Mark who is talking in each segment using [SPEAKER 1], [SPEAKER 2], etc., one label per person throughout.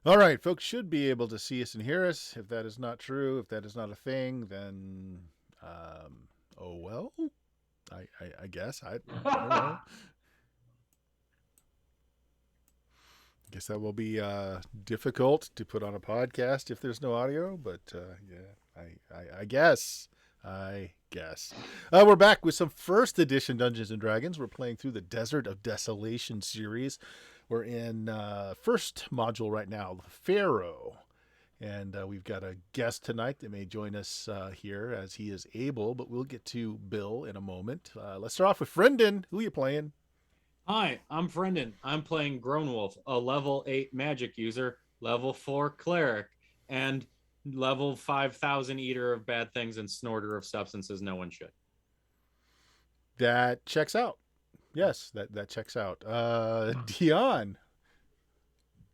[SPEAKER 1] All right, folks should be able to see us and hear us. If that is not true, if that is not a thing, then, oh well. I guess I don't know. Guess that will be difficult to put on a podcast if there's no audio. But yeah, I guess. I guess. We're back with some first edition Dungeons and Dragons. We're playing through the Desert of Desolation series. We're in first module right now, Pharaoh. And we've got a guest tonight that may join us here as he is able, but we'll get to Bill in a moment. Let's start off with Friendon. Who are you playing?
[SPEAKER 2] Hi, I'm Friendon. I'm playing Groanwolf, a level 8 magic user, level 4 cleric, and level 5,000 eater of bad things and snorter of substances no one should.
[SPEAKER 1] That checks out. Yes, that checks out. Dion.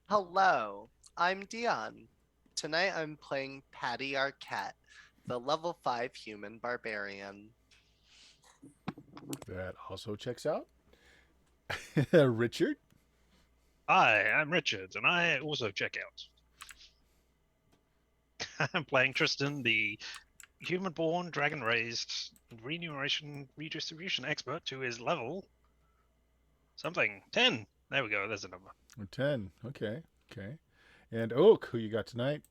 [SPEAKER 3] Hello, I'm Dion. Tonight I'm playing Patty Arquette, the level 5 human barbarian.
[SPEAKER 1] That also checks out. Richard.
[SPEAKER 4] Hi, I'm Richard, and I also check out. I'm playing Tristan, the human-born, dragon-raised, remuneration redistribution expert who is level something 10. There we go. There's a number.
[SPEAKER 1] 10. Okay. And Oak, who you got tonight?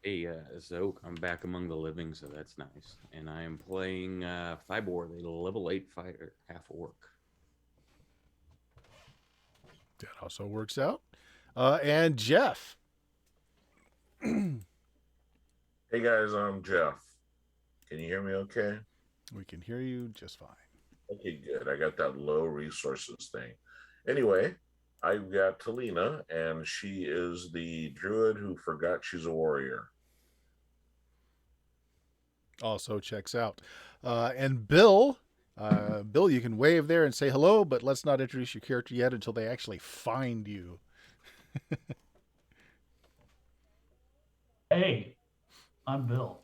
[SPEAKER 5] Hey, it's Oak. I'm back among the living, so that's nice. And I am playing Fibor, the level 8 fighter, half orc.
[SPEAKER 1] That also works out. And Jeff.
[SPEAKER 6] Hey guys, I'm Jeff. Can you hear me okay?
[SPEAKER 1] We can hear you just fine.
[SPEAKER 6] Okay, good. I got that low resources thing. Anyway, I've got Talina, and she is the druid who forgot she's a warrior.
[SPEAKER 1] Also checks out. And Bill. Bill, you can wave there and say hello, but let's not introduce your character yet until they actually find you.
[SPEAKER 7] Hey, I'm Bill.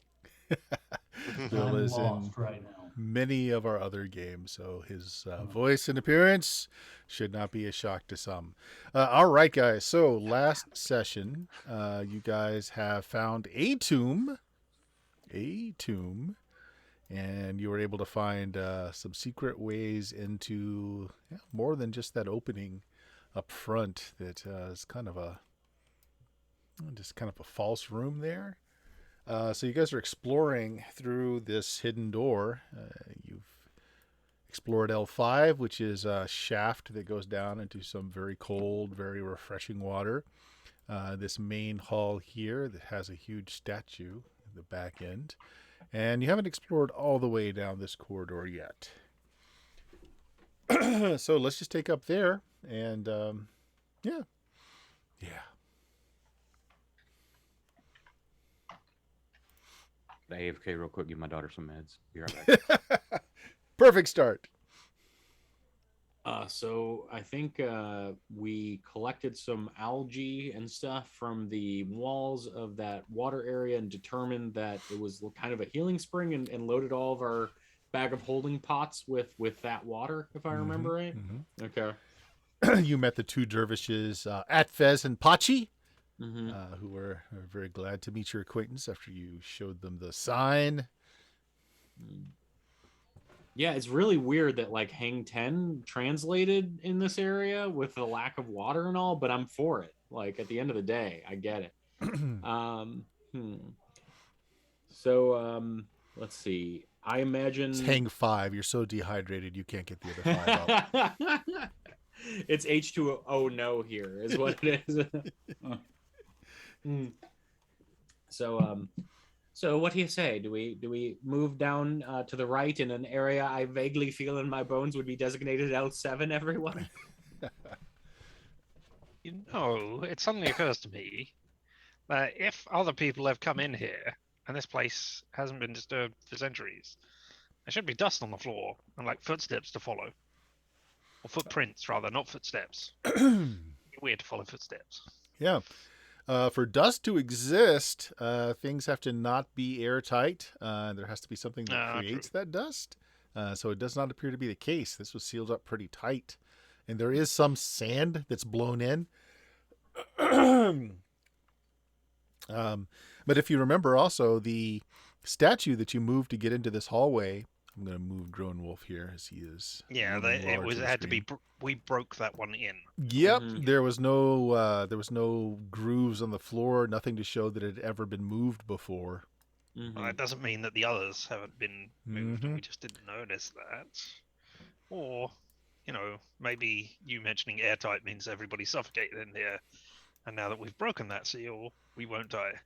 [SPEAKER 1] Bill
[SPEAKER 7] I'm
[SPEAKER 1] is
[SPEAKER 7] lost
[SPEAKER 1] in
[SPEAKER 7] right now.
[SPEAKER 1] many of our other games, so his voice and appearance should not be a shock to some. All right, guys. So last session, you guys have found a tomb, and you were able to find some secret ways into more than just that opening up front that is kind of a false room there. So you guys are exploring through this hidden door. You've explored L5, which is a shaft that goes down into some very cold, very refreshing water. This main hall here that has a huge statue at the back end. And you haven't explored all the way down this corridor yet. So let's just take up there and yeah.
[SPEAKER 5] AFK real quick, give my daughter some meds. Be right back.
[SPEAKER 1] Perfect start.
[SPEAKER 2] So I think we collected some algae and stuff from the walls of that water area and determined that it was kind of a healing spring and loaded all of our bag of holding pots with that water, if I remember right.
[SPEAKER 1] Mm-hmm.
[SPEAKER 2] Okay.
[SPEAKER 1] You met the two dervishes, Atfez and Pachi,
[SPEAKER 2] Mm-hmm.
[SPEAKER 1] who were very glad to meet your acquaintance after you showed them the sign.
[SPEAKER 2] Yeah, it's really weird that like Hang 10 translated in this area with the lack of water and all, but I'm for it. Like at the end of the day, I get it. So let's see. I imagine
[SPEAKER 1] It's Hang 5. You're so dehydrated you can't get the other 5 up.
[SPEAKER 2] It's H2O no here is what it is. So what do you say? Do we move down to the right in an area I vaguely feel in my bones would be designated L7, everyone?
[SPEAKER 4] You know, it suddenly occurs to me that if other people have come in here and this place hasn't been disturbed for centuries, there should be dust on the floor and like footsteps to follow. Or footprints, rather, not footsteps. Weird to follow footsteps.
[SPEAKER 1] Yeah. For dust to exist, things have to not be airtight. There has to be something that creates that dust. So it does not appear to be the case. This was sealed up pretty tight. and there is some sand that's blown in. But if you remember, also the statue that you moved to get into this hallway. I'm going to move Drone Wolf here as he is.
[SPEAKER 4] Yeah,
[SPEAKER 1] looming
[SPEAKER 4] it
[SPEAKER 1] large
[SPEAKER 4] was.
[SPEAKER 1] on
[SPEAKER 4] It
[SPEAKER 1] the
[SPEAKER 4] had to be.
[SPEAKER 1] screen.
[SPEAKER 4] We broke that one in.
[SPEAKER 1] Yep,
[SPEAKER 2] Mhm.
[SPEAKER 1] there was no grooves on the floor, nothing to show that it had ever been moved before.
[SPEAKER 2] Mhm.
[SPEAKER 4] Well, that doesn't mean that the others haven't been moved, and
[SPEAKER 1] Mhm.
[SPEAKER 4] we just didn't notice that. Or, maybe you mentioning airtight means everybody's suffocated in here, and now that we've broken that seal, we won't die.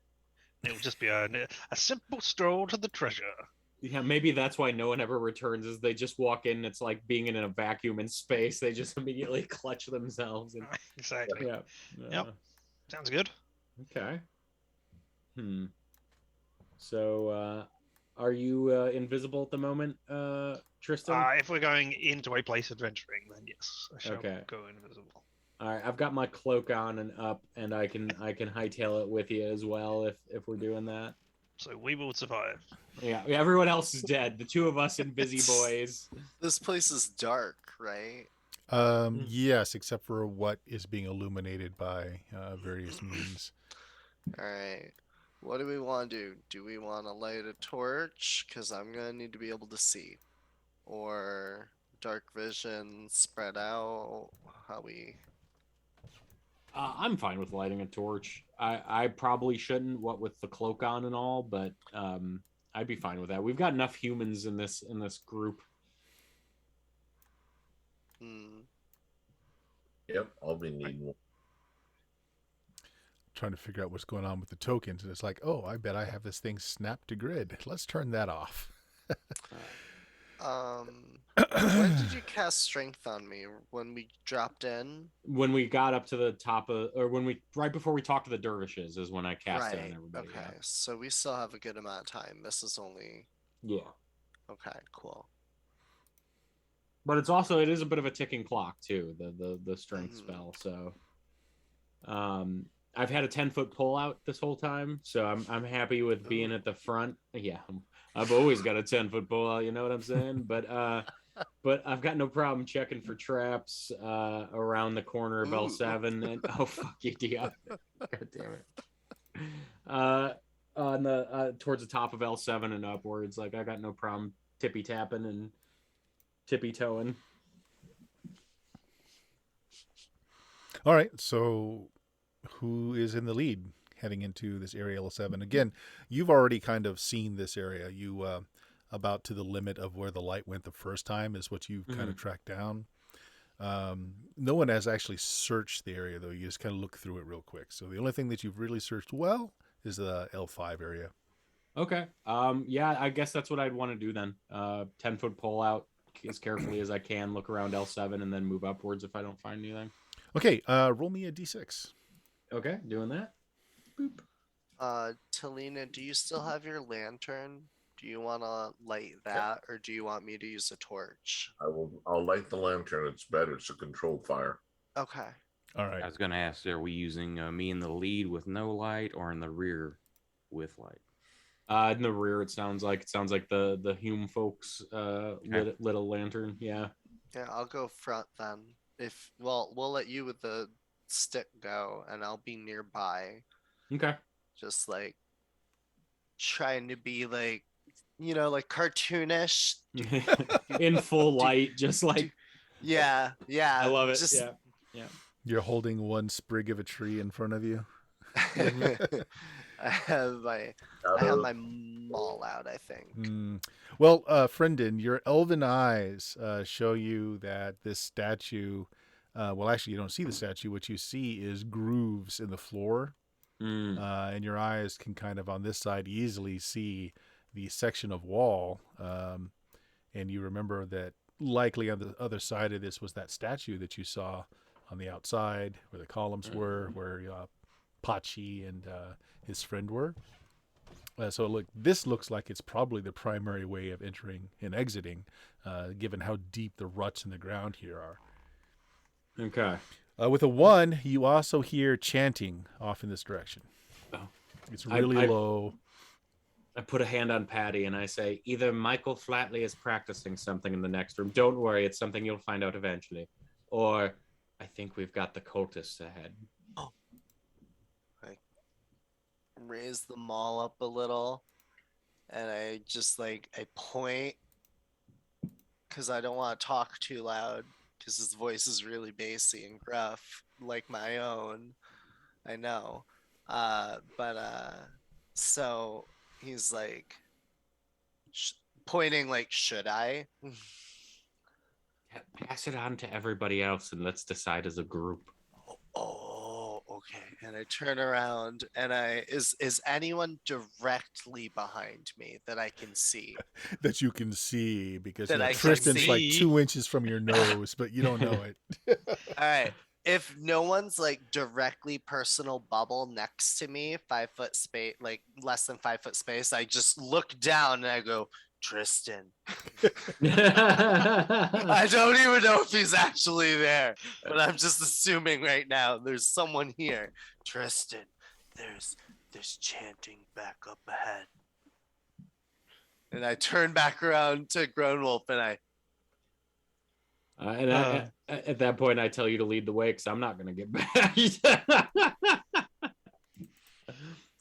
[SPEAKER 4] It'll just be a simple stroll to the treasure.
[SPEAKER 2] Yeah, maybe that's why no one ever returns. Is they just walk in? It's like being in a vacuum in space. They just immediately clutch themselves. And
[SPEAKER 4] Exactly.
[SPEAKER 2] yeah.
[SPEAKER 4] Yep. Sounds good.
[SPEAKER 2] Okay. So, are you invisible at the moment, Tristan?
[SPEAKER 4] If we're going into a place adventuring, then yes, I shall
[SPEAKER 2] Okay.
[SPEAKER 4] go invisible.
[SPEAKER 2] All right, I've got my cloak on and up, and I can hightail it with you as well if we're doing that.
[SPEAKER 4] So we will survive.
[SPEAKER 2] Yeah, everyone else is dead. The two of us and busy boys.
[SPEAKER 3] This place is dark, right?
[SPEAKER 1] Yes, except for what is being illuminated by various means.
[SPEAKER 3] All right. What do we want to do? Do we want to light a torch? Because I'm going to need to be able to see. Or dark vision, spread out? How we.
[SPEAKER 2] I'm fine with lighting a torch. I probably shouldn't, what with the cloak on and all, but I'd be fine with that. We've got enough humans in this group.
[SPEAKER 6] Yep, I'll be needing one.
[SPEAKER 1] Trying to figure out what's going on with the tokens, and it's like, oh, I bet I have this thing snapped to grid. Let's turn that off.
[SPEAKER 3] When did you cast strength on me? When we dropped in?
[SPEAKER 2] When we got up to the top of, or right before we talked to the dervishes is when I cast it on everybody.
[SPEAKER 3] Okay. So we still have a good amount of time. This is only.
[SPEAKER 2] Yeah.
[SPEAKER 3] Okay, cool.
[SPEAKER 2] But it is a bit of a ticking clock too, the strength spell. So I've had a 10-foot pull out this whole time, so I'm happy with being at the front. Yeah, I've always got a 10-foot pull out, you know what I'm saying? But I've got no problem checking for traps around the corner of L7 and oh fuck you, Dia. God damn it. On the towards the top of L7 and upwards, like I got no problem tippy tapping and tippy toeing.
[SPEAKER 1] All right, so who is in the lead heading into this area L7? Again, you've already kind of seen this area. You about to the limit of where the light went the first time is what you've kind of tracked down. No one has actually searched the area, though. You just kind of look through it real quick. So the only thing that you've really searched well is the L5 area.
[SPEAKER 2] Okay. Yeah, I guess that's what I'd want to do then. 10-foot pull out as carefully as I can, look around L7, and then move upwards if I don't find anything.
[SPEAKER 1] Okay, roll me a d6.
[SPEAKER 2] Okay, doing that. Boop.
[SPEAKER 3] Talina, do you still have your lantern? Do you want to light that, or do you want me to use a torch?
[SPEAKER 6] I'll light the lantern. It's better. It's a controlled fire.
[SPEAKER 3] Okay.
[SPEAKER 1] All right.
[SPEAKER 5] I was going to ask, are we using me in the lead with no light or in the rear with light?
[SPEAKER 2] In the rear, it sounds like the Hume folks lit a lantern. Yeah.
[SPEAKER 3] Yeah, I'll go front then. We'll let you with the stick go, and I'll be nearby.
[SPEAKER 2] Okay.
[SPEAKER 3] Just like trying to be like, like cartoonish.
[SPEAKER 2] In full light, just like.
[SPEAKER 3] Yeah.
[SPEAKER 2] I love it.
[SPEAKER 3] Just...
[SPEAKER 2] Yeah.
[SPEAKER 1] You're holding one sprig of a tree in front of you.
[SPEAKER 3] I have my maul out, I think.
[SPEAKER 1] Well, Friendin, your elven eyes show you that this statue, well, actually, you don't see the statue. What you see is grooves in the floor. And your eyes can kind of, on this side, easily see the section of wall. And you remember that likely on the other side of this was that statue that you saw on the outside where the columns were, where Pachi and his friend were. So look, this looks like it's probably the primary way of entering and exiting, given how deep the ruts in the ground here are.
[SPEAKER 2] Okay.
[SPEAKER 1] With a 1, you also hear chanting off in this direction.
[SPEAKER 2] Oh.
[SPEAKER 1] It's really low.
[SPEAKER 2] I put a hand on Patty and I say, either Michael Flatley is practicing something in the next room. Don't worry, it's something you'll find out eventually. or I think we've got the cultists ahead.
[SPEAKER 3] Raise the maul up a little, and I just like I point because I don't want to talk too loud because his voice is really bassy and gruff like my own. I know. But so he's like pointing like, should I?
[SPEAKER 2] Pass it on to everybody else and let's decide as a group.
[SPEAKER 3] Oh, okay. And I turn around and is anyone directly behind me that I can see?
[SPEAKER 1] That you can see because
[SPEAKER 3] That I can
[SPEAKER 1] Tristan's like
[SPEAKER 4] see.
[SPEAKER 1] 2 inches from your nose, but you don't know it.
[SPEAKER 3] All right. If no one's like directly personal bubble next to me, 5 foot space, like less than 5 foot space, I just look down and I go, Tristan. I don't even know if he's actually there, but I'm just assuming right now there's someone here. Tristan, there's chanting back up ahead. And I turn back around to Grownwolf and
[SPEAKER 2] At that point, I tell you to lead the way because I'm not going to get back.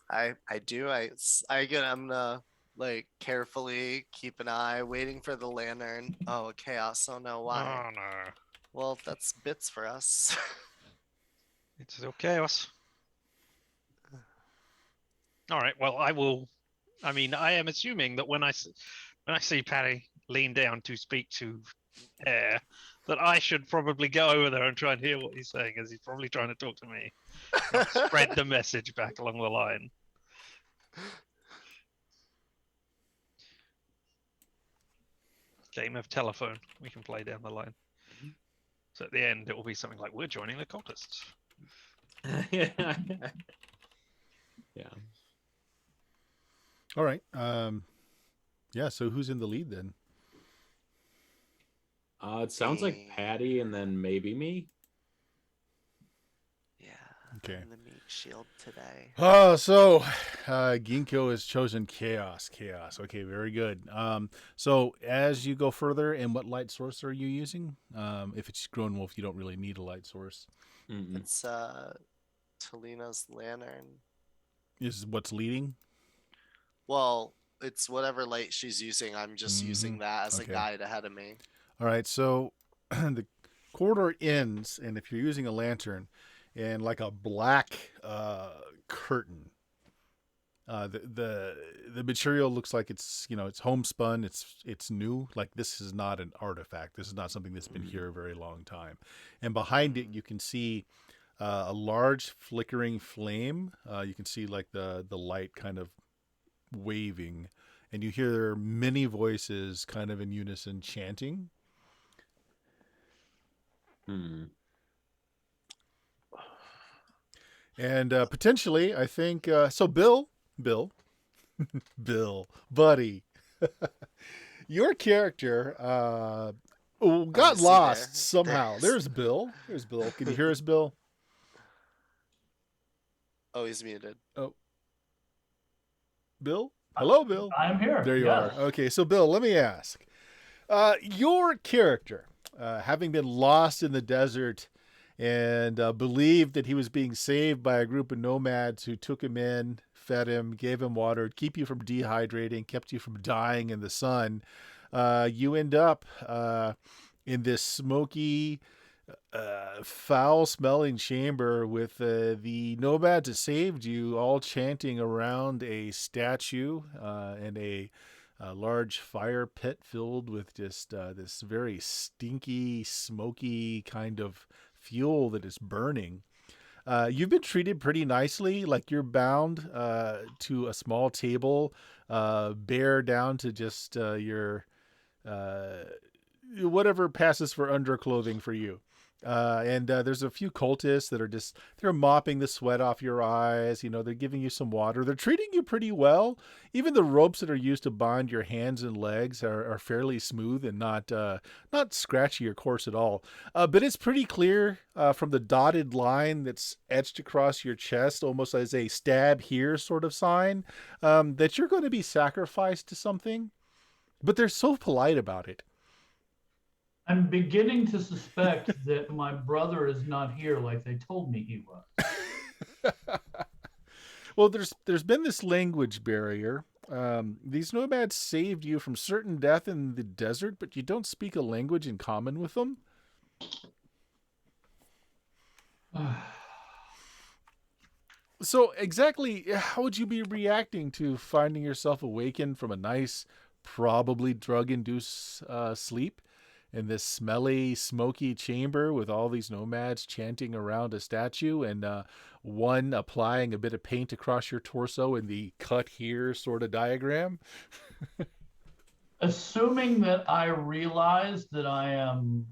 [SPEAKER 3] I do. I'm gonna like carefully keep an eye, waiting for the lantern. Oh, chaos! Oh no, why?
[SPEAKER 4] Oh no,
[SPEAKER 3] Well, that's bits for us.
[SPEAKER 4] it's still chaos. All right. Well, I will. I mean, I am assuming that when I see Patty lean down to speak to Air, that I should probably go over there and try and hear what he's saying, as he's probably trying to talk to me. Not spread the message back along the line. Game of telephone we can play down the line. So at the end, it will be something like, "We're joining the cultists."
[SPEAKER 2] Yeah.
[SPEAKER 1] All right. Yeah. So who's in the lead then?
[SPEAKER 2] It sounds like Patty and then maybe me.
[SPEAKER 3] Yeah.
[SPEAKER 1] Okay.
[SPEAKER 3] I'm the meat shield today.
[SPEAKER 1] So Ginkgo has chosen chaos. Okay, very good. So as you go further, and what light source are you using? If it's Grownwolf, you don't really need a light source.
[SPEAKER 2] Mm-mm.
[SPEAKER 3] It's Talina's lantern.
[SPEAKER 1] Is what's leading?
[SPEAKER 3] Well, it's whatever light she's using. I'm just using that as a
[SPEAKER 1] Okay.
[SPEAKER 3] guide ahead of me.
[SPEAKER 1] All right. So the corridor ends, and if you're using a lantern, and like a black curtain. The material looks like it's it's homespun. It's new. Like this is not an artifact. This is not something that's been here a very long time. And behind it, you can see a large flickering flame. You can see like the light kind of waving, and you hear many voices kind of in unison chanting.
[SPEAKER 2] Hmm.
[SPEAKER 1] And potentially, I think so. Bill, buddy, your character got
[SPEAKER 3] is he
[SPEAKER 1] lost
[SPEAKER 3] there?
[SPEAKER 1] somehow. There's Bill. Can you hear us, Bill?
[SPEAKER 3] Oh, he's muted.
[SPEAKER 1] Oh, Bill. Hello, Bill.
[SPEAKER 7] I'm here.
[SPEAKER 1] There you
[SPEAKER 7] yes.
[SPEAKER 1] are. Okay, so Bill, let me ask. Your character, having been lost in the desert and believed that he was being saved by a group of nomads who took him in, fed him, gave him water, keep you from dehydrating, kept you from dying in the sun. You end up in this smoky, foul-smelling chamber with the nomads that saved you all chanting around a statue and a large fire pit filled with just this very stinky, smoky kind of fuel that is burning. You've been treated pretty nicely, like you're bound to a small table, bare down to just your whatever passes for underclothing for you. And there's a few cultists that are they're mopping the sweat off your eyes. They're giving you some water. They're treating you pretty well. Even the ropes that are used to bind your hands and legs are fairly smooth and not scratchy or coarse at all. But it's pretty clear from the dotted line that's etched across your chest, almost as a stab here sort of sign, that you're going to be sacrificed to something. But they're so polite about it.
[SPEAKER 7] I'm beginning to suspect that my brother is not here like they told me he was.
[SPEAKER 1] Well, there's been this language barrier. These nomads saved you from certain death in the desert, but you don't speak a language in common with them. So exactly how would you be reacting to finding yourself awakened from a nice, probably drug-induced sleep in this smelly, smoky chamber with all these nomads chanting around a statue and one applying a bit of paint across your torso in the cut here sort of diagram?
[SPEAKER 7] Assuming that I realize that I am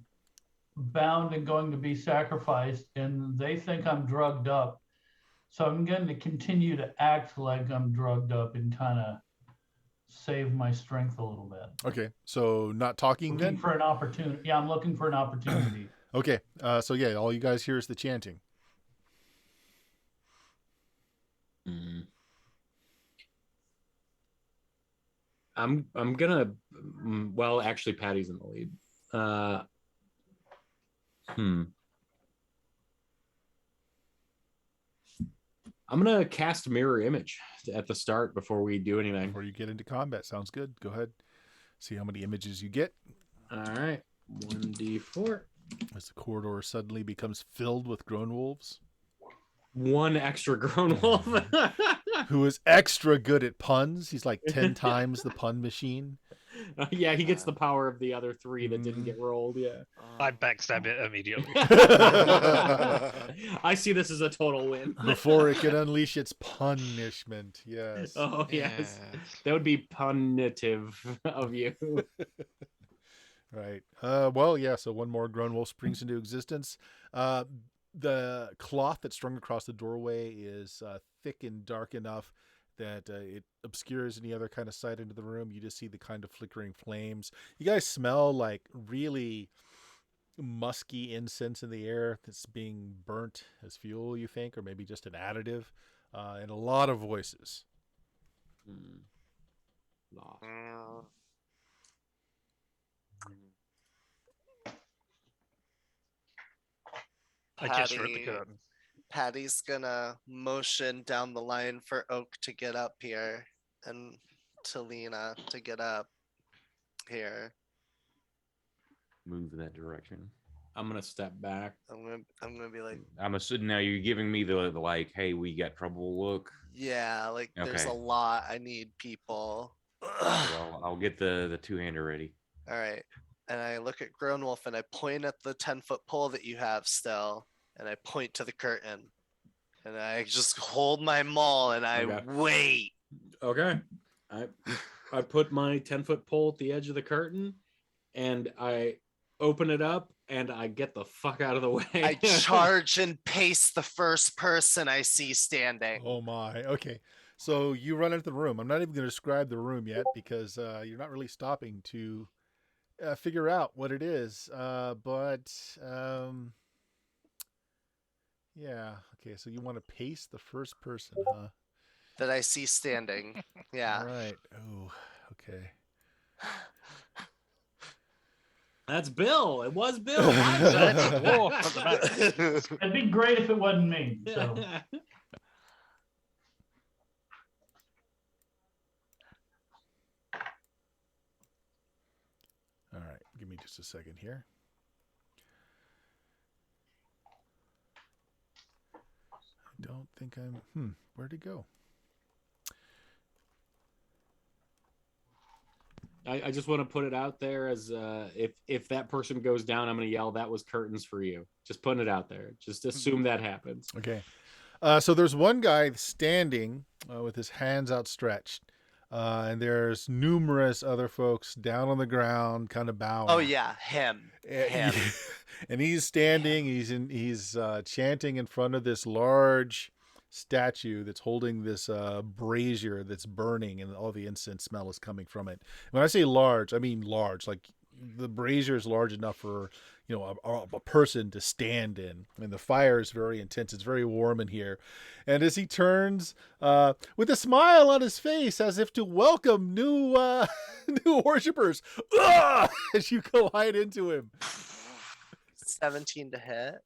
[SPEAKER 7] bound and going to be sacrificed and they think I'm drugged up. So I'm going to continue to act like I'm drugged up and kind of save my strength a little bit.
[SPEAKER 1] Okay, so not talking
[SPEAKER 7] Looking
[SPEAKER 1] then?
[SPEAKER 7] for an opportunity. Yeah, I'm looking for an opportunity.
[SPEAKER 1] Okay, so yeah, all you guys hear is the chanting.
[SPEAKER 2] Mm. I'm gonna. Well, actually, Patty's in the lead. I'm gonna cast mirror image at the start before we do anything.
[SPEAKER 1] Before you get into combat, sounds good. Go ahead. See how many images you get.
[SPEAKER 2] All right, 1d4.
[SPEAKER 1] As the corridor suddenly becomes filled with grown wolves.
[SPEAKER 2] One extra grown wolf.
[SPEAKER 1] Who is extra good at puns. He's like 10 times the pun machine.
[SPEAKER 2] Yeah, he gets the power of the other three that didn't get rolled. Yeah.
[SPEAKER 4] I backstab it immediately.
[SPEAKER 2] I see this as a total win.
[SPEAKER 1] Before it can unleash its punishment. Yes.
[SPEAKER 2] Oh, yes. That would be punitive of you.
[SPEAKER 1] Right. Well, yeah, so one more grown wolf springs into existence. The cloth that's strung across the doorway is thick and dark enough that it obscures any other kind of sight into the room. You just see the kind of flickering flames. You guys smell like really musky incense in the air that's being burnt as fuel, you think, or maybe just an additive, and a lot of voices.
[SPEAKER 2] Lost.
[SPEAKER 4] I gesture at the curtain.
[SPEAKER 3] Patty's gonna motion down the line for Oak to get up here and to Lena to get up here.
[SPEAKER 5] Move that direction.
[SPEAKER 2] I'm gonna step back.
[SPEAKER 3] I'm gonna be like,
[SPEAKER 5] I'm assuming now you're giving me the like, hey, we got trouble look.
[SPEAKER 3] yeah, like there's
[SPEAKER 5] Okay.
[SPEAKER 3] a lot. I need people.
[SPEAKER 5] Well, I'll get the two-hander ready.
[SPEAKER 3] All right. And I look at Grown Wolf and I point at the 10-foot pole that you have still, and I point to the curtain. And I just hold my maul and I
[SPEAKER 2] Okay.
[SPEAKER 3] wait.
[SPEAKER 2] Okay. I put my 10-foot pole at the edge of the curtain and I open it up and I get the fuck out of the way.
[SPEAKER 3] I charge and pace the first person I see standing.
[SPEAKER 1] Oh my. Okay. So you run into the room. I'm not even going to describe the room yet because you're not really stopping to figure out what it is. Yeah. Okay. So you want to pace the first person, huh?
[SPEAKER 3] That I see standing. Yeah.
[SPEAKER 1] All right. Oh, okay.
[SPEAKER 2] That's Bill. It was Bill.
[SPEAKER 7] It'd be great if it wasn't me. So
[SPEAKER 1] All right. Give me just a second here. I don't think I'm. Where'd it go?
[SPEAKER 2] I just want to put it out there as if that person goes down, I'm going to yell, that was curtains for you. Just putting it out there. Just assume that happens.
[SPEAKER 1] Okay. So there's one guy standing with his hands outstretched. And there's numerous other folks down on the ground, kind of bowing.
[SPEAKER 3] Oh yeah, him.
[SPEAKER 1] And he's standing. He's chanting in front of this large statue that's holding this brazier that's burning, and all the incense smell is coming from it. When I say large, I mean large. Like the brazier is large enough for a person to stand in, and the fire is very intense. It's very warm in here. And as he turns with a smile on his face as if to welcome new worshipers, as you collide into him,
[SPEAKER 3] 17 to hit.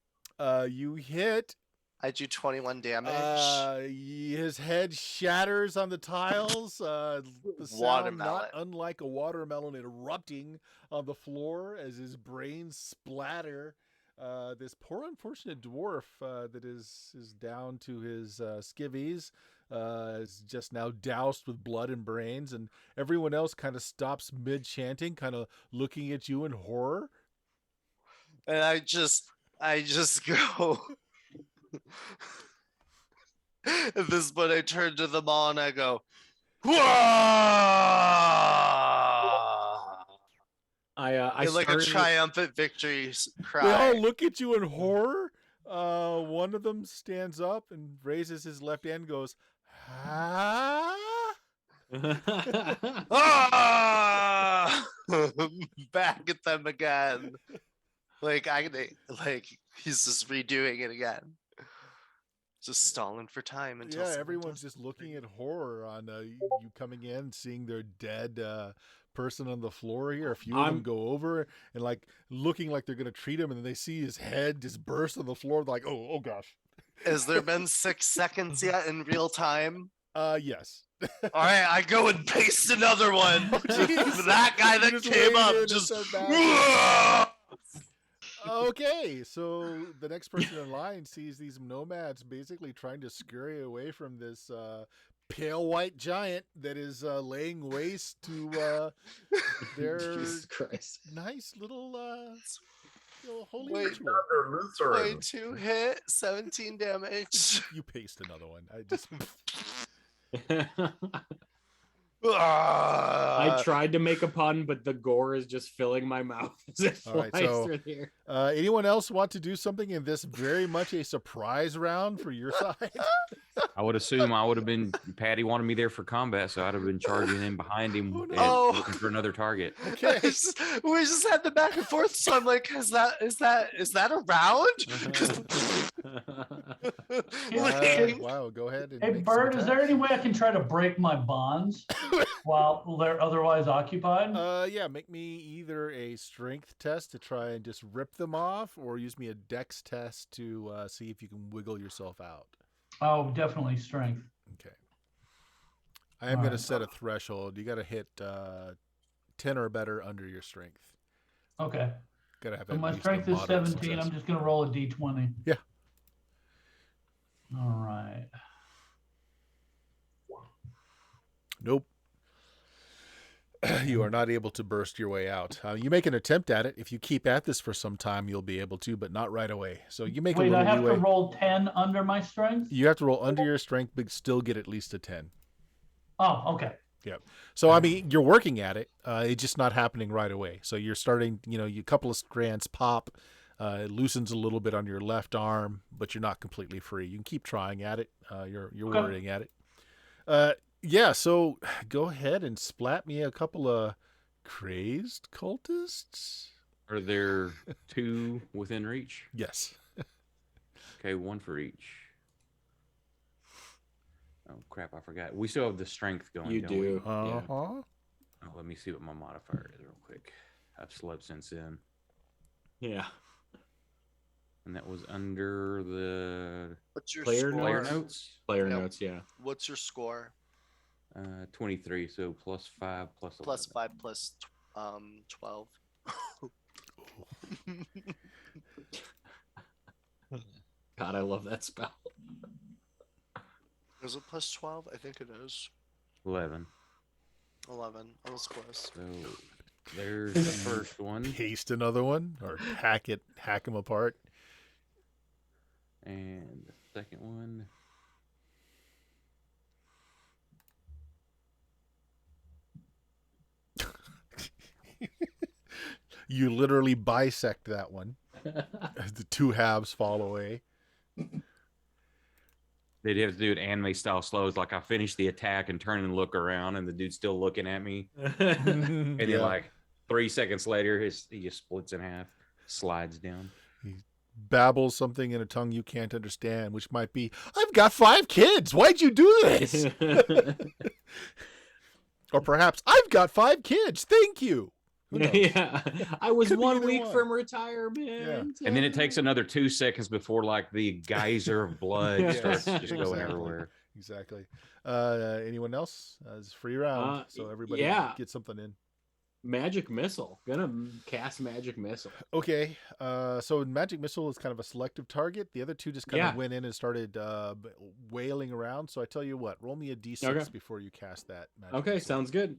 [SPEAKER 1] You hit.
[SPEAKER 3] I do 21 damage.
[SPEAKER 1] His head shatters on the tiles. The sound,
[SPEAKER 3] Watermelon.
[SPEAKER 1] not unlike a watermelon erupting on the floor as his brains splatter. This poor unfortunate dwarf that is down to his skivvies is just now doused with blood and brains, and everyone else kind of stops mid-chanting, kind of looking at you in horror.
[SPEAKER 3] And I just go. At this point, I turn to them all and I go, "Whoa!"
[SPEAKER 2] I
[SPEAKER 3] like a
[SPEAKER 2] started-
[SPEAKER 3] triumphant victory cry.
[SPEAKER 1] They all look at you in horror. One of them stands up and raises his left hand and goes, "Ah!"
[SPEAKER 3] Ah! Back at them again. Like he's just redoing it again. Just stalling for time until
[SPEAKER 1] Yeah,
[SPEAKER 3] someone
[SPEAKER 1] everyone's
[SPEAKER 3] does
[SPEAKER 1] just looking in horror on you coming in, seeing their dead person on the floor here. A few of them go over and like looking like they're gonna treat him, and then they see his head just burst on the floor. They're like, oh gosh.
[SPEAKER 3] Has there been 6 seconds yet in real time?
[SPEAKER 1] Yes.
[SPEAKER 3] All right, I go and paste another one.
[SPEAKER 1] Jeez.
[SPEAKER 3] That guy
[SPEAKER 1] You
[SPEAKER 3] that
[SPEAKER 1] just
[SPEAKER 3] came
[SPEAKER 1] waited
[SPEAKER 3] up
[SPEAKER 1] and
[SPEAKER 3] just.
[SPEAKER 1] said that. Okay, so the next person in line sees these nomads basically trying to scurry away from this pale white giant that is laying waste to their
[SPEAKER 2] Jesus Christ.
[SPEAKER 1] nice little holy
[SPEAKER 3] Wait,
[SPEAKER 1] ritual.
[SPEAKER 6] They're Lutheran.
[SPEAKER 3] 22 hit, 17 damage.
[SPEAKER 1] You paste another one. I just
[SPEAKER 3] Ah!
[SPEAKER 2] I tried to make a pun, but the gore is just filling my mouth as it
[SPEAKER 1] All right,
[SPEAKER 2] flies
[SPEAKER 1] so-
[SPEAKER 2] through the air.
[SPEAKER 1] anyone else want to do something in this very much a surprise round for your side?
[SPEAKER 5] I would assume I would have been. Patty wanted me there for combat, so I'd have been charging in behind him and
[SPEAKER 3] no.
[SPEAKER 5] looking for another target.
[SPEAKER 1] Okay.
[SPEAKER 3] We just had the back and forth, so I'm like, is that a round?
[SPEAKER 1] Wow, go ahead and
[SPEAKER 7] Hey,
[SPEAKER 1] make some
[SPEAKER 7] Bird, is there
[SPEAKER 1] attacks.
[SPEAKER 7] any way I can try to break my bonds while they're otherwise occupied?
[SPEAKER 1] Yeah, make me either a strength test to try and just rip them off, or use me a dex test to see if you can wiggle yourself out.
[SPEAKER 7] Oh, definitely strength.
[SPEAKER 1] Okay. I am going to
[SPEAKER 7] Alright.
[SPEAKER 1] set a threshold. You got to hit 10 or better under your strength.
[SPEAKER 7] Okay.
[SPEAKER 1] Got to have
[SPEAKER 7] So
[SPEAKER 1] at
[SPEAKER 7] my
[SPEAKER 1] least a
[SPEAKER 7] strength is
[SPEAKER 1] moderate
[SPEAKER 7] 17.
[SPEAKER 1] success.
[SPEAKER 7] I'm just going to roll a d20.
[SPEAKER 1] Yeah.
[SPEAKER 7] All right.
[SPEAKER 1] Nope. You are not able to burst your way out. You make an attempt at it. If you keep at this for some time, you'll be able to, but not right away. So you make a
[SPEAKER 7] Wait,
[SPEAKER 1] little
[SPEAKER 7] I have
[SPEAKER 1] leeway.
[SPEAKER 7] to roll 10 under my strength?
[SPEAKER 1] You have to roll under your strength, but still get at least a 10.
[SPEAKER 7] Oh, okay.
[SPEAKER 1] So, I mean, you're working at it. It's just not happening right away. So you're starting, you couple of strands pop. It loosens a little bit on your left arm, but you're not completely free. You can keep trying at it. You're
[SPEAKER 7] Okay.
[SPEAKER 1] worrying at it. Yeah, so go ahead and splat me a couple of crazed cultists.
[SPEAKER 5] Are there 2 within reach?
[SPEAKER 1] Yes.
[SPEAKER 5] Okay, 1 for each. Oh crap! I forgot. We still have the strength going.
[SPEAKER 2] You
[SPEAKER 5] don't
[SPEAKER 2] do.
[SPEAKER 5] we?
[SPEAKER 1] Uh-huh.
[SPEAKER 5] Oh, let me see what my modifier is real quick. I've slept since then,
[SPEAKER 2] Yeah.
[SPEAKER 5] and that was under the
[SPEAKER 3] What's your
[SPEAKER 2] Player
[SPEAKER 3] score?
[SPEAKER 5] player notes.
[SPEAKER 2] Player
[SPEAKER 3] Yep.
[SPEAKER 2] notes, yeah.
[SPEAKER 3] What's your score?
[SPEAKER 5] 23. So plus 5 plus 11.
[SPEAKER 3] Plus 5 plus 12.
[SPEAKER 2] God, I love that spell.
[SPEAKER 3] Is it plus 12? I think it is.
[SPEAKER 5] 11.
[SPEAKER 3] 11. I was close.
[SPEAKER 5] So there's the first one,
[SPEAKER 1] Paste another one or hack them apart.
[SPEAKER 5] and the second one.
[SPEAKER 1] You literally bisect that one. The 2 halves fall away.
[SPEAKER 5] They'd have to do it anime style slow. It's like I finish the attack and turn and look around, and the dude's still looking at me. And then, like 3 seconds later, he just splits in half, slides down.
[SPEAKER 1] Babbles something in a tongue you can't understand, which might be, I've got 5 kids. Why'd you do this? Or perhaps, I've got 5 kids. Thank you. Who knows?
[SPEAKER 2] Yeah, I was
[SPEAKER 1] Could be
[SPEAKER 2] 1
[SPEAKER 1] either
[SPEAKER 2] week
[SPEAKER 1] one.
[SPEAKER 2] from retirement.
[SPEAKER 1] Yeah.
[SPEAKER 5] And then it takes another 2 seconds before like the geyser of blood
[SPEAKER 2] Yes,
[SPEAKER 5] starts just going
[SPEAKER 1] exactly.
[SPEAKER 5] everywhere.
[SPEAKER 1] Exactly. Anyone else? It's a free round, so everybody
[SPEAKER 2] yeah.
[SPEAKER 1] get something in.
[SPEAKER 2] Magic missile. Gonna cast magic missile.
[SPEAKER 1] Okay. So magic missile is kind of a selective target. The other two just kind
[SPEAKER 2] Yeah.
[SPEAKER 1] of went in and started wailing around. So I tell you what, roll me a d6
[SPEAKER 2] Okay.
[SPEAKER 1] before you cast that. Magic
[SPEAKER 2] Okay,
[SPEAKER 1] missile.
[SPEAKER 2] sounds good.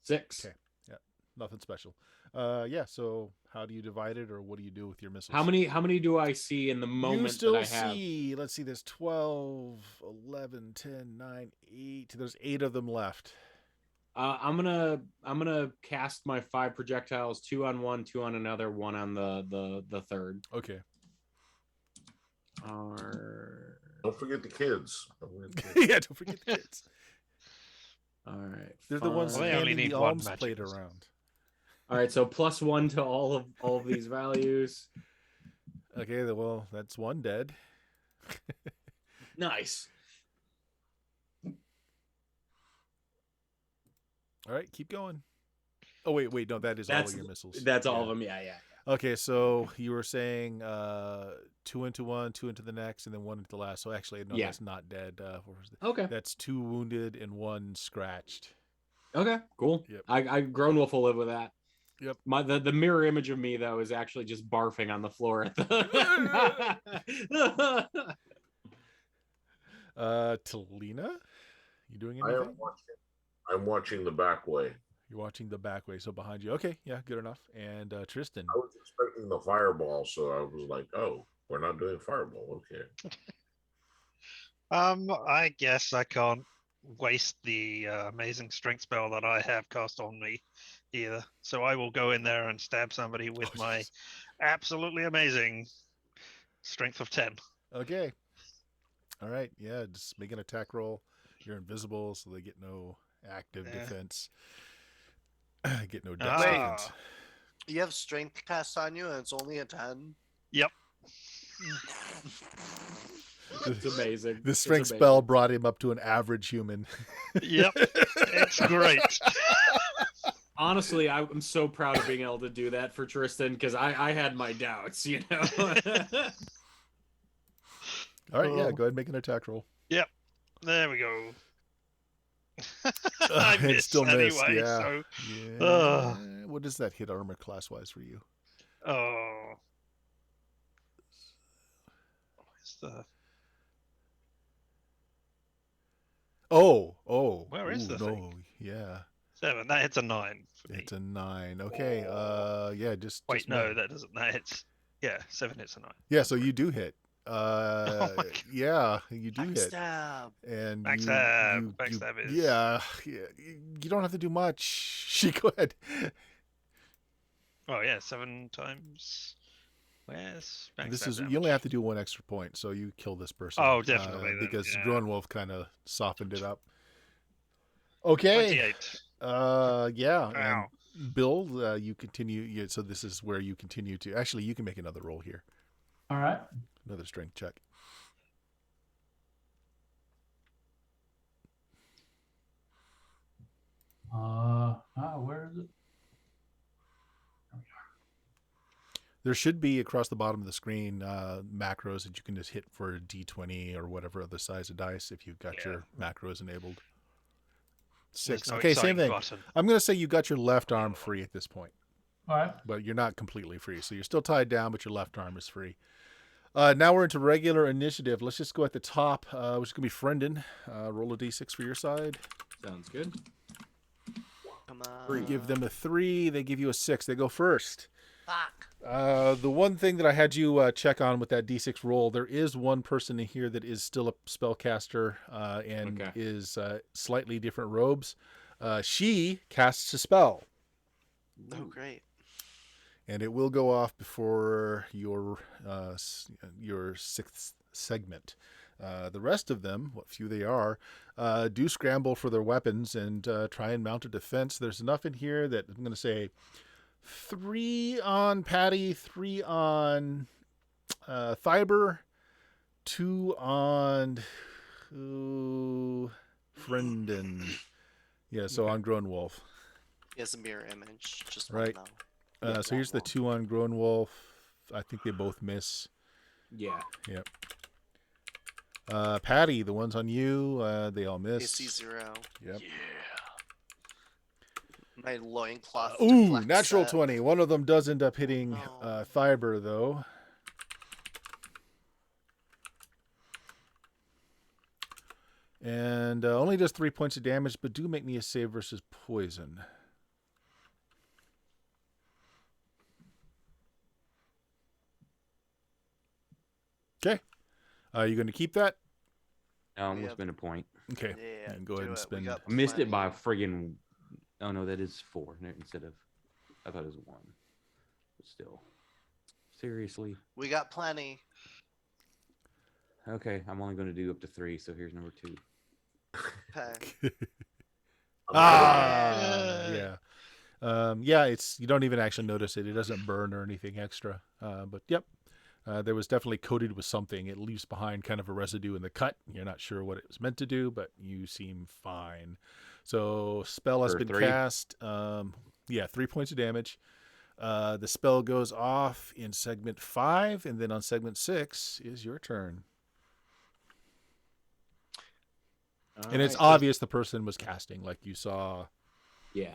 [SPEAKER 2] 6.
[SPEAKER 1] Okay. Yeah. Nothing special. Yeah. So how do you divide it, or what do you do with your missiles?
[SPEAKER 2] How many do I see in the moment
[SPEAKER 1] you still
[SPEAKER 2] that I have?
[SPEAKER 1] see, let's see, there's 12, 11, 10, 9, 8. There's 8 of them left.
[SPEAKER 2] I'm gonna cast my 5 projectiles, 2 on one, 2 on another, 1 on the third.
[SPEAKER 1] Okay.
[SPEAKER 6] Don't forget the kids. Don't forget the kids.
[SPEAKER 1] Yeah, don't forget the kids.
[SPEAKER 2] All right.
[SPEAKER 1] They're the ones
[SPEAKER 4] Well, they only
[SPEAKER 1] handing
[SPEAKER 4] need
[SPEAKER 1] the
[SPEAKER 4] one
[SPEAKER 1] alms
[SPEAKER 4] magic
[SPEAKER 1] plate
[SPEAKER 4] missile.
[SPEAKER 1] around.
[SPEAKER 2] All right, so +1 to all of these values.
[SPEAKER 1] Okay, well, that's one dead.
[SPEAKER 2] Nice.
[SPEAKER 1] All right, keep going. Oh, wait, no, that is all of your missiles.
[SPEAKER 2] That's all
[SPEAKER 1] Yeah.
[SPEAKER 2] of them. Yeah.
[SPEAKER 1] Okay, so you were saying 2 into one, 2 into the next, and then 1 into the last. So actually, no,
[SPEAKER 2] Yeah.
[SPEAKER 1] that's not dead. What was the-
[SPEAKER 2] Okay.
[SPEAKER 1] That's 2 wounded and 1 scratched.
[SPEAKER 2] Okay. Cool.
[SPEAKER 1] Yep.
[SPEAKER 2] I Grown Wolf will live with that.
[SPEAKER 1] Yep.
[SPEAKER 2] The mirror image of me though is actually just barfing on the floor at the.
[SPEAKER 1] Talina, you doing
[SPEAKER 6] I
[SPEAKER 1] anything?
[SPEAKER 6] am watching. I'm watching the back way.
[SPEAKER 1] You're watching the back way, so behind you. Okay, yeah, good enough. And Tristan.
[SPEAKER 6] I was expecting the fireball, so I was like, "Oh, we're not doing fireball." Okay.
[SPEAKER 4] I guess I can't waste the amazing strength spell that I have cast on me either. So I will go in there and stab somebody with
[SPEAKER 1] Oh,
[SPEAKER 4] my
[SPEAKER 1] jeez.
[SPEAKER 4] absolutely amazing strength of 10.
[SPEAKER 1] Okay. All right. Yeah, just make an attack roll. You're invisible, so they get no active
[SPEAKER 4] Yeah.
[SPEAKER 1] defense. Get no dex
[SPEAKER 4] Ah.
[SPEAKER 1] defense.
[SPEAKER 3] You have strength cast on you, and it's only a 10.
[SPEAKER 4] Yep.
[SPEAKER 2] It's amazing.
[SPEAKER 1] The
[SPEAKER 2] It's
[SPEAKER 1] strength
[SPEAKER 2] amazing.
[SPEAKER 1] spell brought him up to an average human.
[SPEAKER 4] Yep. It's great.
[SPEAKER 2] Honestly, I'm so proud of being able to do that for Tristan because I had my doubts, you know.
[SPEAKER 1] All right, yeah,
[SPEAKER 4] Oh.
[SPEAKER 1] go ahead and make an attack roll.
[SPEAKER 4] There we go.
[SPEAKER 1] It
[SPEAKER 4] I missed
[SPEAKER 1] still missed,
[SPEAKER 4] anyway,
[SPEAKER 1] yeah.
[SPEAKER 4] so
[SPEAKER 1] Yeah. What does that hit armor class wise for you?
[SPEAKER 4] oh. Where's the
[SPEAKER 1] Oh.
[SPEAKER 4] Where is the
[SPEAKER 1] no,
[SPEAKER 4] thing?
[SPEAKER 1] yeah.
[SPEAKER 4] 7? That hits a 9 for me.
[SPEAKER 1] It's a 9. Okay, yeah, just
[SPEAKER 4] Wait,
[SPEAKER 1] just
[SPEAKER 4] no,
[SPEAKER 1] make-
[SPEAKER 4] that doesn't. That hits. Yeah, 7 hits a 9.
[SPEAKER 1] Yeah, so you do hit.
[SPEAKER 4] my God.
[SPEAKER 1] Yeah, you do hit.
[SPEAKER 3] Backstab.
[SPEAKER 1] And
[SPEAKER 4] Backstab is-
[SPEAKER 1] yeah, you don't have to do much. She go ahead.
[SPEAKER 4] Oh yeah, 7 times. Where's
[SPEAKER 1] This
[SPEAKER 4] backstab
[SPEAKER 1] is you
[SPEAKER 4] damage?
[SPEAKER 1] only have to do 1 extra point, so you kill this person.
[SPEAKER 4] Oh, definitely then,
[SPEAKER 1] because
[SPEAKER 4] yeah.
[SPEAKER 1] Grown Wolf kind of softened it up. Okay.
[SPEAKER 4] 28.
[SPEAKER 1] Yeah.
[SPEAKER 4] Ow.
[SPEAKER 1] And Bill, you continue. So this is where you continue to. Actually, you can make another roll here.
[SPEAKER 7] All right.
[SPEAKER 1] Another strength check.
[SPEAKER 7] Where is it?
[SPEAKER 1] There should be across the bottom of the screen macros that you can just hit for D20 or whatever other size of dice if you've got
[SPEAKER 4] Yeah.
[SPEAKER 1] your macros enabled.
[SPEAKER 4] There's
[SPEAKER 1] 6.
[SPEAKER 4] no
[SPEAKER 1] Okay, same
[SPEAKER 4] exciting
[SPEAKER 1] thing.
[SPEAKER 4] button.
[SPEAKER 1] I'm going to say you got your left arm free at this point,
[SPEAKER 7] All right.
[SPEAKER 1] but you're not completely free. So you're still tied down, but your left arm is free. Now we're into regular initiative. Let's just go at the top, which is going to be Friendon. Roll a D6 for your side.
[SPEAKER 2] Sounds good.
[SPEAKER 3] Come on.
[SPEAKER 1] Give them a 3. They give you a 6. They go first.
[SPEAKER 3] Fuck.
[SPEAKER 1] The one thing that I had you check on with that D6 roll, there is one person in here that is still a spellcaster and
[SPEAKER 2] Okay.
[SPEAKER 1] is slightly different robes. She casts a spell,
[SPEAKER 3] Oh, great.
[SPEAKER 1] and it will go off before your 6th segment. The rest of them, what few they are, do scramble for their weapons and try and mount a defense. There's enough in here that I'm going to say 3 on Patty, 3 on Fiber, 2 on Friendon. Yeah, so on Grown Wolf.
[SPEAKER 3] He has a mirror image. Just
[SPEAKER 1] Right.
[SPEAKER 3] want to know.
[SPEAKER 2] Yeah,
[SPEAKER 1] So here's the
[SPEAKER 2] womp womp.
[SPEAKER 1] 2 on Grown Wolf. I think they both miss.
[SPEAKER 2] Yeah.
[SPEAKER 1] Yep. Patty, the ones on you, they all miss.
[SPEAKER 3] AC 0.
[SPEAKER 1] Yep.
[SPEAKER 3] My loincloth.
[SPEAKER 1] Ooh,
[SPEAKER 3] deflects
[SPEAKER 1] natural
[SPEAKER 3] it.
[SPEAKER 1] 20. One of them does end up hitting
[SPEAKER 3] no.
[SPEAKER 1] Fiber, though. And only does 3 points of damage, but do make me a save versus poison. Okay. Are you going to keep that?
[SPEAKER 5] No, I'm
[SPEAKER 3] We
[SPEAKER 5] gonna
[SPEAKER 3] have-
[SPEAKER 5] spend a point.
[SPEAKER 1] Okay.
[SPEAKER 3] Yeah,
[SPEAKER 1] You can go ahead
[SPEAKER 3] do
[SPEAKER 1] and
[SPEAKER 3] it.
[SPEAKER 1] spend.
[SPEAKER 3] We got
[SPEAKER 5] I missed it by
[SPEAKER 3] plenty.
[SPEAKER 5] friggin'. Oh no, that is 4 instead of. I thought it was 1. But still. Seriously.
[SPEAKER 3] We got plenty.
[SPEAKER 5] Okay, I'm only going to do up to 3, so here's number 2.
[SPEAKER 3] Okay.
[SPEAKER 1] Yeah. Yeah, it's you don't even actually notice it. It doesn't burn or anything extra. But yep, there was definitely coated with something. It leaves behind kind of a residue in the cut. You're not sure what it was meant to do, but you seem fine. So spell has
[SPEAKER 5] For
[SPEAKER 1] been
[SPEAKER 5] 3?
[SPEAKER 1] cast. Yeah, 3 points of damage. The spell goes off in segment 5, and then on segment 6 is your turn. And it's
[SPEAKER 2] Alright,
[SPEAKER 1] obvious the person was casting, like you saw.
[SPEAKER 2] Yeah.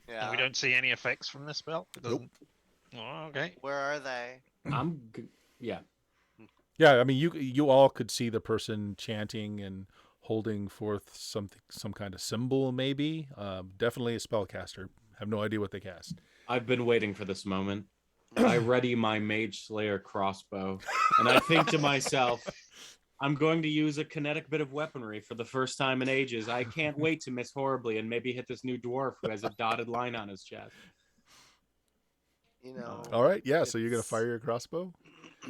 [SPEAKER 3] Yeah.
[SPEAKER 4] And we don't see any effects from this spell. It
[SPEAKER 1] Nope.
[SPEAKER 4] doesn't. Oh, okay.
[SPEAKER 3] Where are they?
[SPEAKER 2] Yeah.
[SPEAKER 1] Yeah, I mean, you all could see the person chanting and holding forth some kind of symbol, maybe. Definitely a spellcaster. Have no idea what they cast.
[SPEAKER 2] I've been waiting for this moment. I ready my Mage Slayer crossbow, and I think to myself, I'm going to use a kinetic bit of weaponry for the first time in ages. I can't wait to miss horribly and maybe hit this new dwarf who has a dotted line on his chest.
[SPEAKER 3] You know.
[SPEAKER 1] All right, yeah. So you're gonna
[SPEAKER 3] it's-
[SPEAKER 1] fire your crossbow.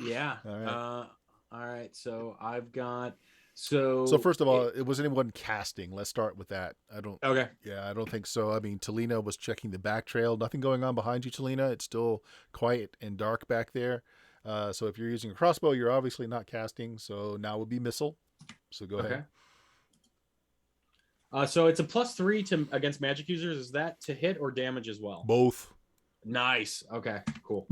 [SPEAKER 2] Yeah.
[SPEAKER 1] All right.
[SPEAKER 2] All right. So I've got. So
[SPEAKER 1] So first of all, was anyone casting? Let's start with that. I don't.
[SPEAKER 2] Okay.
[SPEAKER 1] Yeah, I don't think so. I mean, Talina was checking the back trail. Nothing going on behind you, Talina. It's still quiet and dark back there. So if you're using a crossbow, you're obviously not casting. So now would be missile. So go ahead.
[SPEAKER 2] So it's a +3 to against magic users. Is that to hit or damage as well?
[SPEAKER 1] Both.
[SPEAKER 2] Nice. Okay. Cool.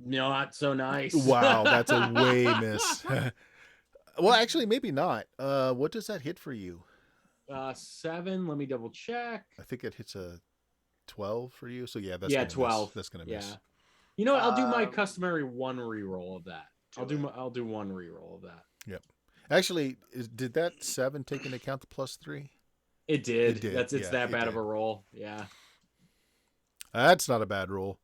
[SPEAKER 2] Not so nice.
[SPEAKER 1] Wow, that's a way miss. Well, actually, maybe not. What does that hit for you?
[SPEAKER 2] 7. Let me double check.
[SPEAKER 1] I think it hits a 12 for you. So yeah, that's
[SPEAKER 2] Yeah,
[SPEAKER 1] gonna
[SPEAKER 2] 12.
[SPEAKER 1] Miss. That's gonna
[SPEAKER 2] Yeah.
[SPEAKER 1] miss.
[SPEAKER 2] You know what? I'll do my
[SPEAKER 3] Um,
[SPEAKER 2] customary 1 reroll of that.
[SPEAKER 3] do
[SPEAKER 2] I'll do 1 reroll of that.
[SPEAKER 1] Actually, did that 7 take into account the +3?
[SPEAKER 2] It did.
[SPEAKER 1] It did,
[SPEAKER 2] It's
[SPEAKER 1] yeah,
[SPEAKER 2] that
[SPEAKER 1] it
[SPEAKER 2] bad of
[SPEAKER 1] did.
[SPEAKER 2] a roll. Yeah.
[SPEAKER 1] That's not a bad roll.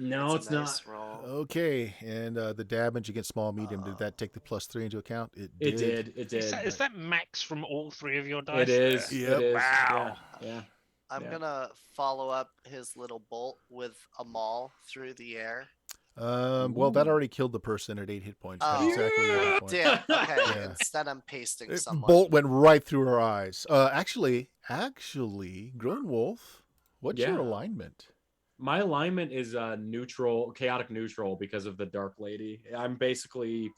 [SPEAKER 2] No,
[SPEAKER 3] it's
[SPEAKER 2] it's
[SPEAKER 3] a
[SPEAKER 2] not.
[SPEAKER 3] nice roll.
[SPEAKER 1] Okay, and the damage against small medium, did that take the +3 into account? It
[SPEAKER 2] It did. It did.
[SPEAKER 4] Is that max from all 3 of your dice?
[SPEAKER 2] It is.
[SPEAKER 1] Yep.
[SPEAKER 2] It is.
[SPEAKER 4] Wow.
[SPEAKER 2] Yeah.
[SPEAKER 3] I'm
[SPEAKER 2] Yeah.
[SPEAKER 3] gonna follow up his little bolt with a maul through the air.
[SPEAKER 1] Well, that
[SPEAKER 2] Ooh.
[SPEAKER 1] already killed the person at 8 hit points. Had
[SPEAKER 3] Oh,
[SPEAKER 1] exactly 8 hit points.
[SPEAKER 3] Damn. Okay.
[SPEAKER 1] Yeah.
[SPEAKER 3] Instead, I'm pasting
[SPEAKER 1] It-
[SPEAKER 3] someone.
[SPEAKER 1] Bolt went right through her eyes. Actually, Grown Wolf, what's your
[SPEAKER 2] Yeah.
[SPEAKER 1] alignment?
[SPEAKER 2] My alignment is neutral, chaotic neutral because of the Dark Lady. I'm basically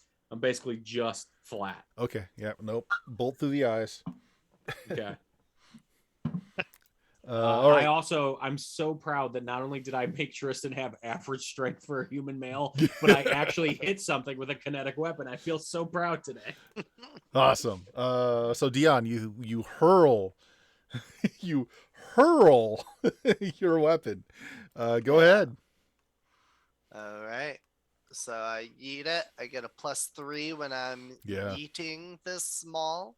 [SPEAKER 2] just flat.
[SPEAKER 1] Okay, yeah, nope. Bolt through the eyes.
[SPEAKER 2] Okay.
[SPEAKER 1] All right.
[SPEAKER 2] I'm so proud that not only did I make Tristan have average strength for a human male, but I actually hit something with a kinetic weapon. I feel so proud today.
[SPEAKER 1] Awesome. So Dion, you hurl, you hurl your weapon. Go ahead.
[SPEAKER 3] All right. So I yeet it. I get a +3 when I'm
[SPEAKER 1] Yeah.
[SPEAKER 3] yeeting this maul.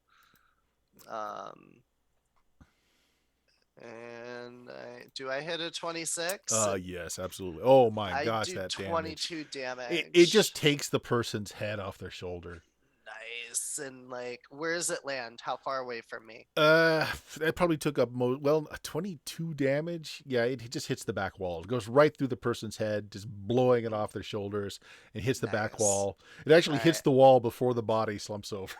[SPEAKER 3] And do I hit a 26?
[SPEAKER 1] Yes, absolutely. Oh my
[SPEAKER 3] I
[SPEAKER 1] gosh,
[SPEAKER 3] do
[SPEAKER 1] that damage.
[SPEAKER 3] 22 damage.
[SPEAKER 1] It just takes the person's head off their shoulder.
[SPEAKER 3] nice. And like, where does it land? How far away from me?
[SPEAKER 1] That probably took up 22 damage. Yeah, it just hits the back wall. It goes right through the person's head, just blowing it off their shoulders, and hits the back
[SPEAKER 3] Nice.
[SPEAKER 1] wall. It actually hits
[SPEAKER 3] Alright.
[SPEAKER 1] the wall before the body slumps over.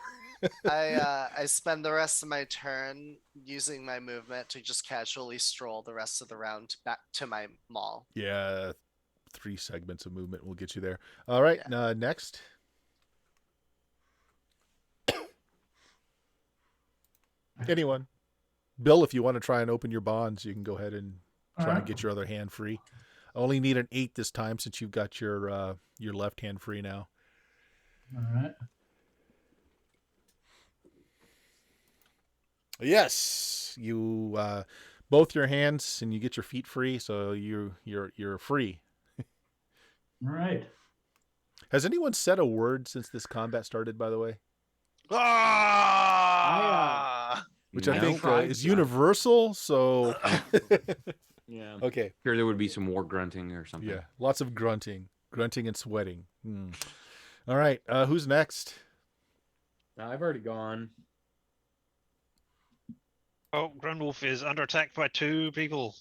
[SPEAKER 3] I spend the rest of my turn using my movement to just casually stroll the rest of the round back to my maul.
[SPEAKER 1] Yeah, 3 segments of movement will get you there. All right, next. Anyone? Bill, if you want to try and open your bonds, you can go ahead and try and
[SPEAKER 7] Alright.
[SPEAKER 1] get your other hand free. I only need an 8 this time since you've got your left hand free now.
[SPEAKER 7] All right.
[SPEAKER 1] Yes, you both your hands and you get your feet free, so you're free.
[SPEAKER 7] All right.
[SPEAKER 1] Has anyone said a word since this combat started? By the way,
[SPEAKER 3] Ah!
[SPEAKER 1] which
[SPEAKER 5] No.
[SPEAKER 1] I think
[SPEAKER 2] tried
[SPEAKER 1] is
[SPEAKER 2] to.
[SPEAKER 1] universal. So
[SPEAKER 2] Yeah.
[SPEAKER 1] okay,
[SPEAKER 5] Here there would be some more grunting or something.
[SPEAKER 1] yeah, lots of grunting and sweating. All right, who's next?
[SPEAKER 2] I've already gone.
[SPEAKER 4] Oh, Grundwolf is under attack by 2 people.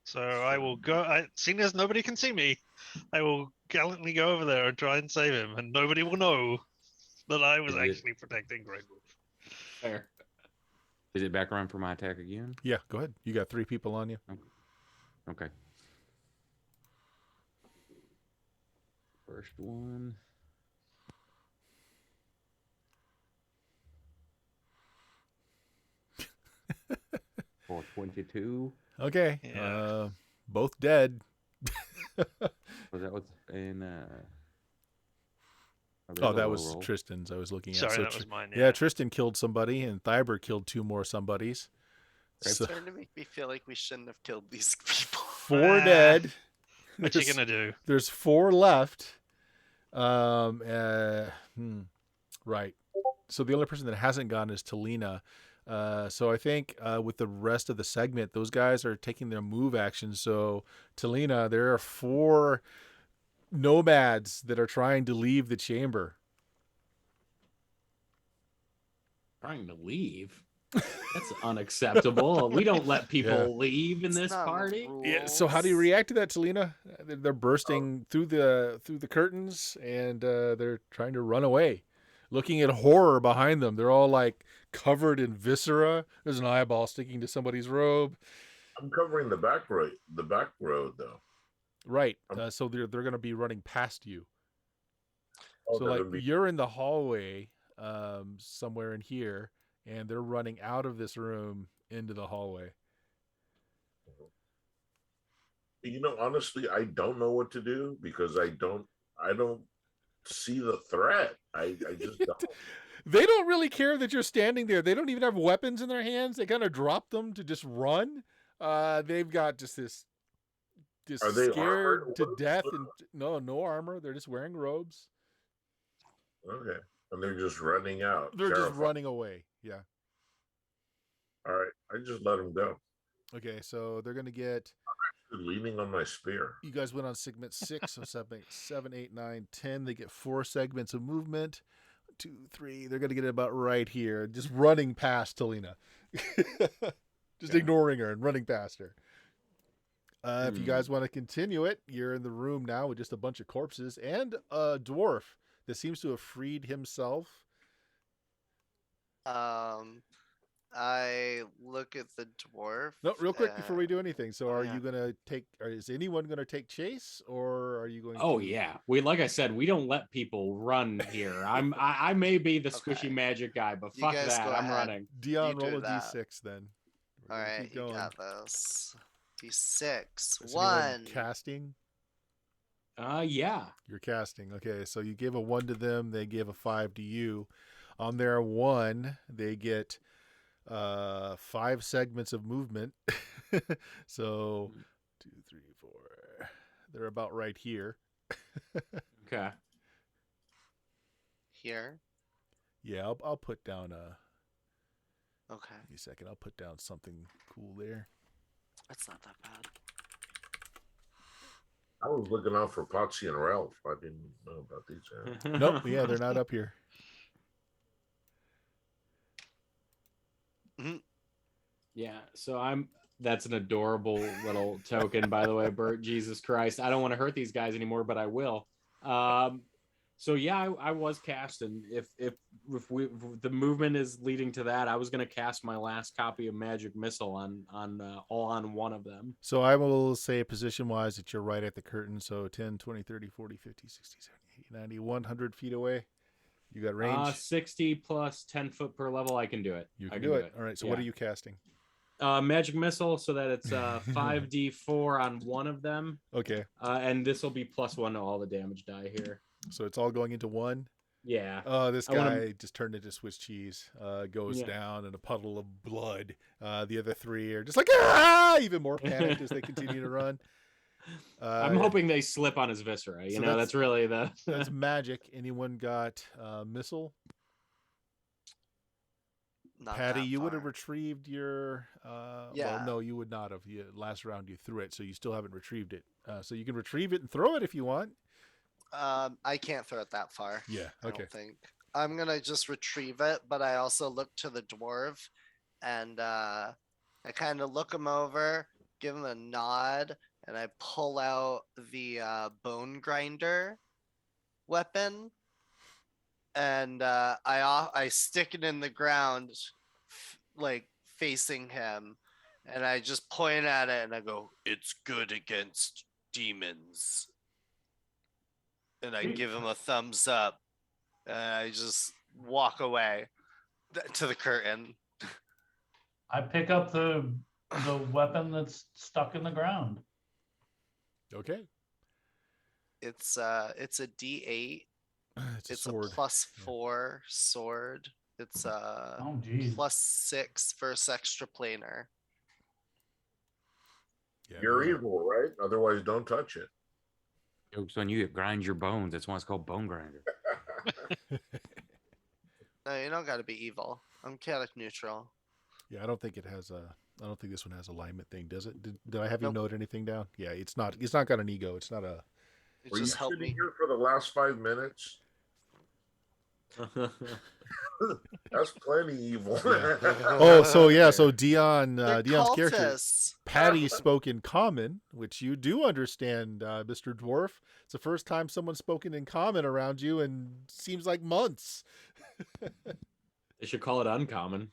[SPEAKER 4] So I will go. Seeing as nobody can see me, I will gallantly go over there and try and save him, and nobody will know that I was
[SPEAKER 5] Is it-
[SPEAKER 4] actually protecting Grundwolf.
[SPEAKER 2] Fair.
[SPEAKER 5] Is it back around for my attack again?
[SPEAKER 1] Yeah, go ahead. You got 3 people on you.
[SPEAKER 5] Okay. First one. For 22.
[SPEAKER 1] Okay,
[SPEAKER 4] Yeah.
[SPEAKER 1] both dead.
[SPEAKER 5] Was that what's in
[SPEAKER 1] Oh, that was Tristan's. I was looking at.
[SPEAKER 4] Sorry,
[SPEAKER 1] So
[SPEAKER 4] that was mine.
[SPEAKER 1] yeah, Tristan killed somebody, and Thyber killed 2 more somebodies.
[SPEAKER 3] It's
[SPEAKER 1] So,
[SPEAKER 3] starting to make me feel like we shouldn't have killed these people.
[SPEAKER 1] 4 dead.
[SPEAKER 4] What you gonna do?
[SPEAKER 1] There's 4 left. Right. So the only person that hasn't gone is Talina. So I think with the rest of the segment, those guys are taking their move action. So Talina, there are 4 nomads that are trying to leave the chamber.
[SPEAKER 2] Trying to leave. That's unacceptable. We don't let people leave in
[SPEAKER 3] It's
[SPEAKER 2] this
[SPEAKER 3] not in the
[SPEAKER 2] party.
[SPEAKER 1] Yeah. So how do you
[SPEAKER 3] rules.
[SPEAKER 1] react to that, Talina? They're bursting through the curtains and they're trying to run away, looking at horror behind them. They're all like covered in viscera. There's an eyeball sticking to somebody's robe.
[SPEAKER 6] I'm covering the back road though.
[SPEAKER 1] Right. So they're going to be running past you.
[SPEAKER 6] Oh,
[SPEAKER 1] So
[SPEAKER 6] they're
[SPEAKER 1] like
[SPEAKER 6] gonna be-
[SPEAKER 1] you're in the hallway somewhere in here, and they're running out of this room into the hallway.
[SPEAKER 6] honestly, I don't know what to do because I don't see the threat. I just don't.
[SPEAKER 1] They don't really care that you're standing there. They don't even have weapons in their hands. They kind of drop them to just run. They've got just this
[SPEAKER 6] Are they
[SPEAKER 1] scared
[SPEAKER 6] armored?
[SPEAKER 1] to
[SPEAKER 6] What-
[SPEAKER 1] death, and no armor. They're just wearing robes.
[SPEAKER 6] Okay, and they're just running out.
[SPEAKER 1] They're just
[SPEAKER 6] terrified.
[SPEAKER 1] running away. Yeah.
[SPEAKER 6] All right, I just let them go.
[SPEAKER 1] Okay, so they're gonna get.
[SPEAKER 6] Leaning on my spear.
[SPEAKER 1] You guys went on segment 6, so 7, 8, 9, 10. They get 4 segments of movement. 2, 3. They're gonna get it about right here, just running past Talina, just ignoring her and running past her. If you guys want to continue it, you're in the room now with just a bunch of corpses and a dwarf that seems to have freed himself.
[SPEAKER 3] I look at the dwarf.
[SPEAKER 1] No, real quick before we do anything. So,
[SPEAKER 3] oh,
[SPEAKER 1] are
[SPEAKER 3] yeah.
[SPEAKER 1] you gonna take? Or is anyone gonna take chase, or are you going?
[SPEAKER 2] Oh
[SPEAKER 1] to...
[SPEAKER 2] yeah, like I said, we don't let people run here. I may be the squishy
[SPEAKER 3] Okay.
[SPEAKER 2] magic guy, but
[SPEAKER 3] You
[SPEAKER 2] fuck
[SPEAKER 3] guys
[SPEAKER 2] that.
[SPEAKER 3] go
[SPEAKER 2] I'm
[SPEAKER 3] ahead.
[SPEAKER 2] running.
[SPEAKER 1] Dion,
[SPEAKER 3] You do
[SPEAKER 1] roll a
[SPEAKER 3] that.
[SPEAKER 1] d6 then. We're
[SPEAKER 3] All
[SPEAKER 1] gonna
[SPEAKER 3] right,
[SPEAKER 1] keep
[SPEAKER 3] you
[SPEAKER 1] going.
[SPEAKER 3] got this. D6.
[SPEAKER 1] Is anyone
[SPEAKER 3] 1.
[SPEAKER 1] casting.
[SPEAKER 2] Yeah.
[SPEAKER 1] You're casting. Okay, so you gave a 1 to them. They gave a 5 to you. On their 1, they get 5 segments of movement. So 2, 3, 4. They're about right here.
[SPEAKER 2] Okay.
[SPEAKER 3] Here.
[SPEAKER 1] Yeah, I'll put down
[SPEAKER 3] Okay.
[SPEAKER 1] Give me a second. I'll put down something cool there.
[SPEAKER 3] That's not that bad.
[SPEAKER 6] I was looking out for Potsy and Ralph. I didn't know about these guys.
[SPEAKER 1] Nope. Yeah, they're not up here.
[SPEAKER 2] Yeah, so that's an adorable little token, by the way, Bert. Jesus Christ. I don't want to hurt these guys anymore, but I will. So yeah, I was casting. If the movement is leading to that, I was gonna cast my last copy of Magic Missile on one of them.
[SPEAKER 1] So I will say position wise that you're right at the curtain. So 10, 20, 30, 40, 50, 60, 70, 80, 90, 100 feet away. You got range.
[SPEAKER 2] 60 plus 10 foot per level. I can do it.
[SPEAKER 1] You
[SPEAKER 2] I
[SPEAKER 1] can do it. All right. So what
[SPEAKER 2] Yeah.
[SPEAKER 1] are you casting?
[SPEAKER 2] Magic missile, so that it's 5d4 on one of them,
[SPEAKER 1] Okay,
[SPEAKER 2] and this will be +1 to all the damage die here.
[SPEAKER 1] so it's all going into one.
[SPEAKER 2] Yeah.
[SPEAKER 1] Oh, this
[SPEAKER 2] I wanna-
[SPEAKER 1] guy just turned into Swiss cheese. Goes
[SPEAKER 2] Yeah.
[SPEAKER 1] down in a puddle of blood. The other three are just like, ah! Even more panicked as they continue to run.
[SPEAKER 2] I'm hoping they slip on his viscera. You
[SPEAKER 1] so
[SPEAKER 2] know, that's really the.
[SPEAKER 1] That's magic. Anyone got missile?
[SPEAKER 3] Not
[SPEAKER 1] Patty,
[SPEAKER 3] that
[SPEAKER 1] you would have
[SPEAKER 3] far.
[SPEAKER 1] retrieved your.
[SPEAKER 3] Yeah.
[SPEAKER 1] Well, no, you would not have. Last round you threw it, so you still haven't retrieved it. So you can retrieve it and throw it if you want.
[SPEAKER 3] I can't throw it that far.
[SPEAKER 1] Yeah.
[SPEAKER 3] I
[SPEAKER 1] Okay.
[SPEAKER 3] don't think. I'm gonna just retrieve it, but I also look to the dwarf, and I kind of look him over, give him a nod, and I pull out the bone grinder weapon, and I stick it in the ground, like facing him, and I just point at it and I go, "It's good against demons." And I give him a thumbs up, and I just walk away to the curtain.
[SPEAKER 7] I pick up the weapon that's stuck in the ground.
[SPEAKER 1] Okay.
[SPEAKER 3] It's a D8.
[SPEAKER 1] It's a
[SPEAKER 3] It's
[SPEAKER 1] sword.
[SPEAKER 3] a +4 sword. It's a
[SPEAKER 7] Oh, geez.
[SPEAKER 3] +6 verse extra planar.
[SPEAKER 1] Yeah,
[SPEAKER 6] You're
[SPEAKER 1] yeah.
[SPEAKER 6] evil, right? Otherwise, don't touch it.
[SPEAKER 5] Jokes on you. It grinds your bones. That's why it's called bone grinder.
[SPEAKER 3] No, you don't got to be evil. I'm chaotic neutral.
[SPEAKER 1] Yeah, I don't think it has a. I don't think this one has alignment thing, does it? Did I have
[SPEAKER 3] Nope.
[SPEAKER 1] you note anything down? Yeah, it's not. It's not got an ego. It's not a.
[SPEAKER 3] It
[SPEAKER 6] Were you
[SPEAKER 3] just helped
[SPEAKER 6] sitting
[SPEAKER 3] me.
[SPEAKER 6] here for the last 5 minutes? That's plenty evil.
[SPEAKER 1] Oh, so yeah, so Dion,
[SPEAKER 3] They're
[SPEAKER 1] Dion's character,
[SPEAKER 3] cultists.
[SPEAKER 1] Patty spoke in common, which you do understand, Mr. Dwarf. It's the first time someone's spoken in common around you, and seems like months.
[SPEAKER 2] They should call it uncommon.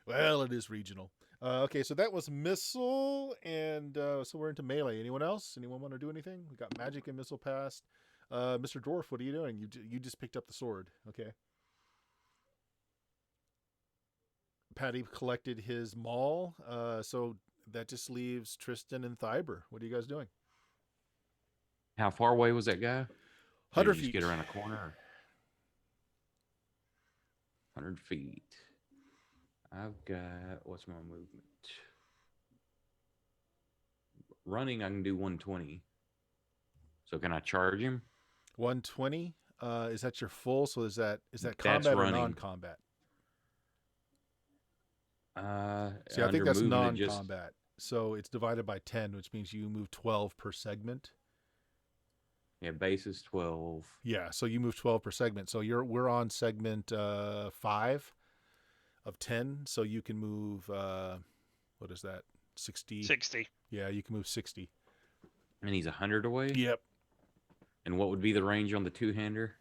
[SPEAKER 1] Well, it is regional. Okay, so that was missile, and so we're into melee. Anyone else? Anyone want to do anything? We got magic and missile passed. Mr. Dwarf, what are you doing? You just picked up the sword. Okay. Patty collected his maul, so that just leaves Tristan and Thyber. What are you guys doing?
[SPEAKER 5] How far away was that guy? Did he
[SPEAKER 1] 100
[SPEAKER 5] just
[SPEAKER 1] feet.
[SPEAKER 5] get around a corner? 100 feet. I've got, what's my movement? Running, I can do 120. So can I charge him?
[SPEAKER 1] 120. Is that your full? So is that
[SPEAKER 5] That's
[SPEAKER 1] combat or
[SPEAKER 5] running.
[SPEAKER 1] non-combat? See, I
[SPEAKER 5] under
[SPEAKER 1] think that's
[SPEAKER 5] movement, it
[SPEAKER 1] non-combat. So it's divided by 10, which means you move 12 per segment.
[SPEAKER 5] Yeah, base is 12.
[SPEAKER 1] Yeah, so you move 12 per segment. So we're on segment 5 of 10. So you can move what is that? 60.
[SPEAKER 4] 60.
[SPEAKER 1] Yeah, you can move 60.
[SPEAKER 5] And he's 100 away?
[SPEAKER 1] Yep.
[SPEAKER 5] And what would be the range on the two-hander?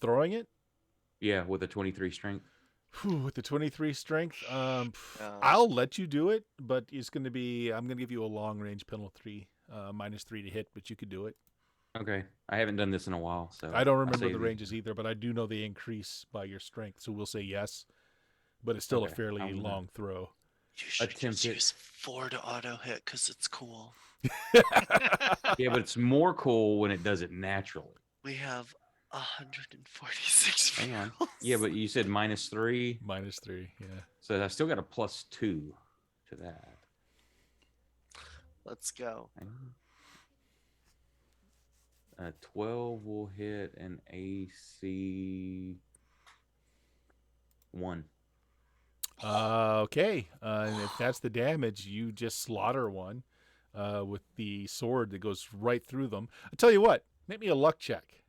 [SPEAKER 1] Throwing it?
[SPEAKER 5] Yeah, with a 23 strength.
[SPEAKER 1] With the 23 strength, I'll let you do it, but it's going to be, I'm going to give you a long range penalty, -3 to hit, but you could do it.
[SPEAKER 5] Okay. I haven't done this in a while, so
[SPEAKER 1] I don't
[SPEAKER 5] I'll
[SPEAKER 1] remember
[SPEAKER 5] say
[SPEAKER 1] the ranges either, but I do know they increase by your strength, so we'll say yes. But it's still a
[SPEAKER 5] Okay,
[SPEAKER 1] fairly
[SPEAKER 5] I'm gonna-
[SPEAKER 1] long throw.
[SPEAKER 3] You should
[SPEAKER 5] Attempt
[SPEAKER 3] just
[SPEAKER 5] it.
[SPEAKER 3] use 4 to auto hit because it's cool.
[SPEAKER 5] Yeah, but it's more cool when it does it naturally.
[SPEAKER 3] We have 146.
[SPEAKER 5] Hang on.
[SPEAKER 3] rolls.
[SPEAKER 5] Yeah, but you said -3,
[SPEAKER 1] -3, yeah.
[SPEAKER 5] so I still got a +2 to that.
[SPEAKER 3] Let's go.
[SPEAKER 5] Hang on. 12 will hit an AC 1.
[SPEAKER 1] Okay, and if that's the damage, you just slaughter one with the sword that goes right through them. I tell you what, make me a luck check.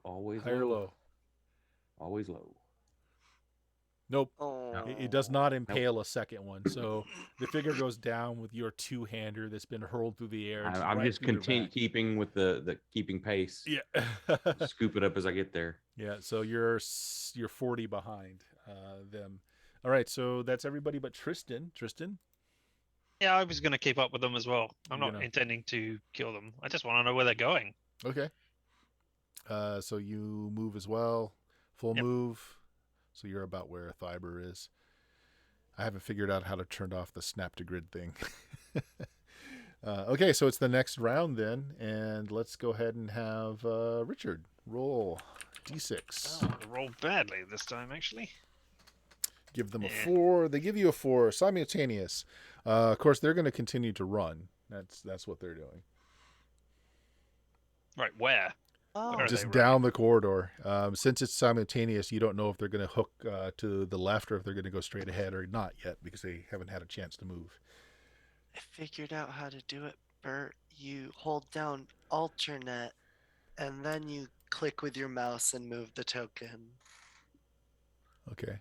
[SPEAKER 5] Always
[SPEAKER 1] High or
[SPEAKER 5] low.
[SPEAKER 1] low?
[SPEAKER 5] Always low.
[SPEAKER 1] Nope.
[SPEAKER 3] Oh.
[SPEAKER 1] It does not impale a second one. So the figure goes down with your two-hander that's been hurled through the air.
[SPEAKER 5] I'm
[SPEAKER 1] right
[SPEAKER 5] just
[SPEAKER 1] through their back.
[SPEAKER 5] keeping with the keeping pace.
[SPEAKER 1] Yeah.
[SPEAKER 5] Scoop it up as I get there.
[SPEAKER 1] Yeah. So you're 40 behind them. All right. So that's everybody but Tristan. Tristan.
[SPEAKER 4] Yeah, I was going to keep up with them as well. I'm
[SPEAKER 1] You're
[SPEAKER 4] not
[SPEAKER 1] gonna-
[SPEAKER 4] intending to kill them. I just want to know where they're going.
[SPEAKER 1] Okay. So you move as well. Full
[SPEAKER 4] Yep.
[SPEAKER 1] move. So you're about where Thiber is. I haven't figured out how to turn off the snap to grid thing. Okay, so it's the next round then, and let's go ahead and have Richard roll d6.
[SPEAKER 4] Oh, I rolled badly this time, actually.
[SPEAKER 1] Give them a
[SPEAKER 4] Yeah.
[SPEAKER 1] 4. They give you a 4 simultaneous. Of course, they're going to continue to run. That's what they're doing.
[SPEAKER 4] Right, where?
[SPEAKER 3] Oh,
[SPEAKER 4] Where are
[SPEAKER 1] Just
[SPEAKER 4] they
[SPEAKER 1] down the corridor. Since it's simultaneous, you don't know if they're going to hook to the left or if they're going to go straight ahead or not yet because they haven't had a chance to move.
[SPEAKER 3] I figured out how to do it, Bert. You hold down alternate, and then you click with your mouse and move the token.
[SPEAKER 1] Okay.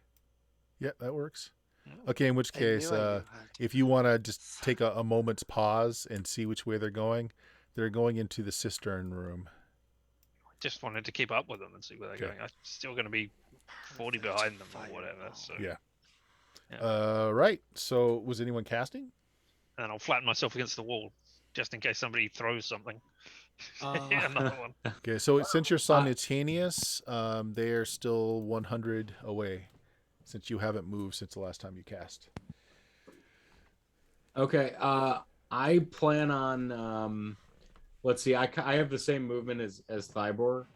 [SPEAKER 1] Yeah, that works.
[SPEAKER 4] Oh.
[SPEAKER 1] Okay, in which
[SPEAKER 3] I knew
[SPEAKER 1] case,
[SPEAKER 3] I knew how to do
[SPEAKER 1] if you want to just take a moment's pause and see which way they're going into the cistern room.
[SPEAKER 4] Just wanted to keep up with them and see where they're
[SPEAKER 1] Okay.
[SPEAKER 4] going. I'm still going to be 40
[SPEAKER 3] Perfect
[SPEAKER 4] behind them or
[SPEAKER 3] fireball.
[SPEAKER 4] whatever. So
[SPEAKER 1] Yeah.
[SPEAKER 4] Yeah.
[SPEAKER 1] Right. So was anyone casting?
[SPEAKER 4] And I'll flatten myself against the wall just in case somebody throws something. Another one.
[SPEAKER 1] Okay, so since you're simultaneous, they are still 100 away since you haven't moved since the last time you cast.
[SPEAKER 2] Okay. I plan on. Let's see. I have the same movement as Thybor.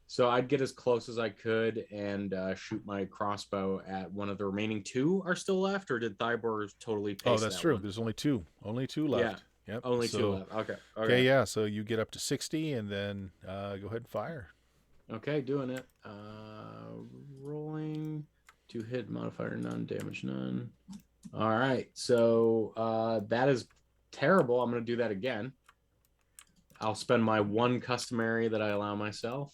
[SPEAKER 2] So I'd get as close as I could and shoot my crossbow at one of the remaining 2 are still left, or did Thybor totally pace
[SPEAKER 1] Oh, that's
[SPEAKER 2] that
[SPEAKER 1] true.
[SPEAKER 2] one?
[SPEAKER 1] There's only 2 left. Yep.
[SPEAKER 2] Only
[SPEAKER 1] so,
[SPEAKER 2] 2 left. Okay.
[SPEAKER 1] Okay, yeah. So you get up to 60 and then go ahead and fire.
[SPEAKER 2] Okay, doing it. Rolling to hit modifier none, damage none. All right, so that is terrible. I'm going to do that again. I'll spend my 1 customary that I allow myself.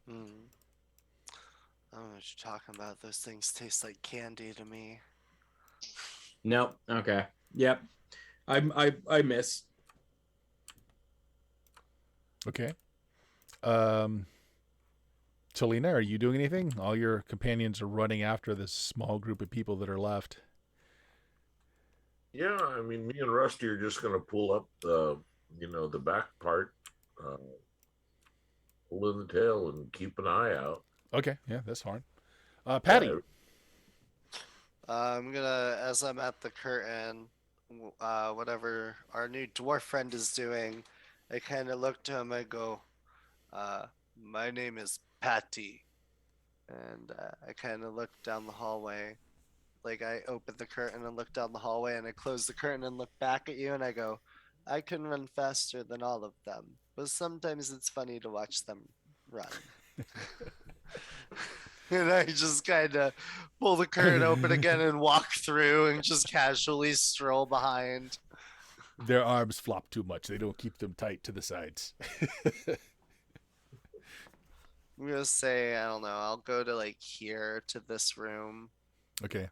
[SPEAKER 3] I don't know what you're talking about. Those things taste like candy to me.
[SPEAKER 2] Nope. Okay. Yep. I miss.
[SPEAKER 1] Okay. Talina, are you doing anything? All your companions are running after this small group of people that are left.
[SPEAKER 6] Yeah, I mean, me and Rusty are just going to pull up the back part, pull in the tail, and keep an eye out.
[SPEAKER 1] Okay, yeah, that's fine. Patty.
[SPEAKER 3] I'm gonna, as I'm at the curtain, whatever our new dwarf friend is doing, I kind of look to him. I go, "My name is Patty," and I kind of look down the hallway. Like I open the curtain and look down the hallway, and I close the curtain and look back at you, and I go, "I can run faster than all of them, but sometimes it's funny to watch them run." And I just kind of pull the curtain open again and walk through and just casually stroll behind.
[SPEAKER 1] Their arms flop too much. They don't keep them tight to the sides.
[SPEAKER 3] I'm gonna say, I don't know, I'll go to like here to this room.
[SPEAKER 1] Okay.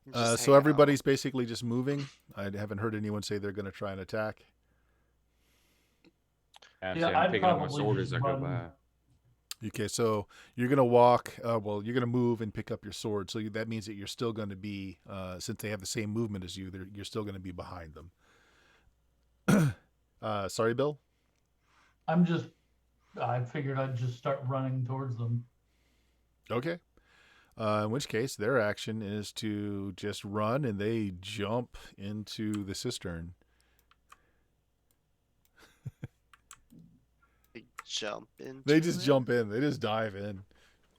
[SPEAKER 3] and just
[SPEAKER 1] So
[SPEAKER 3] hang
[SPEAKER 1] everybody's basically just moving. I haven't heard anyone say they're going to try and attack.
[SPEAKER 5] I'm
[SPEAKER 7] I'd
[SPEAKER 5] picking up my
[SPEAKER 7] probably
[SPEAKER 5] sword
[SPEAKER 7] just
[SPEAKER 5] as I go
[SPEAKER 7] run.
[SPEAKER 5] by.
[SPEAKER 1] Okay, so you're going to walk. You're going to move and pick up your sword. So that means that you're still going to be, since they have the same movement as you, you're still going to be behind them. Sorry, Bill?
[SPEAKER 7] I figured I'd just start running towards them.
[SPEAKER 1] Okay. In which case, their action is to just run and they jump into the cistern.
[SPEAKER 3] They jump into
[SPEAKER 1] They just
[SPEAKER 3] it?
[SPEAKER 1] jump in. They just dive in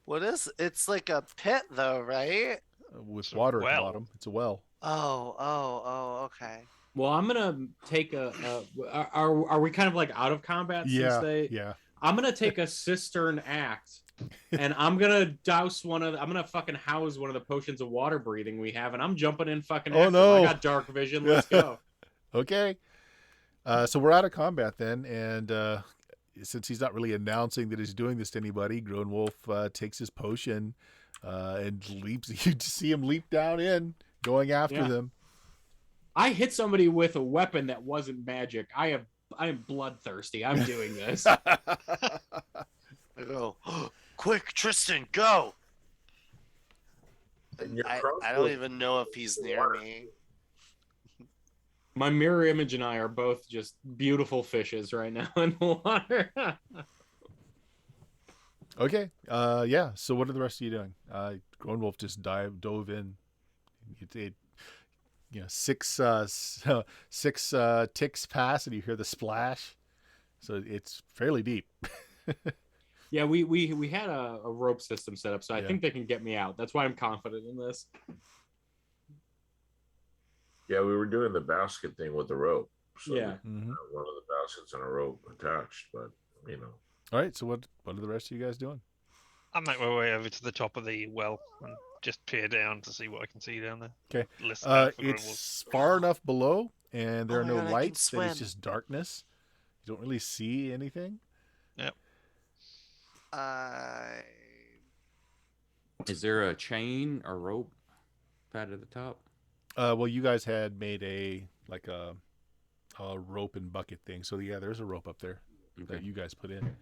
[SPEAKER 3] What is it's like a pit though, right?
[SPEAKER 1] with
[SPEAKER 4] It's a
[SPEAKER 1] water at the
[SPEAKER 4] well.
[SPEAKER 1] bottom. It's a well.
[SPEAKER 3] Oh, okay.
[SPEAKER 2] Well, I'm gonna take are we kind of like out of combat since they?
[SPEAKER 1] Yeah.
[SPEAKER 2] I'm gonna take a cistern axe, and I'm gonna douse I'm gonna fucking house one of the potions of water breathing we have, and I'm jumping in fucking.
[SPEAKER 1] Oh,
[SPEAKER 2] after them. I
[SPEAKER 1] no.
[SPEAKER 2] got dark vision. Let's go.
[SPEAKER 1] Okay. So we're out of combat then, and since he's not really announcing that he's doing this to anybody, Grown Wolf takes his potion and leaps. You just see him leap down in, going after
[SPEAKER 2] Yeah.
[SPEAKER 1] them.
[SPEAKER 2] I hit somebody with a weapon that wasn't magic. I am bloodthirsty. I'm doing this.
[SPEAKER 3] I go, quick, Tristan, go!
[SPEAKER 6] And your
[SPEAKER 3] I
[SPEAKER 6] crossbow-
[SPEAKER 3] don't even know if he's near me.
[SPEAKER 2] My mirror image and I are both just beautiful fishes right now in the water.
[SPEAKER 1] Okay. Yeah. So what are the rest of you doing? Grown Wolf just dove in. It six ticks pass, and you hear the splash. So it's fairly deep.
[SPEAKER 2] Yeah, we had a rope system set up, so I
[SPEAKER 1] Yeah.
[SPEAKER 2] think they can get me out. That's why I'm confident in this.
[SPEAKER 6] Yeah, we were doing the basket thing with the rope. So
[SPEAKER 2] Yeah.
[SPEAKER 1] Mm-hmm.
[SPEAKER 6] one of the baskets and a rope attached, but
[SPEAKER 1] All right. So what are the rest of you guys doing?
[SPEAKER 4] I make my way over to the top of the well and just peer down to see what I can see down there.
[SPEAKER 1] Okay.
[SPEAKER 4] Listen out for Grunwald.
[SPEAKER 1] It's far enough below, and there
[SPEAKER 3] Oh
[SPEAKER 1] are
[SPEAKER 3] my
[SPEAKER 1] no
[SPEAKER 3] God, I can
[SPEAKER 1] lights. That it's
[SPEAKER 3] swim.
[SPEAKER 1] just darkness. You don't really see anything.
[SPEAKER 4] Yep.
[SPEAKER 3] I
[SPEAKER 5] Is there a chain or rope tied at the top?
[SPEAKER 1] Well, you guys had made a rope and bucket thing. So yeah, there's a rope up there that
[SPEAKER 5] Okay.
[SPEAKER 1] you guys put in.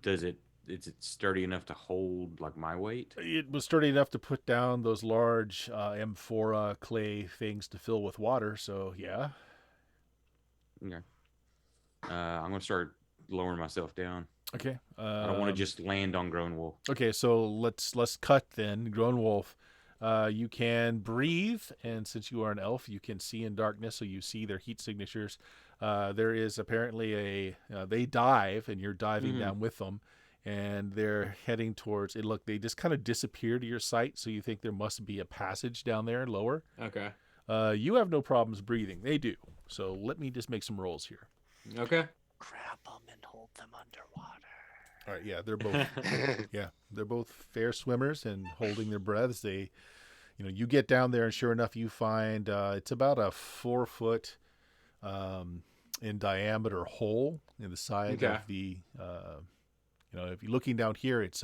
[SPEAKER 5] Is it sturdy enough to hold like my weight?
[SPEAKER 1] It was sturdy enough to put down those large amphora clay things to fill with water. So yeah.
[SPEAKER 5] Okay. I'm gonna start lowering myself down.
[SPEAKER 1] Okay.
[SPEAKER 5] I don't want to just land on Grown Wolf.
[SPEAKER 1] Okay, so let's cut then. Grown Wolf, you can breathe, and since you are an elf, you can see in darkness, so you see their heat signatures. There is apparently they dive, and you're diving down with them, and they're heading towards it. Look, they just kind of disappear to your sight, so you think there must be a passage down there lower.
[SPEAKER 2] Okay.
[SPEAKER 1] You have no problems breathing. They do. So let me just make some rolls here.
[SPEAKER 2] Okay.
[SPEAKER 3] grab them and hold them underwater.
[SPEAKER 1] All right, yeah, they're both fair swimmers and holding their breaths. They, you get down there and sure enough, you find it's about a 4 foot in diameter hole in the side
[SPEAKER 2] Okay.
[SPEAKER 1] of the. If you're looking down here, it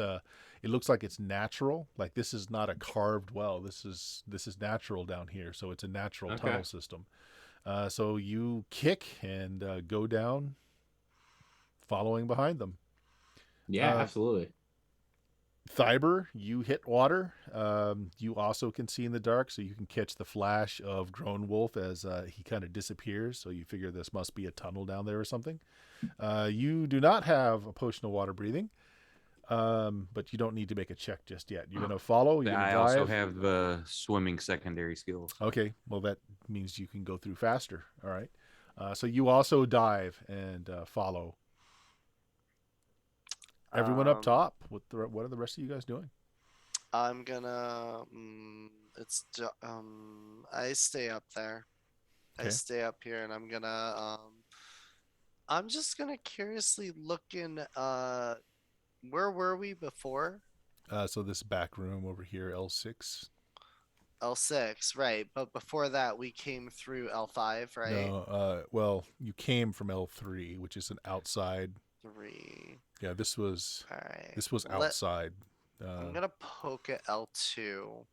[SPEAKER 1] looks like it's natural. Like this is not a carved well. This is natural down here, so it's a natural
[SPEAKER 2] Okay.
[SPEAKER 1] tunnel system. So you kick and go down, following behind them.
[SPEAKER 2] Yeah, absolutely.
[SPEAKER 1] Thiber, you hit water. You also can see in the dark, so you can catch the flash of Grown Wolf as he kind of disappears. So you figure this must be a tunnel down there or something. You do not have a potion of water breathing, but you don't need to make a check just yet. You're going to follow. You're going to
[SPEAKER 5] I
[SPEAKER 1] dive.
[SPEAKER 5] also have the swimming secondary skills.
[SPEAKER 1] Okay, well that means you can go through faster. All right. So you also dive and follow. Everyone up top. What are the rest of you guys doing?
[SPEAKER 3] I'm gonna. I stay up there. I
[SPEAKER 1] Okay.
[SPEAKER 3] stay up here, and I'm gonna. I'm just gonna curiously look in. Where were we before?
[SPEAKER 1] So this back room over here, L6.
[SPEAKER 3] L6, right? But before that, we came through L5, right?
[SPEAKER 1] No, well, you came from L3, which is an outside.
[SPEAKER 3] 3.
[SPEAKER 1] Yeah, this was
[SPEAKER 3] All right.
[SPEAKER 1] outside.
[SPEAKER 3] I'm gonna poke at L2.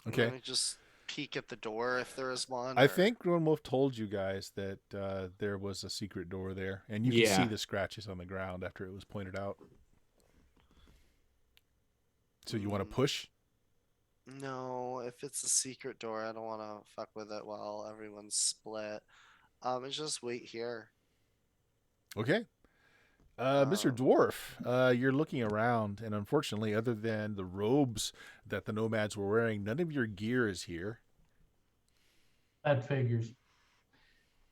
[SPEAKER 3] I'm
[SPEAKER 1] Okay.
[SPEAKER 3] gonna just peek at the door if there is one.
[SPEAKER 1] I
[SPEAKER 3] or-
[SPEAKER 1] think Grown Wolf told you guys that there was a secret door there, and you can see
[SPEAKER 2] Yeah.
[SPEAKER 1] the scratches on the ground after it was pointed out. So you want to
[SPEAKER 3] Mm,
[SPEAKER 1] push?
[SPEAKER 3] No, if it's a secret door, I don't want to fuck with it while everyone's split. It's just wait here.
[SPEAKER 1] Okay. Mr.
[SPEAKER 3] Um,
[SPEAKER 1] Dwarf, you're looking around, and unfortunately, other than the robes that the nomads were wearing, none of your gear is here.
[SPEAKER 7] That figures.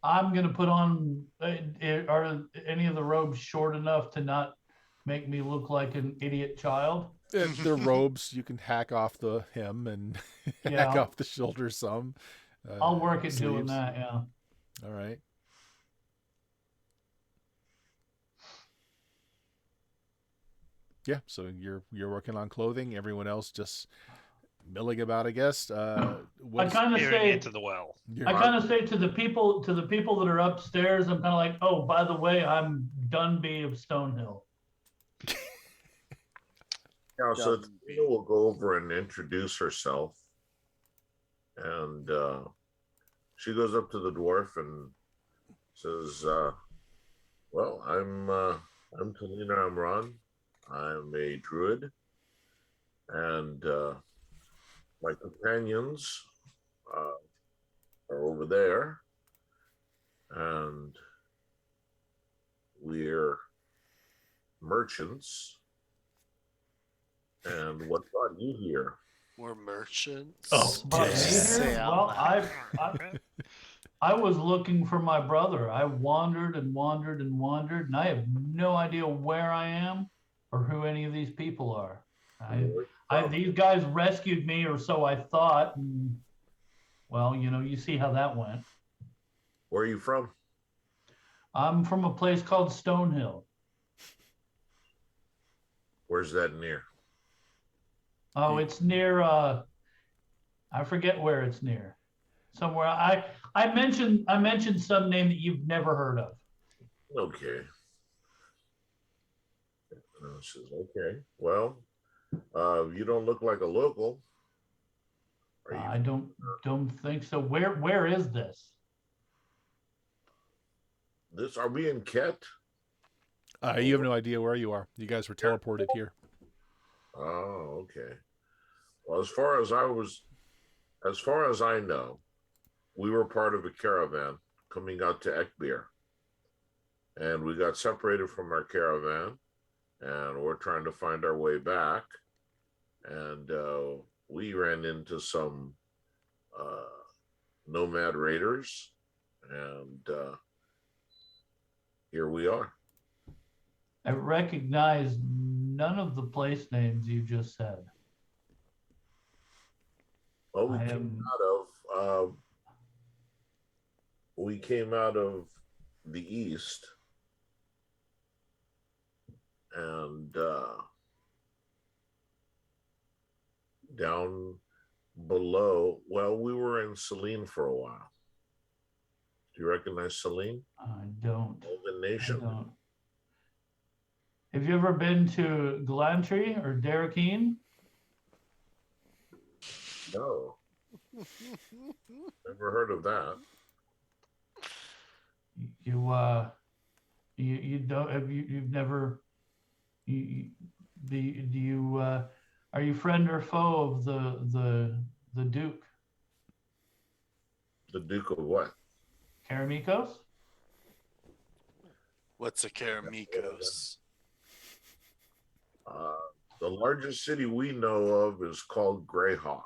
[SPEAKER 7] I'm gonna put on. Are any of the robes short enough to not make me look like an idiot child?
[SPEAKER 1] The robes, you can hack off the hem and hack
[SPEAKER 7] Yeah.
[SPEAKER 1] off the shoulder some.
[SPEAKER 7] I'll work at doing
[SPEAKER 1] sleeves.
[SPEAKER 7] that. Yeah.
[SPEAKER 1] All right. Yeah, so you're working on clothing. Everyone else just milling about, I guess.
[SPEAKER 7] I
[SPEAKER 1] What's,
[SPEAKER 7] kind of
[SPEAKER 4] Peering
[SPEAKER 7] say.
[SPEAKER 4] into the well.
[SPEAKER 1] you're-
[SPEAKER 7] I kind of say to the people that are upstairs, I'm kind of like, oh, by the way, I'm Dunby of Stonehill.
[SPEAKER 6] Yeah, so
[SPEAKER 3] Dumb.
[SPEAKER 6] Tina will go over and introduce herself. And she goes up to the dwarf and says, well, I'm Talina Amran. I'm a druid. And my companions are over there. And we're merchants And what brought you here?
[SPEAKER 3] We're merchants.
[SPEAKER 1] Oh,
[SPEAKER 7] Brought me here?
[SPEAKER 3] Sam.
[SPEAKER 7] Well, I was looking for my brother. I wandered and wandered and wandered, and I have no idea where I am or who any of these people are. These guys rescued me, or so I thought. And, well, you see how that went.
[SPEAKER 6] Where are you from?
[SPEAKER 7] I'm from a place called Stonehill.
[SPEAKER 6] Where's that near?
[SPEAKER 7] Oh, it's near. I forget where it's near. Somewhere. I mentioned some name that you've never heard of.
[SPEAKER 6] Okay. Says, okay. Well, you don't look like a local. Are you?
[SPEAKER 7] I don't think so. Where is this?
[SPEAKER 6] Are we in Ket?
[SPEAKER 1] You have no idea where you are. You guys were teleported here.
[SPEAKER 6] Oh, okay. Well, as far as I know, we were part of a caravan coming out to Ekbir. And we got separated from our caravan, and we're trying to find our way back. And we ran into some nomad raiders, and here we are.
[SPEAKER 7] I recognize none of the place names you just said.
[SPEAKER 6] Well, we came out of the east, and down below. Well, we were in Selene for a while. Do you recognize Selene?
[SPEAKER 7] I don't.
[SPEAKER 6] Golden Nation.
[SPEAKER 7] I don't. Have you ever been to Glantry or Derrickeen?
[SPEAKER 6] No. Never heard of that.
[SPEAKER 7] You don't have you've never do you are you friend or foe of the Duke?
[SPEAKER 6] The Duke of what?
[SPEAKER 7] Karamikos?
[SPEAKER 3] What's a Karamikos?
[SPEAKER 6] The largest city we know of is called Greyhawk.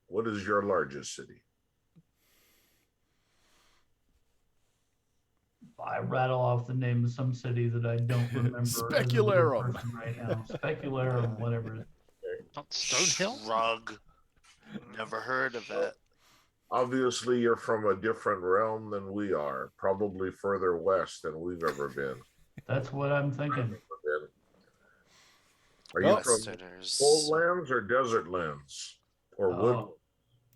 [SPEAKER 6] What is your largest city?
[SPEAKER 7] I rattle off the name of some city that I don't remember.
[SPEAKER 1] Specularum.
[SPEAKER 7] Right now. Specularum, whatever.
[SPEAKER 4] Not Stonehill?
[SPEAKER 3] Shrug. Never heard of it.
[SPEAKER 6] Obviously, you're from a different realm than we are. Probably further west than we've ever been.
[SPEAKER 7] That's what I'm thinking.
[SPEAKER 6] Are you from
[SPEAKER 3] Westerners.
[SPEAKER 6] cold lands or desert lands? Or wood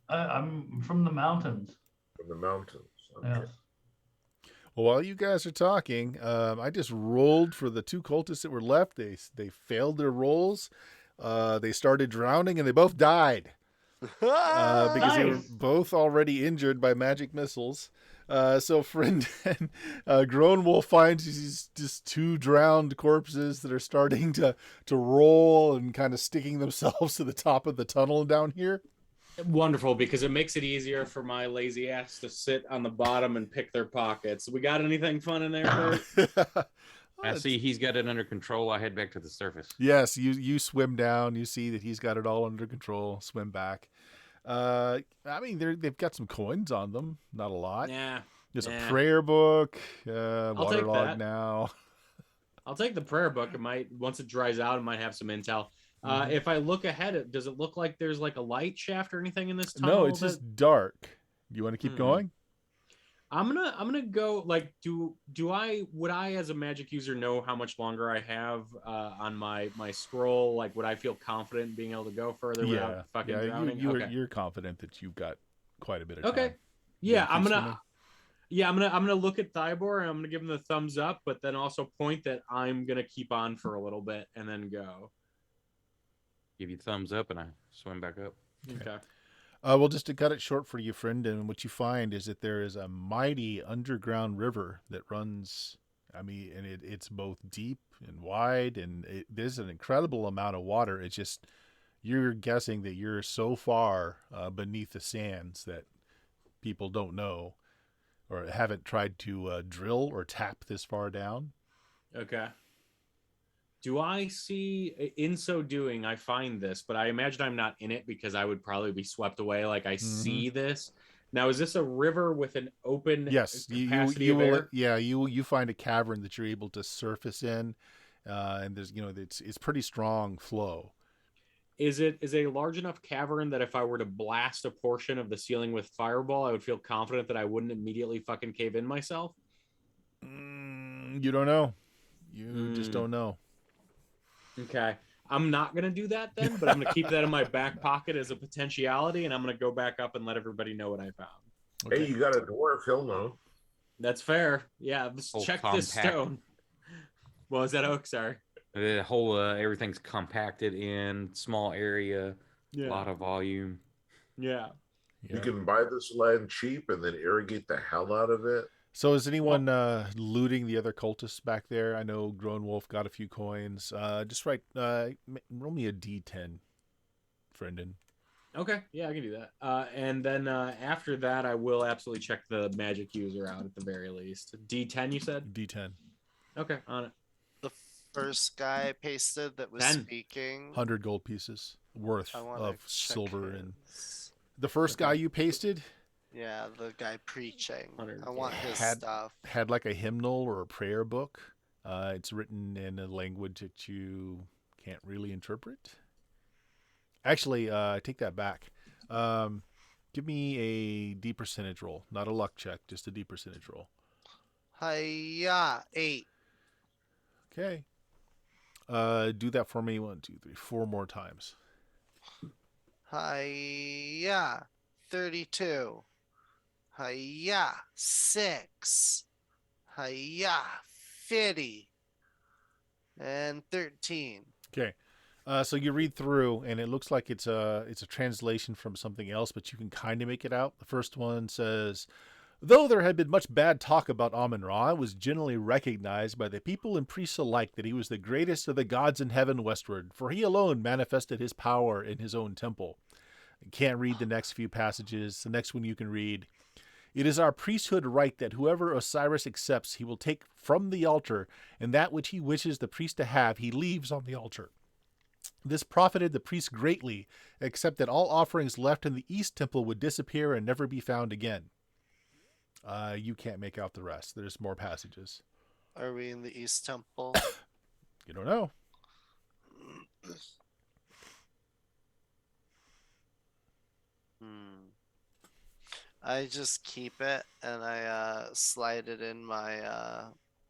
[SPEAKER 7] I'm from the mountains.
[SPEAKER 6] from the mountains? Okay.
[SPEAKER 7] Yes.
[SPEAKER 1] Well, while you guys are talking, I just rolled for the two cultists that were left. They failed their rolls. They started drowning and they both died because they were
[SPEAKER 7] Nice.
[SPEAKER 1] both already injured by magic missiles. So friend Grown Wolf finds these just two drowned corpses that are starting to roll and kind of sticking themselves to the top of the tunnel down here.
[SPEAKER 2] Wonderful, because it makes it easier for my lazy ass to sit on the bottom and pick their pockets. We got anything fun in there, Kurt?
[SPEAKER 5] I see he's got it under control. I head back to the surface.
[SPEAKER 1] Yes, you swim down. You see that he's got it all under control. Swim back. I mean, they've got some coins on them. Not a lot.
[SPEAKER 2] Yeah.
[SPEAKER 1] There's
[SPEAKER 2] yeah.
[SPEAKER 1] a prayer book.
[SPEAKER 2] take
[SPEAKER 1] Waterlogged
[SPEAKER 2] that.
[SPEAKER 1] now.
[SPEAKER 2] I'll take the prayer book. It might, once it dries out, it might have some intel. If I look ahead, does it look like there's like a light shaft or anything in this tunnel?
[SPEAKER 1] No, it's just dark. You want to keep going?
[SPEAKER 2] I'm gonna go. Like, would I as a magic user know how much longer I have on my scroll? Like, would I feel confident in being able to go further without fucking drowning?
[SPEAKER 1] You're confident that you've got quite a bit of time.
[SPEAKER 2] Yeah, I'm
[SPEAKER 1] keep
[SPEAKER 2] gonna.
[SPEAKER 1] swimming?
[SPEAKER 2] Yeah, I'm gonna look at Thybor and I'm gonna give him the thumbs up, but then also point that I'm gonna keep on for a little bit and then go.
[SPEAKER 5] Give you thumbs up, and I swim back up.
[SPEAKER 2] Okay.
[SPEAKER 1] Well, just to cut it short for you, friend, and what you find is that there is a mighty underground river that runs. I mean, and it's both deep and wide, and there's an incredible amount of water. It's just you're guessing that you're so far beneath the sands that people don't know or haven't tried to drill or tap this far down.
[SPEAKER 2] Okay. Do I see, in so doing, I find this, but I imagine I'm not in it because I would probably be swept away. Like I see this. Now, is this a river with an open
[SPEAKER 1] Yes,
[SPEAKER 2] capacity
[SPEAKER 1] you
[SPEAKER 2] of
[SPEAKER 1] will.
[SPEAKER 2] air?
[SPEAKER 1] Yeah, you find a cavern that you're able to surface in, and there's it's pretty strong flow.
[SPEAKER 2] Is a large enough cavern that if I were to blast a portion of the ceiling with fireball, I would feel confident that I wouldn't immediately fucking cave in myself?
[SPEAKER 1] You don't know. You just
[SPEAKER 2] Mm,
[SPEAKER 1] don't know.
[SPEAKER 2] okay. I'm not going to do that then, but I'm going to keep that in my back pocket as a potentiality, and I'm going to go back up and let everybody know what I found.
[SPEAKER 1] Okay.
[SPEAKER 6] Hey, you got a dwarf. He'll know.
[SPEAKER 2] That's fair. Yeah, let's
[SPEAKER 5] Whole
[SPEAKER 2] check this
[SPEAKER 5] compact.
[SPEAKER 2] stone. What was that, Oak? Sorry.
[SPEAKER 5] The whole everything's compacted in small area, a lot of volume.
[SPEAKER 2] Yeah.
[SPEAKER 6] You can buy this land cheap and then irrigate the hell out of it.
[SPEAKER 1] So is anyone looting the other cultists back there? I know Grown Wolf got a few coins. Just write, roll me a D10, Brendan.
[SPEAKER 2] Okay. Yeah, I can do that. And then after that, I will absolutely check the magic user out at the very least. D10, you said?
[SPEAKER 1] D10.
[SPEAKER 2] Okay, on it.
[SPEAKER 3] The first guy I pasted that was
[SPEAKER 2] 10.
[SPEAKER 3] speaking.
[SPEAKER 1] 100 gold pieces worth
[SPEAKER 3] I want
[SPEAKER 1] of
[SPEAKER 3] to check
[SPEAKER 1] silver. And
[SPEAKER 3] his.
[SPEAKER 1] the first guy you pasted
[SPEAKER 3] Yeah, the guy preaching.
[SPEAKER 2] 100
[SPEAKER 3] I want his
[SPEAKER 1] had-
[SPEAKER 3] stuff.
[SPEAKER 1] had like a hymnal or a prayer book. It's written in a language that you can't really interpret. Actually, I take that back. Give me a D percentage roll, not a luck check, just a D percentage roll.
[SPEAKER 3] Hiya, 8.
[SPEAKER 1] Okay. Do that for me 1, 2, 3, 4 more times.
[SPEAKER 3] Hiya, 32. Hiya, 6. Hiya, 50. And 13.
[SPEAKER 1] Okay. So you read through, and it looks like it's a translation from something else, but you can kind of make it out. The first one says, "Though there had been much bad talk about Amun-Ra, it was generally recognized by the people and priests alike that he was the greatest of the gods in heaven westward, for he alone manifested his power in his own temple." You can't read the next few passages. The next one you can read. "It is our priesthood right that whoever Osiris accepts, he will take from the altar, and that which he wishes the priest to have, he leaves on the altar. This profited the priest greatly, except that all offerings left in the East Temple would disappear and never be found again." You can't make out the rest. There's more passages.
[SPEAKER 3] Are we in the East Temple?
[SPEAKER 1] You don't know.
[SPEAKER 3] I just keep it and I slide it in my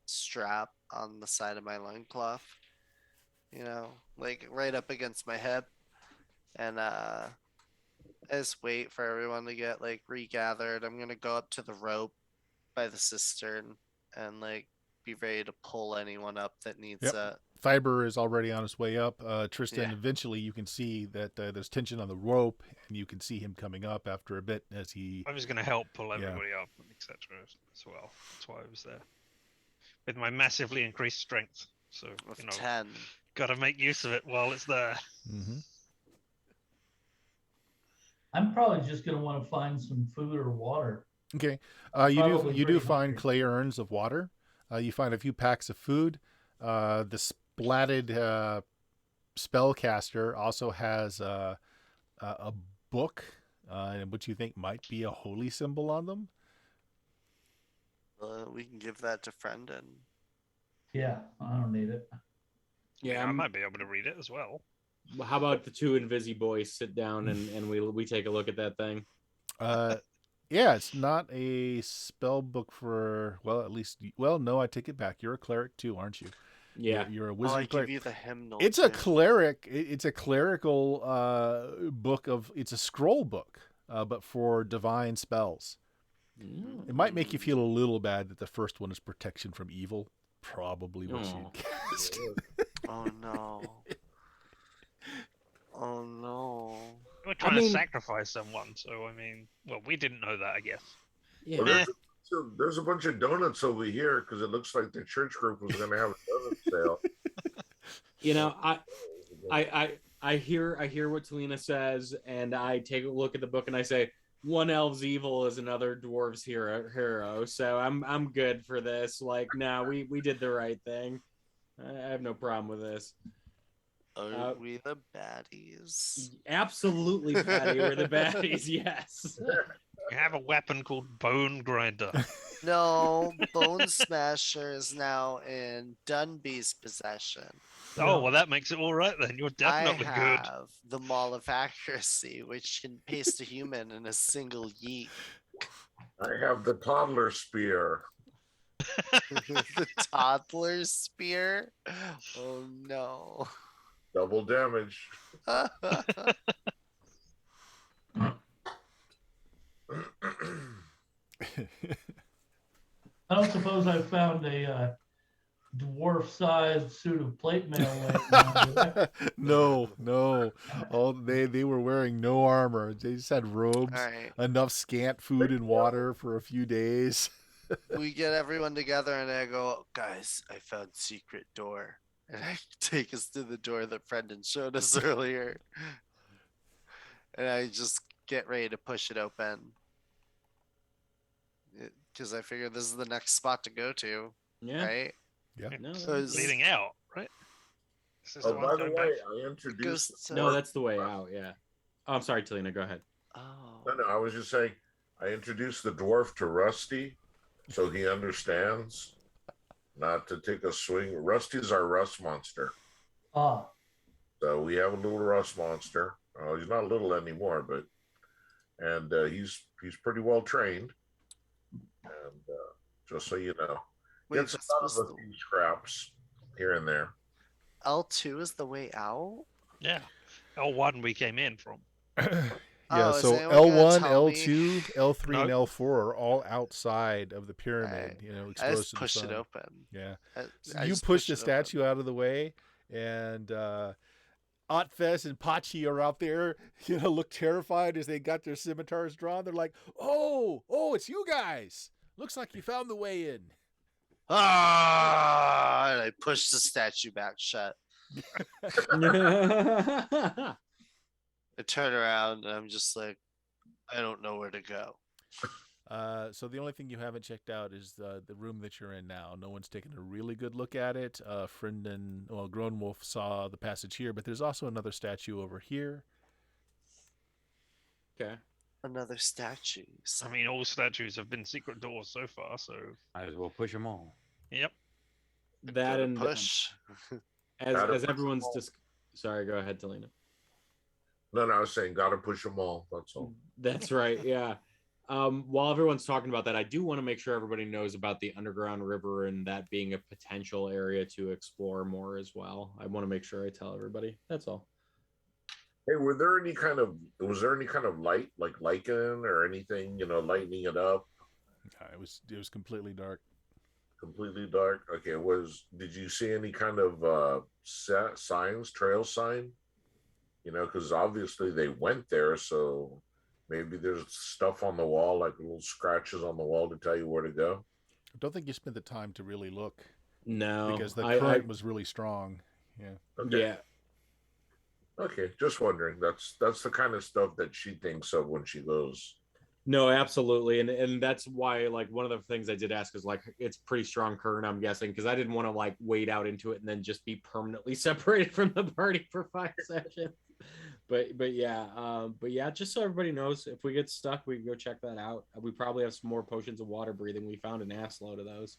[SPEAKER 3] strap on the side of my loincloth. You know, like right up against my hip. And I just wait for everyone to get like regathered. I'm gonna go up to the rope by the cistern and like be ready to pull anyone up that needs
[SPEAKER 1] Yep.
[SPEAKER 3] it.
[SPEAKER 1] Fiber is already on his way up. Tristan,
[SPEAKER 3] Yeah.
[SPEAKER 1] eventually you can see that there's tension on the rope, and you can see him coming up after a bit as he...
[SPEAKER 4] I was going to help pull
[SPEAKER 1] Yeah.
[SPEAKER 4] everybody up, etc. as well. That's why I was there. With my massively increased strength. So,
[SPEAKER 3] With
[SPEAKER 4] you know,
[SPEAKER 3] 10.
[SPEAKER 4] got to make use of it while it's there.
[SPEAKER 1] Mm-hmm.
[SPEAKER 7] I'm probably just gonna want to find some food or water.
[SPEAKER 1] Okay.
[SPEAKER 7] Probably
[SPEAKER 1] You do
[SPEAKER 7] pretty
[SPEAKER 1] find
[SPEAKER 7] hungry.
[SPEAKER 1] clay urns of water. You find a few packs of food. The splatted spellcaster also has a book, which you think might be a holy symbol on them.
[SPEAKER 3] We can give that to Brendan.
[SPEAKER 7] Yeah, I don't need it.
[SPEAKER 2] Yeah,
[SPEAKER 4] I might be able to read it as well.
[SPEAKER 2] how about the two Invisi boys sit down and we take a look at that thing?
[SPEAKER 1] Yeah, it's not a spell book for, well, at least, well, no, I take it back. You're a cleric too, aren't you?
[SPEAKER 2] Yeah.
[SPEAKER 1] You're a
[SPEAKER 3] Oh,
[SPEAKER 1] wizard
[SPEAKER 3] I
[SPEAKER 1] cleric.
[SPEAKER 3] give you the hymnal.
[SPEAKER 1] It's a
[SPEAKER 3] too.
[SPEAKER 1] cleric. It's a clerical book of. It's a scroll book, but for divine spells. It might make you feel a little bad that the first one is protection from evil. Probably what
[SPEAKER 2] Aw.
[SPEAKER 1] you cast.
[SPEAKER 3] Oh no. Oh no.
[SPEAKER 4] We're trying
[SPEAKER 2] mean-
[SPEAKER 4] to sacrifice someone, so I mean, well, we didn't know that, I guess.
[SPEAKER 2] Yeah.
[SPEAKER 6] Well, there's a bunch of donuts over here because it looks like the church group was going to have a donut sale.
[SPEAKER 2] You know, I hear what Talina says, and I take a look at the book and I say, one elf's evil is another dwarf's hero. So I'm good for this. Like, no, we did the right thing. I have no problem with this.
[SPEAKER 3] Are we the baddies?
[SPEAKER 2] Absolutely, Patty. We're the baddies. Yes.
[SPEAKER 4] We have a weapon called Bone Grinder.
[SPEAKER 3] No, Bone Smasher is now in Dunby's possession.
[SPEAKER 4] Oh, well, that makes it all right then. You're definitely
[SPEAKER 3] I
[SPEAKER 4] good.
[SPEAKER 3] have the Maul of Accuracy, which can paste a human in a single yeet.
[SPEAKER 6] I have the toddler spear.
[SPEAKER 3] The Toddler Spear? Oh no.
[SPEAKER 6] Double damage.
[SPEAKER 7] I don't suppose I found a dwarf-sized suit of plate mail laying around, did I?
[SPEAKER 1] No. Oh, they were wearing no armor. They just had robes,
[SPEAKER 3] Alright.
[SPEAKER 1] enough scant food and water for a few days.
[SPEAKER 3] We get everyone together and I go, guys, I found secret door. And I take us to the door that Brendan showed us earlier. And I just get ready to push it open. Because I figure this is the next spot to go to,
[SPEAKER 2] Yeah.
[SPEAKER 3] right?
[SPEAKER 2] No,
[SPEAKER 3] Because-
[SPEAKER 4] Leading out, right? This is
[SPEAKER 6] Oh,
[SPEAKER 4] the one
[SPEAKER 6] by the
[SPEAKER 4] going
[SPEAKER 6] way,
[SPEAKER 4] back.
[SPEAKER 6] I
[SPEAKER 3] It
[SPEAKER 6] introduced.
[SPEAKER 3] goes to...
[SPEAKER 2] no, that's the way out. Yeah. Oh, I'm sorry, Talina. Go ahead.
[SPEAKER 3] Oh.
[SPEAKER 6] No, I was just saying, I introduced the dwarf to Rusty so he understands not to take a swing. Rusty's our rust monster.
[SPEAKER 7] Ah,
[SPEAKER 6] So we have a little rust monster. He's not little anymore, but he's pretty well trained. And just so you know,
[SPEAKER 3] Wait,
[SPEAKER 6] gets
[SPEAKER 3] this
[SPEAKER 6] a lot
[SPEAKER 3] was
[SPEAKER 6] of a few scraps here and there.
[SPEAKER 3] L2 is the way out?
[SPEAKER 4] Yeah. L1 we came in from.
[SPEAKER 1] Yeah,
[SPEAKER 3] Oh, is
[SPEAKER 1] so
[SPEAKER 3] anyone gonna
[SPEAKER 1] L1,
[SPEAKER 3] tell me?
[SPEAKER 1] L2, L3, and
[SPEAKER 4] Nope.
[SPEAKER 1] L4 are all outside of the pyramid,
[SPEAKER 3] Alright.
[SPEAKER 1] you know,
[SPEAKER 3] I
[SPEAKER 1] exposed
[SPEAKER 3] just
[SPEAKER 1] to the
[SPEAKER 3] push
[SPEAKER 1] sun.
[SPEAKER 3] it open.
[SPEAKER 1] Yeah.
[SPEAKER 3] I
[SPEAKER 1] You
[SPEAKER 3] just
[SPEAKER 1] push the
[SPEAKER 3] it open.
[SPEAKER 1] statue out of the way, and Otfest and Pachi are out there, you know, look terrified as they got their scimitars drawn. They're like, oh, it's you guys. Looks like you found the way in.
[SPEAKER 3] Ah! And I push the statue back shut. I turn around and I'm just like, I don't know where to go.
[SPEAKER 1] So the only thing you haven't checked out is the room that you're in now. No one's taken a really good look at it. Grown Wolf saw the passage here, but there's also another statue over here.
[SPEAKER 2] Okay.
[SPEAKER 3] Another statue.
[SPEAKER 4] I mean, all statues have been secret doors so far, so
[SPEAKER 5] Might as well push them all.
[SPEAKER 4] yep.
[SPEAKER 2] That
[SPEAKER 3] Gotta
[SPEAKER 2] and
[SPEAKER 3] push.
[SPEAKER 6] Gotta
[SPEAKER 2] as
[SPEAKER 6] push
[SPEAKER 2] everyone's
[SPEAKER 6] them all.
[SPEAKER 2] sorry, go ahead, Talina.
[SPEAKER 6] No, I was saying, gotta push them all. That's all.
[SPEAKER 2] That's right. Yeah. While everyone's talking about that, I do want to make sure everybody knows about the underground river and that being a potential area to explore more as well. I want to make sure I tell everybody. That's all.
[SPEAKER 6] Hey, was there any kind of light, like lichen or anything, you know, lightening it up?
[SPEAKER 1] It was completely dark.
[SPEAKER 6] Completely dark. Okay, did you see any kind of trail sign? You know, because obviously they went there, so maybe there's stuff on the wall, like little scratches on the wall to tell you where to go.
[SPEAKER 1] I don't think you spent the time to really look
[SPEAKER 2] No,
[SPEAKER 1] because the
[SPEAKER 2] I-
[SPEAKER 1] current was really strong. Yeah.
[SPEAKER 6] Okay.
[SPEAKER 2] Yeah.
[SPEAKER 6] Okay, just wondering. That's the kind of stuff that she thinks of when she goes.
[SPEAKER 2] No, absolutely, and that's why, like, one of the things I did ask is, like, it's pretty strong current, I'm guessing, because I didn't want to, like, wade out into it and then just be permanently separated from the party for 5 sessions. But yeah, just so everybody knows, if we get stuck, we can go check that out. We probably have some more potions of water breathing. We found an ass load of those.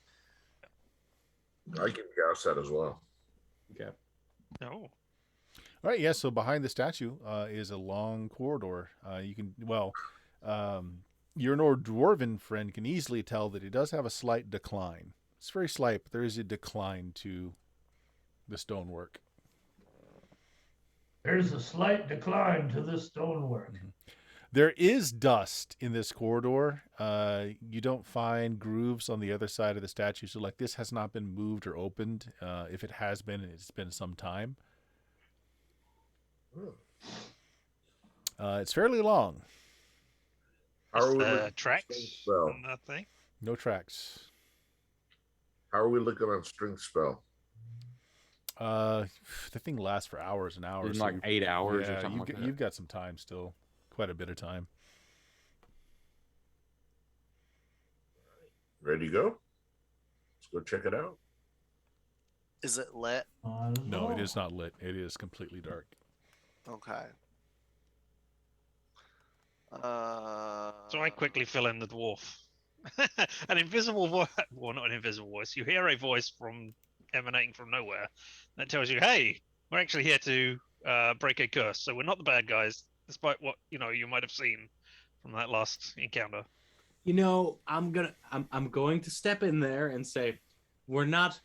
[SPEAKER 6] I can guess that as well.
[SPEAKER 2] Okay.
[SPEAKER 4] Oh,
[SPEAKER 1] All right. Yeah. So behind the statue is a long corridor. Your dwarven friend can easily tell that it does have a slight decline. It's very slight, but there is a decline to the stonework.
[SPEAKER 7] there's a slight decline to this stonework.
[SPEAKER 1] There is dust in this corridor. You don't find grooves on the other side of the statue. So, like, this has not been moved or opened. If it has been, it's been some time. It's fairly long.
[SPEAKER 6] How are we looking
[SPEAKER 4] the
[SPEAKER 6] at
[SPEAKER 4] tracks
[SPEAKER 6] string spell?
[SPEAKER 4] on that thing.
[SPEAKER 1] No tracks.
[SPEAKER 6] How are we looking on string spell?
[SPEAKER 1] The thing lasts for hours and hours.
[SPEAKER 5] In
[SPEAKER 1] so
[SPEAKER 5] like 8 hours
[SPEAKER 1] yeah,
[SPEAKER 5] or something like that.
[SPEAKER 1] you've got some time still. Quite a bit of time.
[SPEAKER 6] Ready to go? Let's go check it out.
[SPEAKER 3] Is it lit?
[SPEAKER 1] No, it is not lit. It is completely dark.
[SPEAKER 3] Okay.
[SPEAKER 4] So I quickly fill in the dwarf. An invisible voice, well, not an invisible voice. You hear a voice from emanating from nowhere that tells you, "Hey, we're actually here to break a curse. So we're not the bad guys, despite what you might have seen from that last encounter."
[SPEAKER 2] I'm going to step in there and say, we're not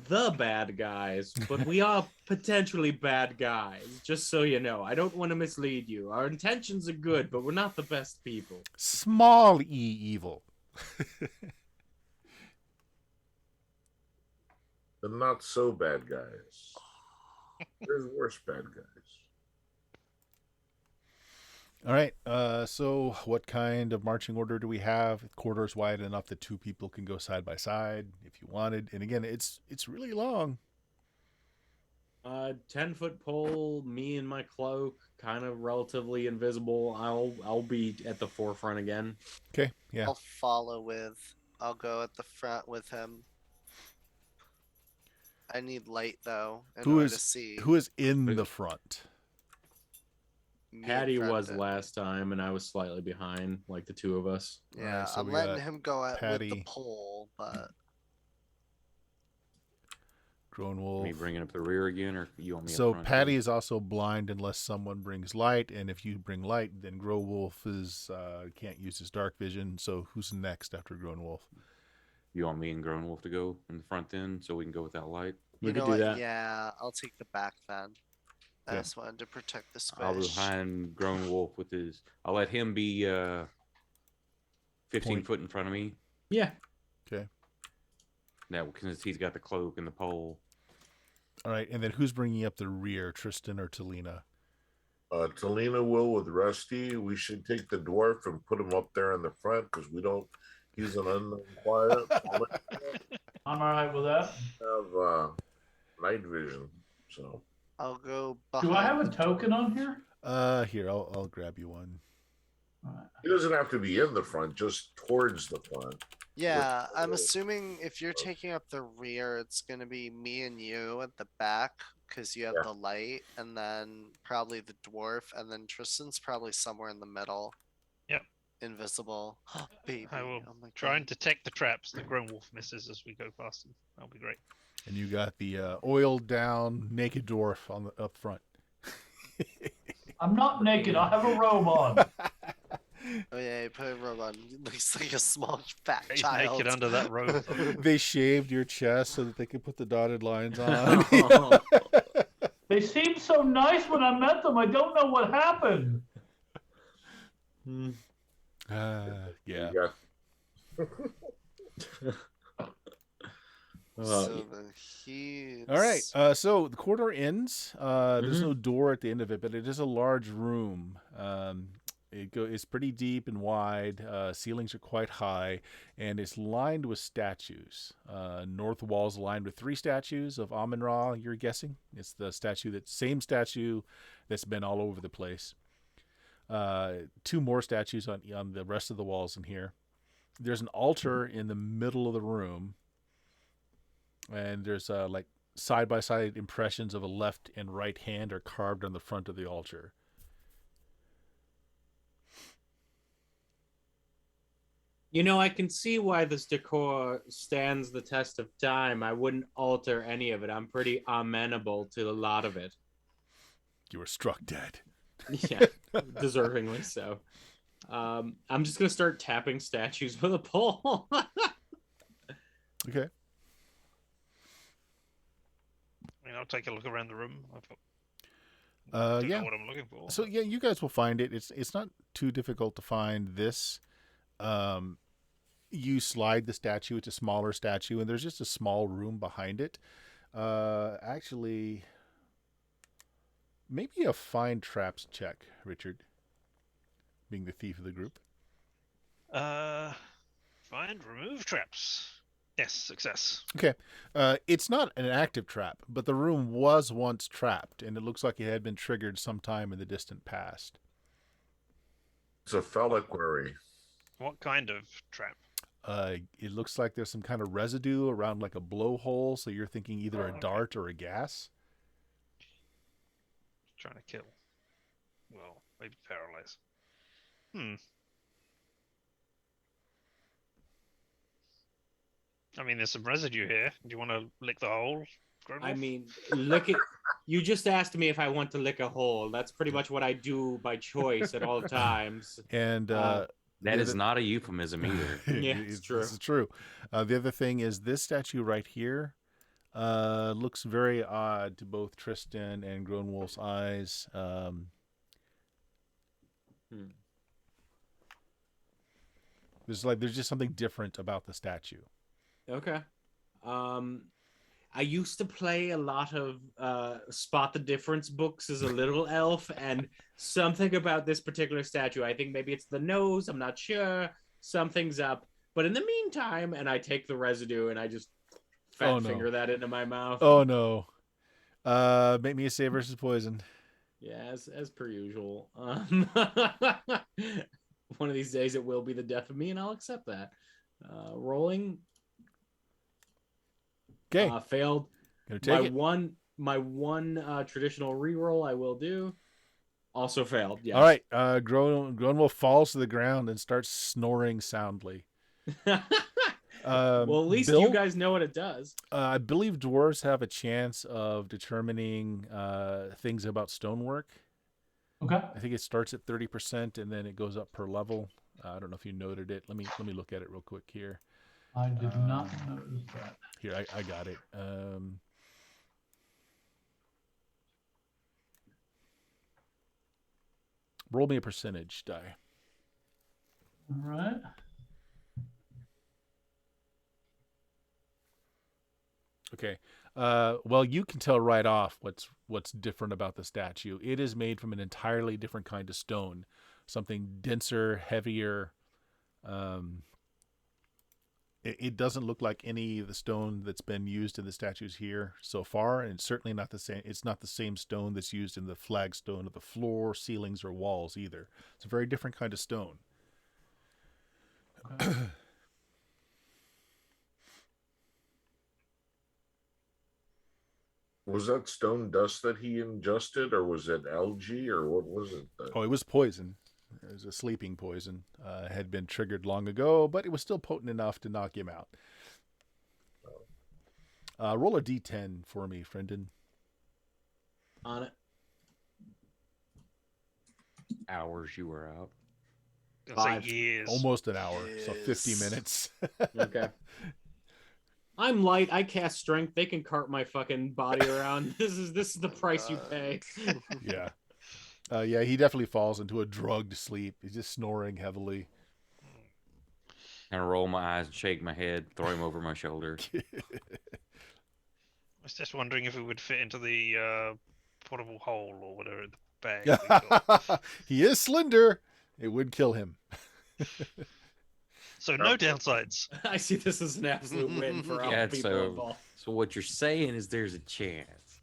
[SPEAKER 2] the bad guys, but we are potentially bad guys. Just so you know, I don't want to mislead you. Our intentions are good, but we're not the best people.
[SPEAKER 1] Small e evil.
[SPEAKER 6] The not so bad guys. There's worse bad guys.
[SPEAKER 1] All right. So what kind of marching order do we have? The corridor's wide enough that two people can go side by side if you wanted. And again, it's really long.
[SPEAKER 2] 10-foot pole, me in my cloak, kind of relatively invisible. I'll be at the forefront again.
[SPEAKER 1] Okay. Yeah.
[SPEAKER 3] I'll follow with. I'll go at the front with him. I need light though in order to see.
[SPEAKER 1] Who is in the front?
[SPEAKER 3] Me and
[SPEAKER 2] Patty was
[SPEAKER 3] Brendan.
[SPEAKER 2] last time, and I was slightly behind, like the two of us.
[SPEAKER 3] Yeah,
[SPEAKER 1] Alright, so
[SPEAKER 3] I'm
[SPEAKER 1] we
[SPEAKER 3] letting
[SPEAKER 1] got
[SPEAKER 3] him go at with
[SPEAKER 1] Patty.
[SPEAKER 3] the pole, but
[SPEAKER 1] Grown Wolf.
[SPEAKER 5] Me bringing up the rear again, or you want me?
[SPEAKER 1] So
[SPEAKER 5] up front
[SPEAKER 1] Patty
[SPEAKER 5] again?
[SPEAKER 1] is also blind unless someone brings light, and if you bring light, then Grown Wolf is can't use his dark vision. So who's next after Grown Wolf?
[SPEAKER 5] You want me and Grown Wolf to go in the front then, so we can go without light?
[SPEAKER 2] We
[SPEAKER 3] you
[SPEAKER 2] could
[SPEAKER 3] know
[SPEAKER 2] do
[SPEAKER 3] what?
[SPEAKER 2] that.
[SPEAKER 3] Yeah, I'll take the back then. I
[SPEAKER 1] Okay.
[SPEAKER 3] just wanted to protect the
[SPEAKER 5] I'll be
[SPEAKER 3] squish.
[SPEAKER 5] behind Grown Wolf with his. I'll let him be 15
[SPEAKER 1] Point.
[SPEAKER 5] foot in front of me.
[SPEAKER 2] Yeah.
[SPEAKER 1] Okay.
[SPEAKER 5] Now, because he's got the cloak and the pole.
[SPEAKER 1] All right, and then who's bringing up the rear, Tristan or Talina?
[SPEAKER 6] Talina will with Rusty. We should take the dwarf and put him up there in the front because we don't. He's an unknown quiet.
[SPEAKER 7] I'm all right with that.
[SPEAKER 6] Have night vision, so
[SPEAKER 3] I'll go behind.
[SPEAKER 7] Do I have a token on here?
[SPEAKER 1] Here, I'll grab you one.
[SPEAKER 7] All right.
[SPEAKER 6] he doesn't have to be in the front, just towards the front.
[SPEAKER 3] Yeah, I'm assuming if you're taking up the rear, it's gonna be me and you at the back because you have
[SPEAKER 6] Yeah.
[SPEAKER 3] the light, and then probably the dwarf, and then Tristan's probably somewhere in the middle.
[SPEAKER 4] Yep.
[SPEAKER 3] Invisible. Baby.
[SPEAKER 4] I will
[SPEAKER 3] Oh my
[SPEAKER 4] try and
[SPEAKER 3] God.
[SPEAKER 4] detect the traps that Grown Wolf misses as we go past them. That'll be great.
[SPEAKER 1] And you got the oiled down naked dwarf on the up front.
[SPEAKER 7] I'm not naked. I have a robe on.
[SPEAKER 3] Oh yeah, you put a robe on. He looks like a small fat
[SPEAKER 4] He's
[SPEAKER 3] child.
[SPEAKER 4] naked under that robe.
[SPEAKER 1] They shaved your chest so that they could put the dotted lines on.
[SPEAKER 7] They seemed so nice when I met them. I don't know what happened.
[SPEAKER 1] Yeah.
[SPEAKER 6] You got
[SPEAKER 3] So the he's
[SPEAKER 1] All right. So the corridor ends. There's no door at the end of it, but it is a large room. It's pretty deep and wide. Ceilings are quite high, and it's lined with statues. North wall's lined with 3 statues of Amun-Ra. You're guessing it's the same statue that's been all over the place. 2 more statues on the rest of the walls in here. There's an altar in the middle of the room. And there's like side-by-side impressions of a left and right hand are carved on the front of the altar.
[SPEAKER 2] I can see why this decor stands the test of time. I wouldn't alter any of it. I'm pretty amenable to a lot of it.
[SPEAKER 1] You were struck dead.
[SPEAKER 2] Yeah, deservingly so. I'm just gonna start tapping statues with a pole.
[SPEAKER 1] Okay.
[SPEAKER 4] I'll take a look around the room. I don't
[SPEAKER 1] Yeah.
[SPEAKER 4] know what I'm looking for.
[SPEAKER 1] So yeah, you guys will find it. It's not too difficult to find this. You slide the statue. It's a smaller statue, and there's just a small room behind it. Actually, maybe a find traps check, Richard. Being the thief of the group.
[SPEAKER 4] Find remove traps. Yes, success.
[SPEAKER 1] Okay. It's not an active trap, but the room was once trapped, and it looks like it had been triggered sometime in the distant past.
[SPEAKER 6] it's a phallic query.
[SPEAKER 4] What kind of trap?
[SPEAKER 1] It looks like there's some kind of residue around like a blowhole, so you're thinking either a dart or a gas.
[SPEAKER 4] Trying to kill. Well, maybe paralyze. Hmm. I mean, there's some residue here. Do you want to lick the hole?
[SPEAKER 2] I
[SPEAKER 4] Gronwolf?
[SPEAKER 2] mean, lick it. You just asked me if I want to lick a hole. That's pretty much what I do by choice at all times.
[SPEAKER 1] And
[SPEAKER 2] Uh,
[SPEAKER 5] That is not a euphemism either.
[SPEAKER 2] Yeah, it's true.
[SPEAKER 1] This is true. The other thing is this statue right here looks very odd to both Tristan and Groenwolf's eyes. There's just something different about the statue.
[SPEAKER 2] Okay. I used to play a lot of Spot the Difference books as a little elf, and something about this particular statue, I think maybe it's the nose, I'm not sure, something's up. But in the meantime, and I take the residue and I just finger that into my mouth.
[SPEAKER 1] Oh no. Make me a save versus poison.
[SPEAKER 2] Yeah, as per usual. One of these days it will be the death of me, and I'll accept that. Rolling.
[SPEAKER 1] Okay.
[SPEAKER 2] Failed.
[SPEAKER 1] Gonna take
[SPEAKER 2] My one traditional reroll I will do. Also failed. Yes.
[SPEAKER 1] All right. Groenwolf falls to the ground and starts snoring soundly.
[SPEAKER 2] Well, at least
[SPEAKER 1] Bill,
[SPEAKER 2] you guys know what it does.
[SPEAKER 1] I believe dwarves have a chance of determining things about stonework.
[SPEAKER 7] Okay.
[SPEAKER 1] I think it starts at 30% and then it goes up per level. I don't know if you noted it. Let me look at it real quick here.
[SPEAKER 7] I did not notice that.
[SPEAKER 1] Here, I got it. Roll me a percentage die.
[SPEAKER 7] All right.
[SPEAKER 1] Okay. Well, you can tell right off what's different about the statue. It is made from an entirely different kind of stone, something denser, heavier. It doesn't look like any of the stone that's been used in the statues here so far, and it's certainly not the same. It's not the same stone that's used in the flagstone of the floor, ceilings, or walls either. It's a very different kind of stone.
[SPEAKER 7] Okay.
[SPEAKER 6] Was that stone dust that he ingested, or was it algae, or what was it?
[SPEAKER 1] Oh, it was poison. It was a sleeping poison. Had been triggered long ago, but it was still potent enough to knock him out. Roll a d10 for me, Friendon.
[SPEAKER 2] On it.
[SPEAKER 5] Hours you were out.
[SPEAKER 4] I'll say
[SPEAKER 2] 5.
[SPEAKER 4] years.
[SPEAKER 1] Almost an hour, so 50
[SPEAKER 3] Yes.
[SPEAKER 1] minutes.
[SPEAKER 2] Okay. I'm light. I cast strength. They can cart my fucking body around. This is the price you pay.
[SPEAKER 1] Yeah. Yeah, he definitely falls into a drugged sleep. He's just snoring heavily.
[SPEAKER 5] Kind of roll my eyes and shake my head, throw him over my shoulder.
[SPEAKER 4] I was just wondering if it would fit into the portable hole or whatever, the bag. we got.
[SPEAKER 1] He is slender. It would kill him.
[SPEAKER 4] So no downsides.
[SPEAKER 2] I see this as an absolute win for all
[SPEAKER 5] Yeah,
[SPEAKER 2] people
[SPEAKER 5] so-
[SPEAKER 2] involved.
[SPEAKER 5] So what you're saying is there's a chance.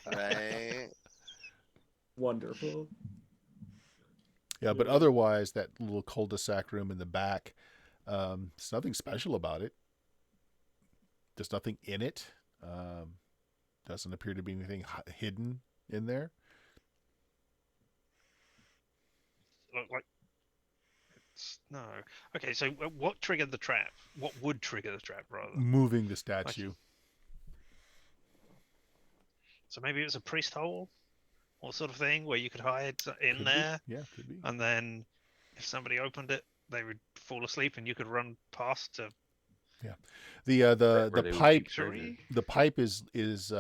[SPEAKER 3] Right.
[SPEAKER 2] Wonderful.
[SPEAKER 1] Yeah, but otherwise, that little cul-de-sac room in the back, there's nothing special about it. There's nothing in it. Doesn't appear to be anything hidden in there.
[SPEAKER 4] Like, no. Okay, so what triggered the trap? What would trigger the trap, rather?
[SPEAKER 1] Moving the statue.
[SPEAKER 4] So maybe it was a priest hole, or sort of thing, where you could hide in
[SPEAKER 1] Could be.
[SPEAKER 4] there,
[SPEAKER 1] Yeah, could be.
[SPEAKER 4] and then if somebody opened it, they would fall asleep, and you could run past to.
[SPEAKER 1] The
[SPEAKER 5] Where
[SPEAKER 1] the
[SPEAKER 5] they would
[SPEAKER 1] pipe
[SPEAKER 5] keep treasure.
[SPEAKER 1] the pipe is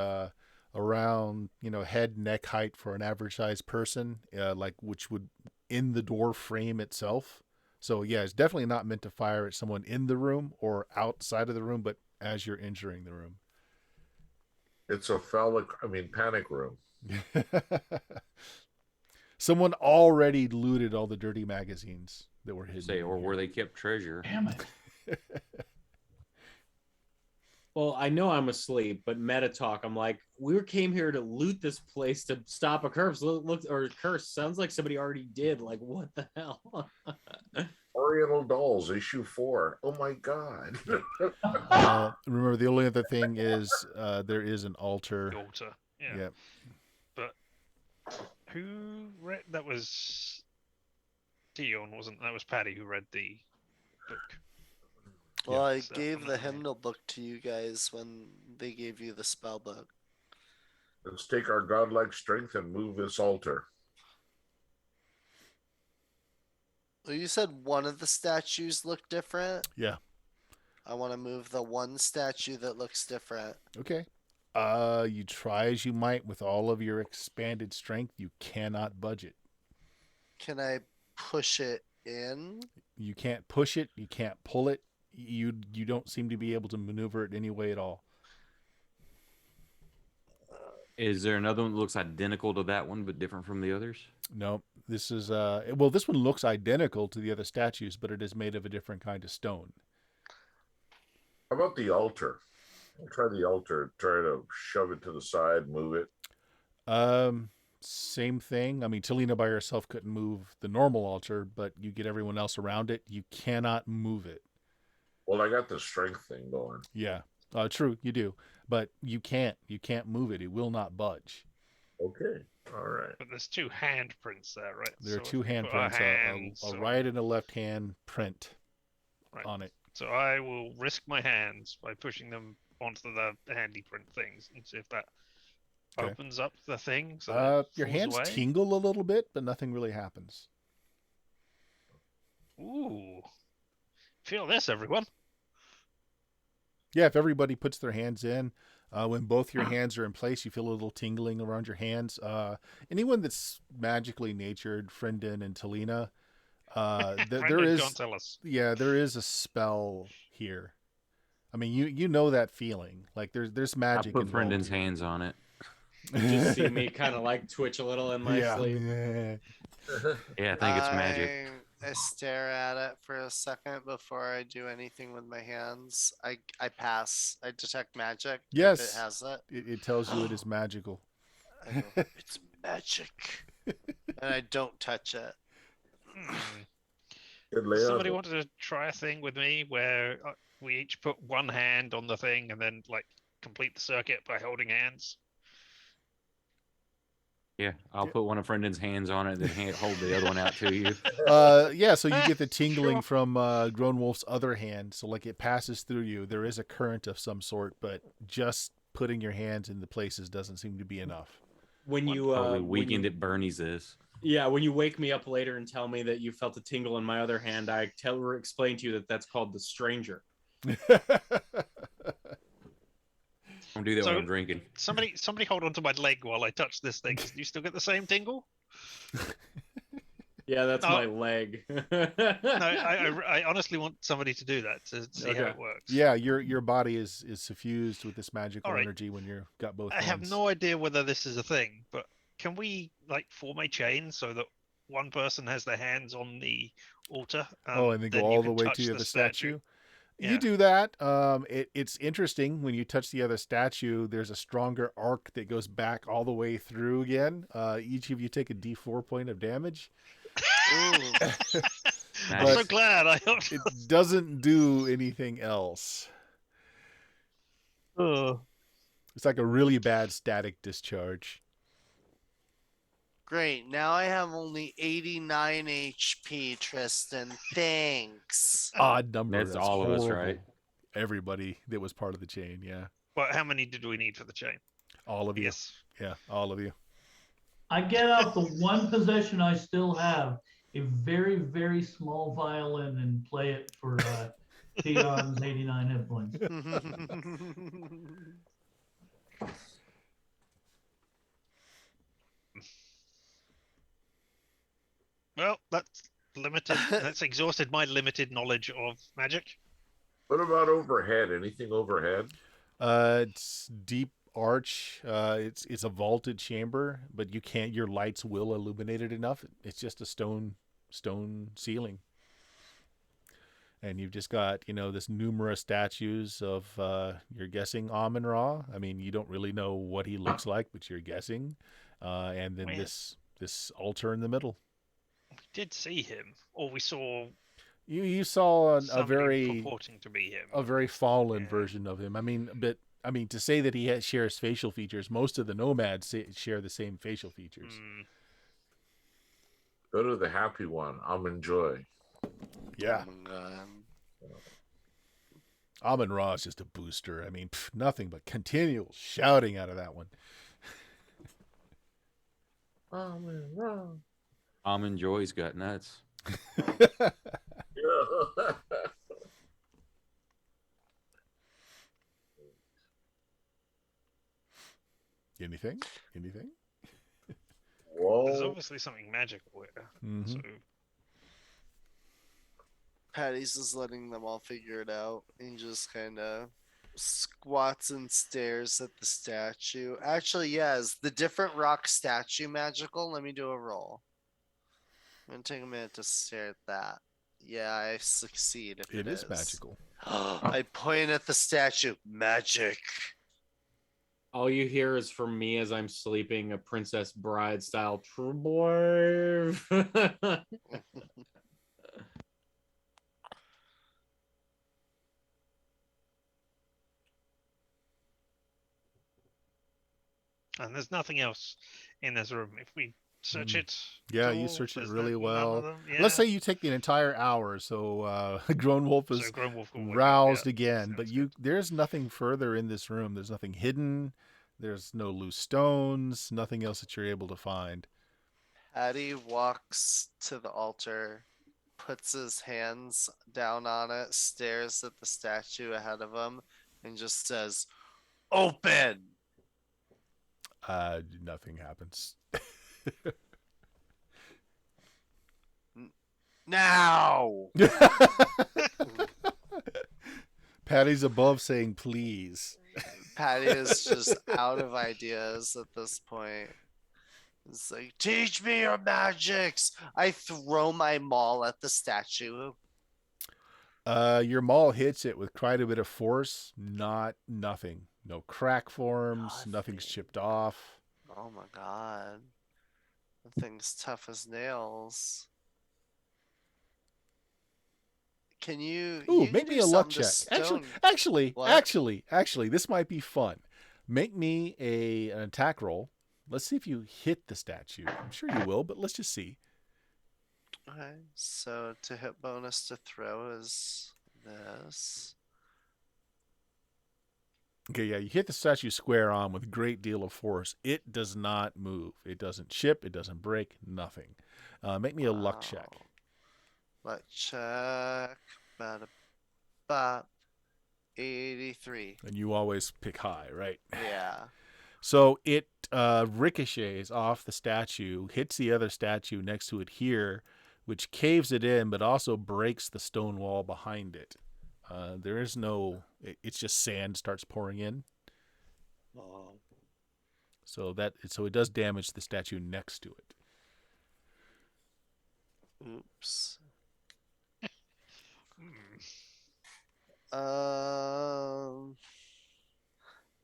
[SPEAKER 1] around head neck height for an average sized person, like which would in the door frame itself. So yeah, it's definitely not meant to fire at someone in the room or outside of the room, but as you're entering the room.
[SPEAKER 6] It's a panic room.
[SPEAKER 1] Someone already looted all the dirty magazines that were hidden.
[SPEAKER 5] Say,
[SPEAKER 1] in
[SPEAKER 5] or
[SPEAKER 1] here.
[SPEAKER 5] where they kept treasure.
[SPEAKER 7] Damn it.
[SPEAKER 2] Well, I know I'm asleep, but meta talk, I'm like, we came here to loot this place to stop a curse. Look, or curse. Sounds like somebody already did. Like, what the hell?
[SPEAKER 6] Oriental Dolls, issue 4. Oh my god.
[SPEAKER 1] Remember, the only other thing is there is an altar.
[SPEAKER 4] The altar. Yeah.
[SPEAKER 1] Yep.
[SPEAKER 4] But who read that? Was Dion, wasn't that? Was Patty who read the book.
[SPEAKER 3] Well, I
[SPEAKER 4] So,
[SPEAKER 3] gave the
[SPEAKER 4] okay.
[SPEAKER 3] hymnal book to you guys when they gave you the spell book.
[SPEAKER 6] Let's take our godlike strength and move this altar.
[SPEAKER 3] Well, you said one of the statues looked different.
[SPEAKER 1] Yeah.
[SPEAKER 3] I want to move the one statue that looks different.
[SPEAKER 1] Okay. You try as you might with all of your expanded strength, you cannot budge it.
[SPEAKER 3] Can I push it in?
[SPEAKER 1] You can't push it. You can't pull it. You don't seem to be able to maneuver it any way at all.
[SPEAKER 5] Is there another one that looks identical to that one but different from the others?
[SPEAKER 1] No, this is well, this one looks identical to the other statues, but it is made of a different kind of stone.
[SPEAKER 6] How about the altar? I'll try the altar. Try to shove it to the side, move it.
[SPEAKER 1] Same thing. I mean, Talina by herself couldn't move the normal altar, but you get everyone else around it. You cannot move it.
[SPEAKER 6] Well, I got the strength thing going.
[SPEAKER 1] Yeah, true, you do, but you can't. You can't move it. It will not budge.
[SPEAKER 6] Okay. All right.
[SPEAKER 4] But there's two handprints there, right?
[SPEAKER 1] There are
[SPEAKER 4] So
[SPEAKER 1] two
[SPEAKER 4] if we put our
[SPEAKER 1] handprints,
[SPEAKER 4] hands
[SPEAKER 1] a
[SPEAKER 4] on-
[SPEAKER 1] right and a left hand print
[SPEAKER 4] Right.
[SPEAKER 1] on it.
[SPEAKER 4] So I will risk my hands by pushing them onto the handy print things and see if that
[SPEAKER 1] Okay.
[SPEAKER 4] opens up the thing. So that it
[SPEAKER 1] Your
[SPEAKER 4] falls
[SPEAKER 1] hands
[SPEAKER 4] away.
[SPEAKER 1] tingle a little bit, but nothing really happens.
[SPEAKER 4] Ooh. Feel this, everyone.
[SPEAKER 1] Yeah, if everybody puts their hands in, when both your hands are in place, you feel a little tingling around your hands. Anyone that's magically natured, Friendin and Talina, there
[SPEAKER 4] Brendan
[SPEAKER 1] is,
[SPEAKER 4] can't tell us.
[SPEAKER 1] yeah, there is a spell here. I mean, you know that feeling. Like there's
[SPEAKER 5] I
[SPEAKER 1] magic.
[SPEAKER 5] put
[SPEAKER 1] involved
[SPEAKER 5] Brendan's
[SPEAKER 1] here.
[SPEAKER 5] hands on it.
[SPEAKER 2] Just see me kind of like twitch a little in my sleep.
[SPEAKER 1] Yeah.
[SPEAKER 5] Yeah, I think it's magic.
[SPEAKER 3] I stare at it for a second before I do anything with my hands. I pass. I detect magic.
[SPEAKER 1] Yes.
[SPEAKER 3] If it has it.
[SPEAKER 1] It tells you it is magical.
[SPEAKER 3] I go, it's magic. And I don't touch it.
[SPEAKER 4] Hmm.
[SPEAKER 6] Good layout.
[SPEAKER 4] Somebody wanted to try a thing with me where we each put one hand on the thing and then like complete the circuit by holding hands.
[SPEAKER 5] Yeah, I'll put one of Brendan's hands on it, then hold the other one out to you.
[SPEAKER 1] Yeah, so you get the tingling
[SPEAKER 4] Sure.
[SPEAKER 1] from Grown Wolf's other hand. So like it passes through you. There is a current of some sort, but just putting your hands in the places doesn't seem to be enough.
[SPEAKER 2] When you
[SPEAKER 5] Probably
[SPEAKER 2] when
[SPEAKER 5] weakened
[SPEAKER 2] you,
[SPEAKER 5] at Bernie's is.
[SPEAKER 2] yeah, when you wake me up later and tell me that you felt a tingle in my other hand, I explain to you that that's called the stranger.
[SPEAKER 5] Don't do that
[SPEAKER 4] So-
[SPEAKER 5] when I'm drinking.
[SPEAKER 4] Somebody hold on to my leg while I touch this thing. Do you still get the same tingle?
[SPEAKER 2] Yeah, that's
[SPEAKER 4] Oh.
[SPEAKER 2] my leg.
[SPEAKER 4] No, I honestly want somebody to do that to see how
[SPEAKER 2] Okay.
[SPEAKER 4] it works.
[SPEAKER 1] Yeah, your body is suffused with this magical
[SPEAKER 4] All right.
[SPEAKER 1] energy when you've got both
[SPEAKER 4] I
[SPEAKER 1] hands.
[SPEAKER 4] have no idea whether this is a thing, but can we like form a chain so that one person has their hands on the altar?
[SPEAKER 1] and then go
[SPEAKER 4] you
[SPEAKER 1] all the
[SPEAKER 4] can
[SPEAKER 1] way
[SPEAKER 4] touch
[SPEAKER 1] to the statue.
[SPEAKER 4] Yeah.
[SPEAKER 1] You do that. It's interesting when you touch the other statue. There's a stronger arc that goes back all the way through again. Each of you take a D4 point of damage.
[SPEAKER 3] Ooh.
[SPEAKER 4] I'm so
[SPEAKER 5] Nice.
[SPEAKER 4] glad I.
[SPEAKER 1] It doesn't do anything else.
[SPEAKER 4] Oh.
[SPEAKER 1] It's like a really bad static discharge.
[SPEAKER 3] Great. Now I have only 89 HP, Tristan. Thanks.
[SPEAKER 1] Odd number.
[SPEAKER 5] That's all of us,
[SPEAKER 1] horrible.
[SPEAKER 5] right?
[SPEAKER 1] Everybody that was part of the chain. Yeah,
[SPEAKER 4] But how many did we need for the chain?
[SPEAKER 1] all of you.
[SPEAKER 4] Yes.
[SPEAKER 1] Yeah, all of you.
[SPEAKER 7] I get out the one possession I still have, a very, very small violin, and play it for Theon's 89 hit points.
[SPEAKER 4] Well, that's limited. That's exhausted my limited knowledge of magic.
[SPEAKER 6] What about overhead? Anything overhead?
[SPEAKER 1] It's deep arch. It's a vaulted chamber, but you can't. Your lights will illuminate it enough. It's just a stone ceiling, and you've just got this numerous statues of you're guessing Amun Ra. I mean, you don't really know what he looks like, but you're guessing. And then
[SPEAKER 4] Man.
[SPEAKER 1] this altar in the middle.
[SPEAKER 4] We did see him, or we saw
[SPEAKER 1] You saw a
[SPEAKER 4] somebody purporting to be him.
[SPEAKER 1] a very fallen
[SPEAKER 4] Yeah.
[SPEAKER 1] version of him. I mean, to say that he shares facial features, most of the nomads share the same facial features.
[SPEAKER 6] Go to the happy one. I'm enjoy.
[SPEAKER 1] Yeah.
[SPEAKER 3] Oh my god.
[SPEAKER 1] Amon Ra is just a booster. I mean, nothing but continual shouting out of that one.
[SPEAKER 5] Almond Joy's got nuts.
[SPEAKER 6] Yeah.
[SPEAKER 1] Anything?
[SPEAKER 4] There's
[SPEAKER 6] Whoa.
[SPEAKER 4] obviously something magical here.
[SPEAKER 1] Mhm.
[SPEAKER 4] So
[SPEAKER 3] Patty's just letting them all figure it out. He just kind of squats and stares at the statue. Actually, yes, the different rock statue magical. Let me do a roll. I'm gonna take a minute to stare at that. Yeah, I succeed if
[SPEAKER 1] It is magical.
[SPEAKER 3] I point at the statue. Magic.
[SPEAKER 2] All you hear is from me as I'm sleeping a Princess Bride style true boy.
[SPEAKER 4] and there's nothing else in this room. If we search it,
[SPEAKER 1] Yeah,
[SPEAKER 4] at
[SPEAKER 1] you
[SPEAKER 4] all,
[SPEAKER 1] search it
[SPEAKER 4] there's
[SPEAKER 1] really
[SPEAKER 4] none
[SPEAKER 1] well.
[SPEAKER 4] of them?
[SPEAKER 1] Let's
[SPEAKER 4] Yeah.
[SPEAKER 1] say you take the entire hour, so Grown Wolf is
[SPEAKER 4] So Grown Wolf will wake up,
[SPEAKER 1] roused
[SPEAKER 4] yeah.
[SPEAKER 1] again. But
[SPEAKER 4] Sounds good.
[SPEAKER 1] there's nothing further in this room. There's nothing hidden. There's no loose stones. Nothing else that you're able to find.
[SPEAKER 3] Patty walks to the altar, puts his hands down on it, stares at the statue ahead of him, and just says, "Open!"
[SPEAKER 1] Nothing happens.
[SPEAKER 3] Now!
[SPEAKER 1] Patty's above saying please.
[SPEAKER 3] Patty is just out of ideas at this point. It's like, teach me your magics. I throw my maul at the statue.
[SPEAKER 1] Your maul hits it with quite a bit of force. Nothing. No crack forms. Nothing's
[SPEAKER 3] Nothing.
[SPEAKER 1] chipped off.
[SPEAKER 3] Oh my god. The thing's tough as nails. Can you
[SPEAKER 1] Ooh,
[SPEAKER 3] can
[SPEAKER 1] make
[SPEAKER 3] do
[SPEAKER 1] me a luck
[SPEAKER 3] something to
[SPEAKER 1] check. Actually,
[SPEAKER 3] stone-
[SPEAKER 1] actually,
[SPEAKER 3] What?
[SPEAKER 1] actually, this might be fun. Make me an attack roll. Let's see if you hit the statue. I'm sure you will, but let's just see.
[SPEAKER 3] Okay, so to hit bonus to throw is this.
[SPEAKER 1] Okay, yeah, you hit the statue square on with a great deal of force. It does not move. It doesn't chip. It doesn't break. Nothing. Make me a luck check.
[SPEAKER 3] Wow. Luck check. Ba 83.
[SPEAKER 1] And you always pick high, right?
[SPEAKER 3] Yeah.
[SPEAKER 1] So it ricochets off the statue, hits the other statue next to it here, which caves it in, but also breaks the stone wall behind it. There is no. It's just sand starts pouring in.
[SPEAKER 3] Oh.
[SPEAKER 1] So it does damage the statue next to it.
[SPEAKER 3] Oops.
[SPEAKER 4] Hmm.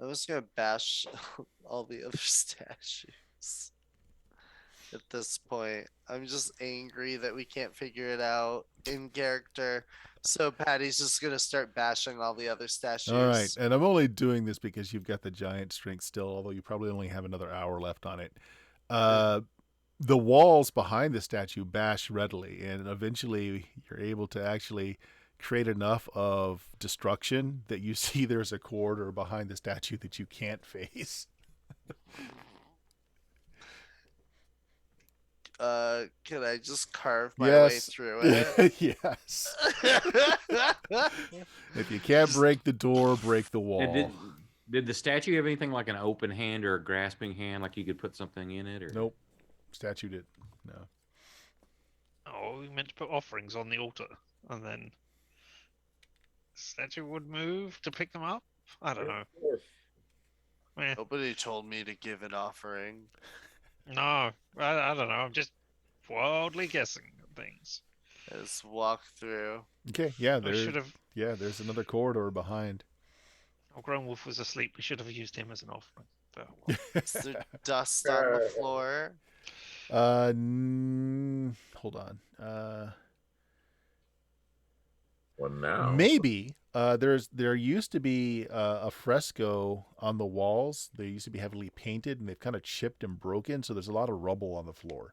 [SPEAKER 3] I'm just gonna bash all the other statues. At this point, I'm just angry that we can't figure it out in character. So Patty's just gonna start bashing all the other statues.
[SPEAKER 1] All right, and I'm only doing this because you've got the giant strength still, although you probably only have another hour left on it. The walls behind the statue bash readily, and eventually you're able to actually create enough of destruction that you see there's a corridor behind the statue that you can't face.
[SPEAKER 3] Can I just carve my way through it?
[SPEAKER 1] Yes. If you can't break the door, break the wall.
[SPEAKER 5] Did the statue have anything like an open hand or a grasping hand, like you could put something in it? Or
[SPEAKER 1] Nope. Statue did. No.
[SPEAKER 4] Oh, we meant to put offerings on the altar, and then the statue would move to pick them up. I don't know. Eh,
[SPEAKER 3] Nobody told me to give an offering.
[SPEAKER 4] no, I don't know. I'm just wildly guessing at things.
[SPEAKER 3] I just walk through.
[SPEAKER 1] Okay, yeah,
[SPEAKER 4] I should have.
[SPEAKER 1] there's another corridor behind.
[SPEAKER 4] Oh, Grown Wolf was asleep. We should have used him as an offering. But, well.
[SPEAKER 3] Is there dust on the floor?
[SPEAKER 1] Hold on.
[SPEAKER 6] Well, now.
[SPEAKER 1] Maybe there used to be a fresco on the walls. They used to be heavily painted, and they've kind of chipped and broken. So there's a lot of rubble on the floor.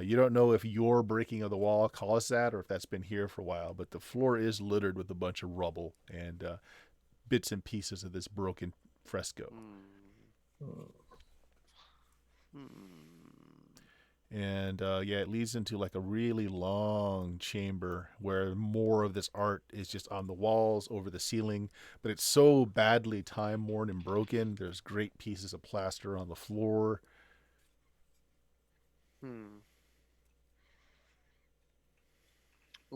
[SPEAKER 1] You don't know if your breaking of the wall caused that, or if that's been here for a while. But the floor is littered with a bunch of rubble and bits and pieces of this broken fresco. And yeah, it leads into like a really long chamber where more of this art is just on the walls, over the ceiling, but it's so badly time worn and broken. There's great pieces of plaster on the floor.
[SPEAKER 3] I'm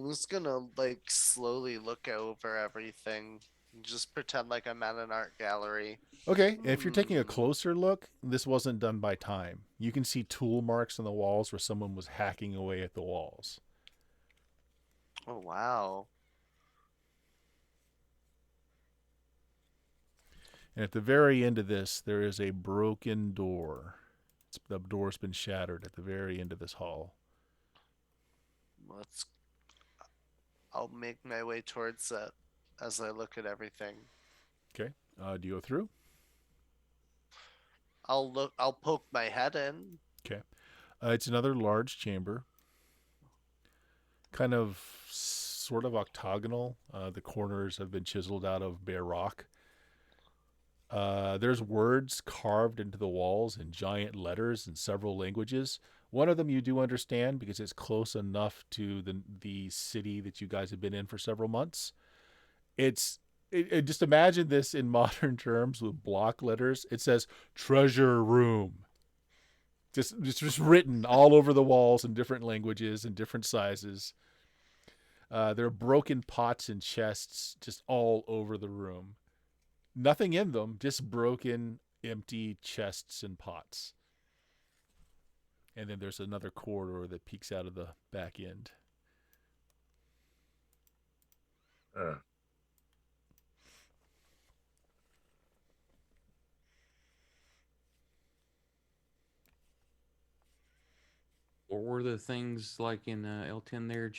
[SPEAKER 3] just gonna like slowly look over everything. Just pretend like I'm at an art gallery.
[SPEAKER 1] Okay, if you're taking a closer look, this wasn't done by time. You can see tool marks on the walls where someone was hacking away at the walls.
[SPEAKER 3] Oh wow.
[SPEAKER 1] And at the very end of this, there is a broken door. The door's been shattered at the very end of this hall.
[SPEAKER 3] I'll make my way towards it as I look at everything.
[SPEAKER 1] Okay, do you go through?
[SPEAKER 3] I'll poke my head in.
[SPEAKER 1] Okay. It's another large chamber. Kind of sort of octagonal. The corners have been chiseled out of bare rock. There's words carved into the walls in giant letters in several languages. One of them you do understand because it's close enough to the city that you guys have been in for several months. Just imagine this in modern terms with block letters. It says treasure room. Just written all over the walls in different languages and different sizes. There are broken pots and chests just all over the room. Nothing in them, just broken, empty chests and pots. And then there's another corridor that peeks out of the back end.
[SPEAKER 5] Or were the things like in L10 there?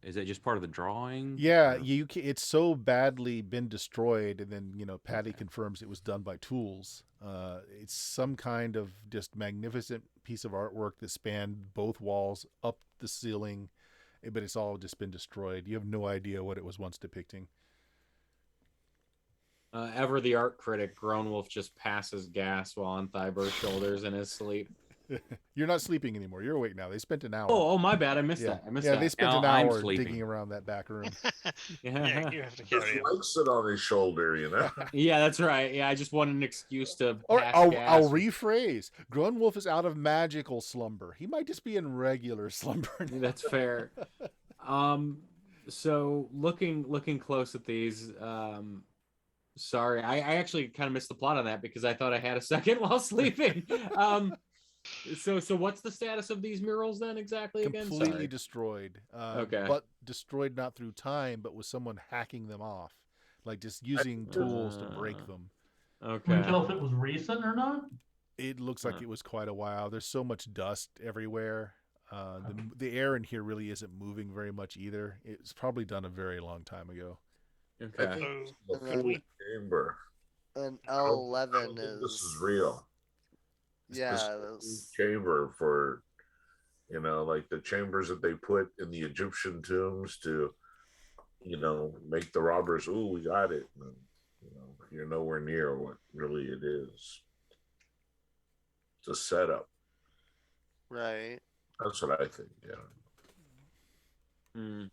[SPEAKER 5] Is that just part of the drawing?
[SPEAKER 1] Yeah,
[SPEAKER 5] Or-
[SPEAKER 1] it's so badly been destroyed, and then Patty confirms it was done by tools. It's some kind of just magnificent piece of artwork that spanned both walls up the ceiling, but it's all just been destroyed. You have no idea what it was once depicting.
[SPEAKER 2] Ever the art critic, Groanwolf just passes gas while on Thyber's shoulders in his sleep.
[SPEAKER 1] You're not sleeping anymore. You're awake now. They spent an hour.
[SPEAKER 2] Oh, my bad. I missed
[SPEAKER 1] yeah,
[SPEAKER 2] that. I missed
[SPEAKER 1] yeah.
[SPEAKER 2] that.
[SPEAKER 1] They spent
[SPEAKER 5] Now
[SPEAKER 1] an
[SPEAKER 5] I'm
[SPEAKER 1] hour
[SPEAKER 5] sleeping.
[SPEAKER 1] digging around that back room.
[SPEAKER 4] Yeah, you have to
[SPEAKER 6] Just
[SPEAKER 4] carry him.
[SPEAKER 6] likes it on his shoulder, you know.
[SPEAKER 2] Yeah, that's right. Yeah, I just wanted an excuse to
[SPEAKER 1] Or
[SPEAKER 2] pass
[SPEAKER 1] I'll
[SPEAKER 2] gas.
[SPEAKER 1] rephrase. Groenwolf is out of magical slumber. He might just be in regular slumber now.
[SPEAKER 2] That's fair. So looking close at these, sorry, I actually kind of missed the plot on that because I thought I had a second while sleeping. So what's the status of these murals then exactly again?
[SPEAKER 1] Completely
[SPEAKER 2] Sorry.
[SPEAKER 1] destroyed.
[SPEAKER 2] Okay.
[SPEAKER 1] But destroyed not through time, but with someone hacking them off. Like just using tools to break them.
[SPEAKER 7] Can
[SPEAKER 2] Okay.
[SPEAKER 7] we tell if it was recent or not?
[SPEAKER 1] It looks like it was quite a while. There's so much dust everywhere. The air in here really isn't moving very much either. It's probably done a very long time ago.
[SPEAKER 6] I
[SPEAKER 2] Okay.
[SPEAKER 6] think
[SPEAKER 4] So,
[SPEAKER 6] the
[SPEAKER 3] And
[SPEAKER 6] full chamber.
[SPEAKER 3] And
[SPEAKER 6] I don't
[SPEAKER 3] L11
[SPEAKER 6] think
[SPEAKER 3] is.
[SPEAKER 6] this is real.
[SPEAKER 3] Yeah.
[SPEAKER 6] This
[SPEAKER 3] that's-
[SPEAKER 6] chamber for, like the chambers that they put in the Egyptian tombs to, make the robbers. Ooh, we got it. And, you're nowhere near what really it is. It's a setup.
[SPEAKER 3] Right.
[SPEAKER 6] That's what I think. Yeah.
[SPEAKER 2] Hmm.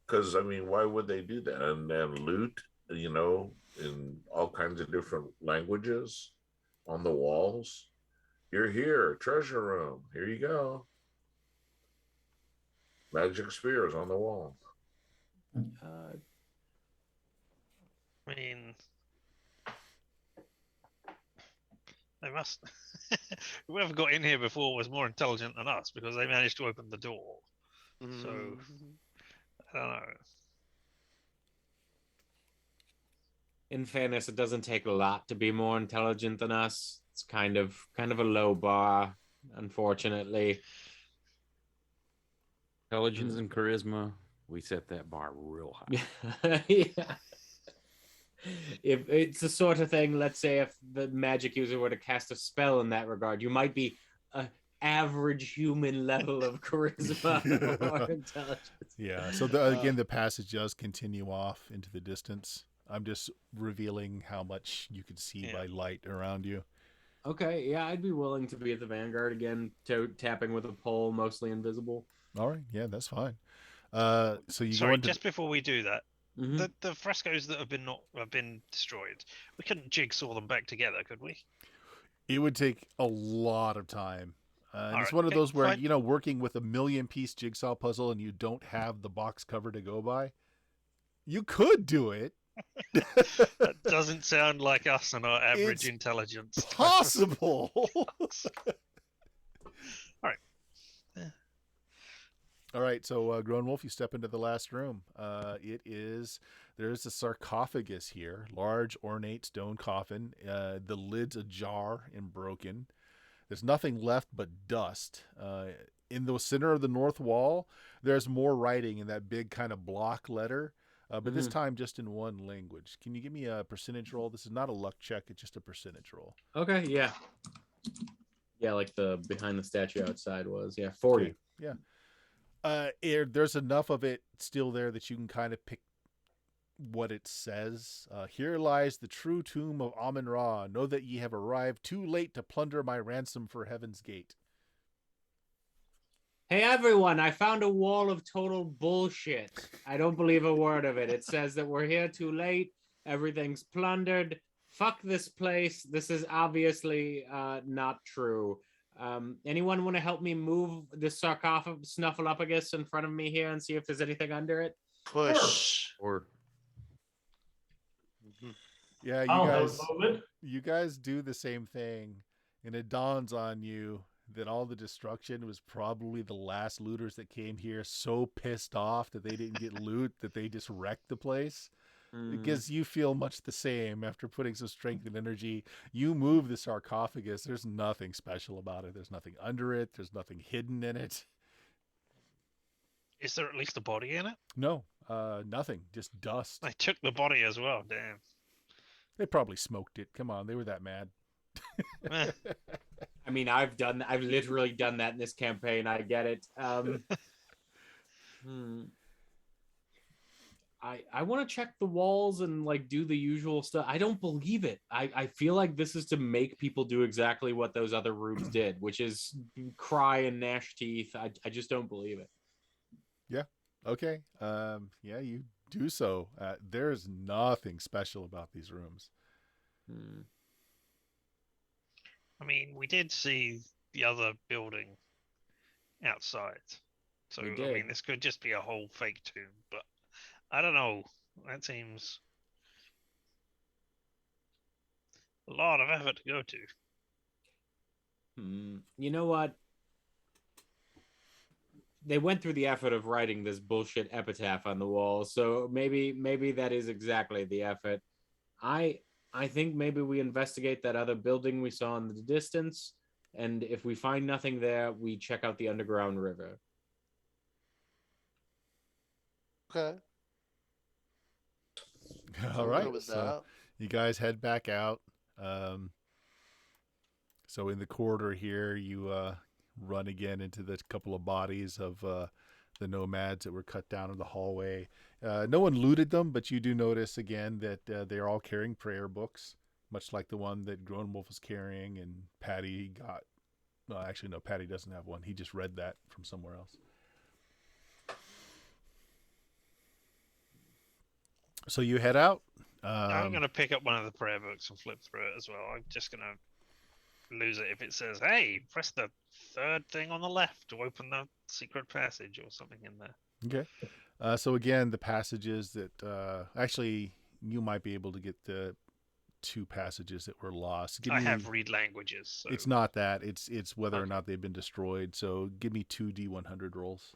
[SPEAKER 6] Because why would they do that and loot? In all kinds of different languages on the walls. You're here, treasure room. Here you go. Magic spears on the wall.
[SPEAKER 4] I mean, they must. Whoever got in here before was more intelligent than us because they managed to open the door. So,
[SPEAKER 3] Mhm.
[SPEAKER 4] I don't know.
[SPEAKER 2] In fairness, it doesn't take a lot to be more intelligent than us. It's kind of a low bar, unfortunately.
[SPEAKER 5] Intelligence and charisma. We set that bar real high.
[SPEAKER 2] Yeah. If it's the sort of thing, let's say if the magic user were to cast a spell in that regard, you might be a average human level of charisma or intelligence.
[SPEAKER 1] Yeah. So again, the passage does continue off into the distance. I'm just revealing how much you can see by light around you.
[SPEAKER 2] Okay, yeah, I'd be willing to be at the vanguard again, tapping with a pole, mostly invisible.
[SPEAKER 1] All right. Yeah, that's fine. So you go
[SPEAKER 4] Sorry,
[SPEAKER 1] into
[SPEAKER 4] just before we do that,
[SPEAKER 2] Mhm.
[SPEAKER 4] the frescoes that have been destroyed, we couldn't jigsaw them back together, could we?
[SPEAKER 1] it would take a lot of time. And it's
[SPEAKER 4] Alright,
[SPEAKER 1] one of
[SPEAKER 4] okay,
[SPEAKER 1] those where,
[SPEAKER 4] fine.
[SPEAKER 1] you know, working with a 1,000,000-piece jigsaw puzzle and you don't have the box cover to go by. You could do it.
[SPEAKER 4] That doesn't sound like us and our average
[SPEAKER 1] It's
[SPEAKER 4] intelligence.
[SPEAKER 1] possible. All right, so Grown Wolf, you step into the last room. There's a sarcophagus here, large ornate stone coffin. The lid's ajar and broken. There's nothing left but dust. In the center of the north wall, there's more writing in that big kind of block letter, but this time just in one language. Can you give me a percentage roll? This is not a luck check; it's just a percentage roll.
[SPEAKER 2] Okay, yeah. Yeah, like the behind the statue outside was. Yeah, 40.
[SPEAKER 1] Okay, yeah. There's enough of it still there that you can kind of pick what it says. Here lies the true tomb of Amun Ra. Know that ye have arrived too late to plunder my ransom for Heaven's Gate.
[SPEAKER 2] Hey everyone, I found a wall of total bullshit. I don't believe a word of it. It says that we're here too late, everything's plundered. Fuck this place. This is obviously not true. Anyone want to help me move the sarcophagus snuffleupagus in front of me here and see if there's anything under it?
[SPEAKER 3] Push.
[SPEAKER 5] Or
[SPEAKER 1] Yeah, you guys do the same thing, and it dawns on you that all the destruction was probably the last looters that came here so pissed off that they didn't get loot that they just wrecked the place. Because you feel much the same after putting some strength and energy. You move the sarcophagus. There's nothing special about it. There's nothing under it. There's nothing hidden in it.
[SPEAKER 4] Is there at least a body in it?
[SPEAKER 1] No, nothing. Just dust.
[SPEAKER 4] They took the body as well, damn.
[SPEAKER 1] They probably smoked it. Come on, they were that mad.
[SPEAKER 4] Eh.
[SPEAKER 2] I mean, I've literally done that in this campaign. I get it. I want to check the walls and like do the usual stuff. I don't believe it. I feel like this is to make people do exactly what those other rooms did, which is cry and gnash teeth. I just don't believe it.
[SPEAKER 1] Yeah. Okay. Yeah, you do so. There's nothing special about these rooms.
[SPEAKER 4] I mean, we did see the other building outside. So,
[SPEAKER 2] We
[SPEAKER 4] I
[SPEAKER 2] did.
[SPEAKER 4] mean, this could just be a whole fake tomb, but I don't know. That seems a lot of effort to go to.
[SPEAKER 2] You know what? They went through the effort of writing this bullshit epitaph on the wall, so maybe that is exactly the effort. I think maybe we investigate that other building we saw in the distance, and if we find nothing there, we check out the underground river.
[SPEAKER 3] Okay.
[SPEAKER 1] All
[SPEAKER 3] I'm
[SPEAKER 1] right.
[SPEAKER 3] good with
[SPEAKER 1] So
[SPEAKER 3] that.
[SPEAKER 1] you guys head back out. So in the corridor here, you run again into the couple of bodies of the nomads that were cut down in the hallway. No one looted them, but you do notice again that they're all carrying prayer books, much like the one that Grown Wolf was carrying, and Patty got. No, actually, no, Patty doesn't have one. He just read that from somewhere else. So you head out.
[SPEAKER 4] I'm going to pick up one of the prayer books and flip through it as well. I'm just going to lose it if it says, hey, press the third thing on the left to open the secret passage or something in there.
[SPEAKER 1] Okay. So again, the passages that actually you might be able to get the two passages that were lost.
[SPEAKER 4] I have read languages. So.
[SPEAKER 1] It's not that. It's whether or not they've been destroyed. So give me 2d100 rolls.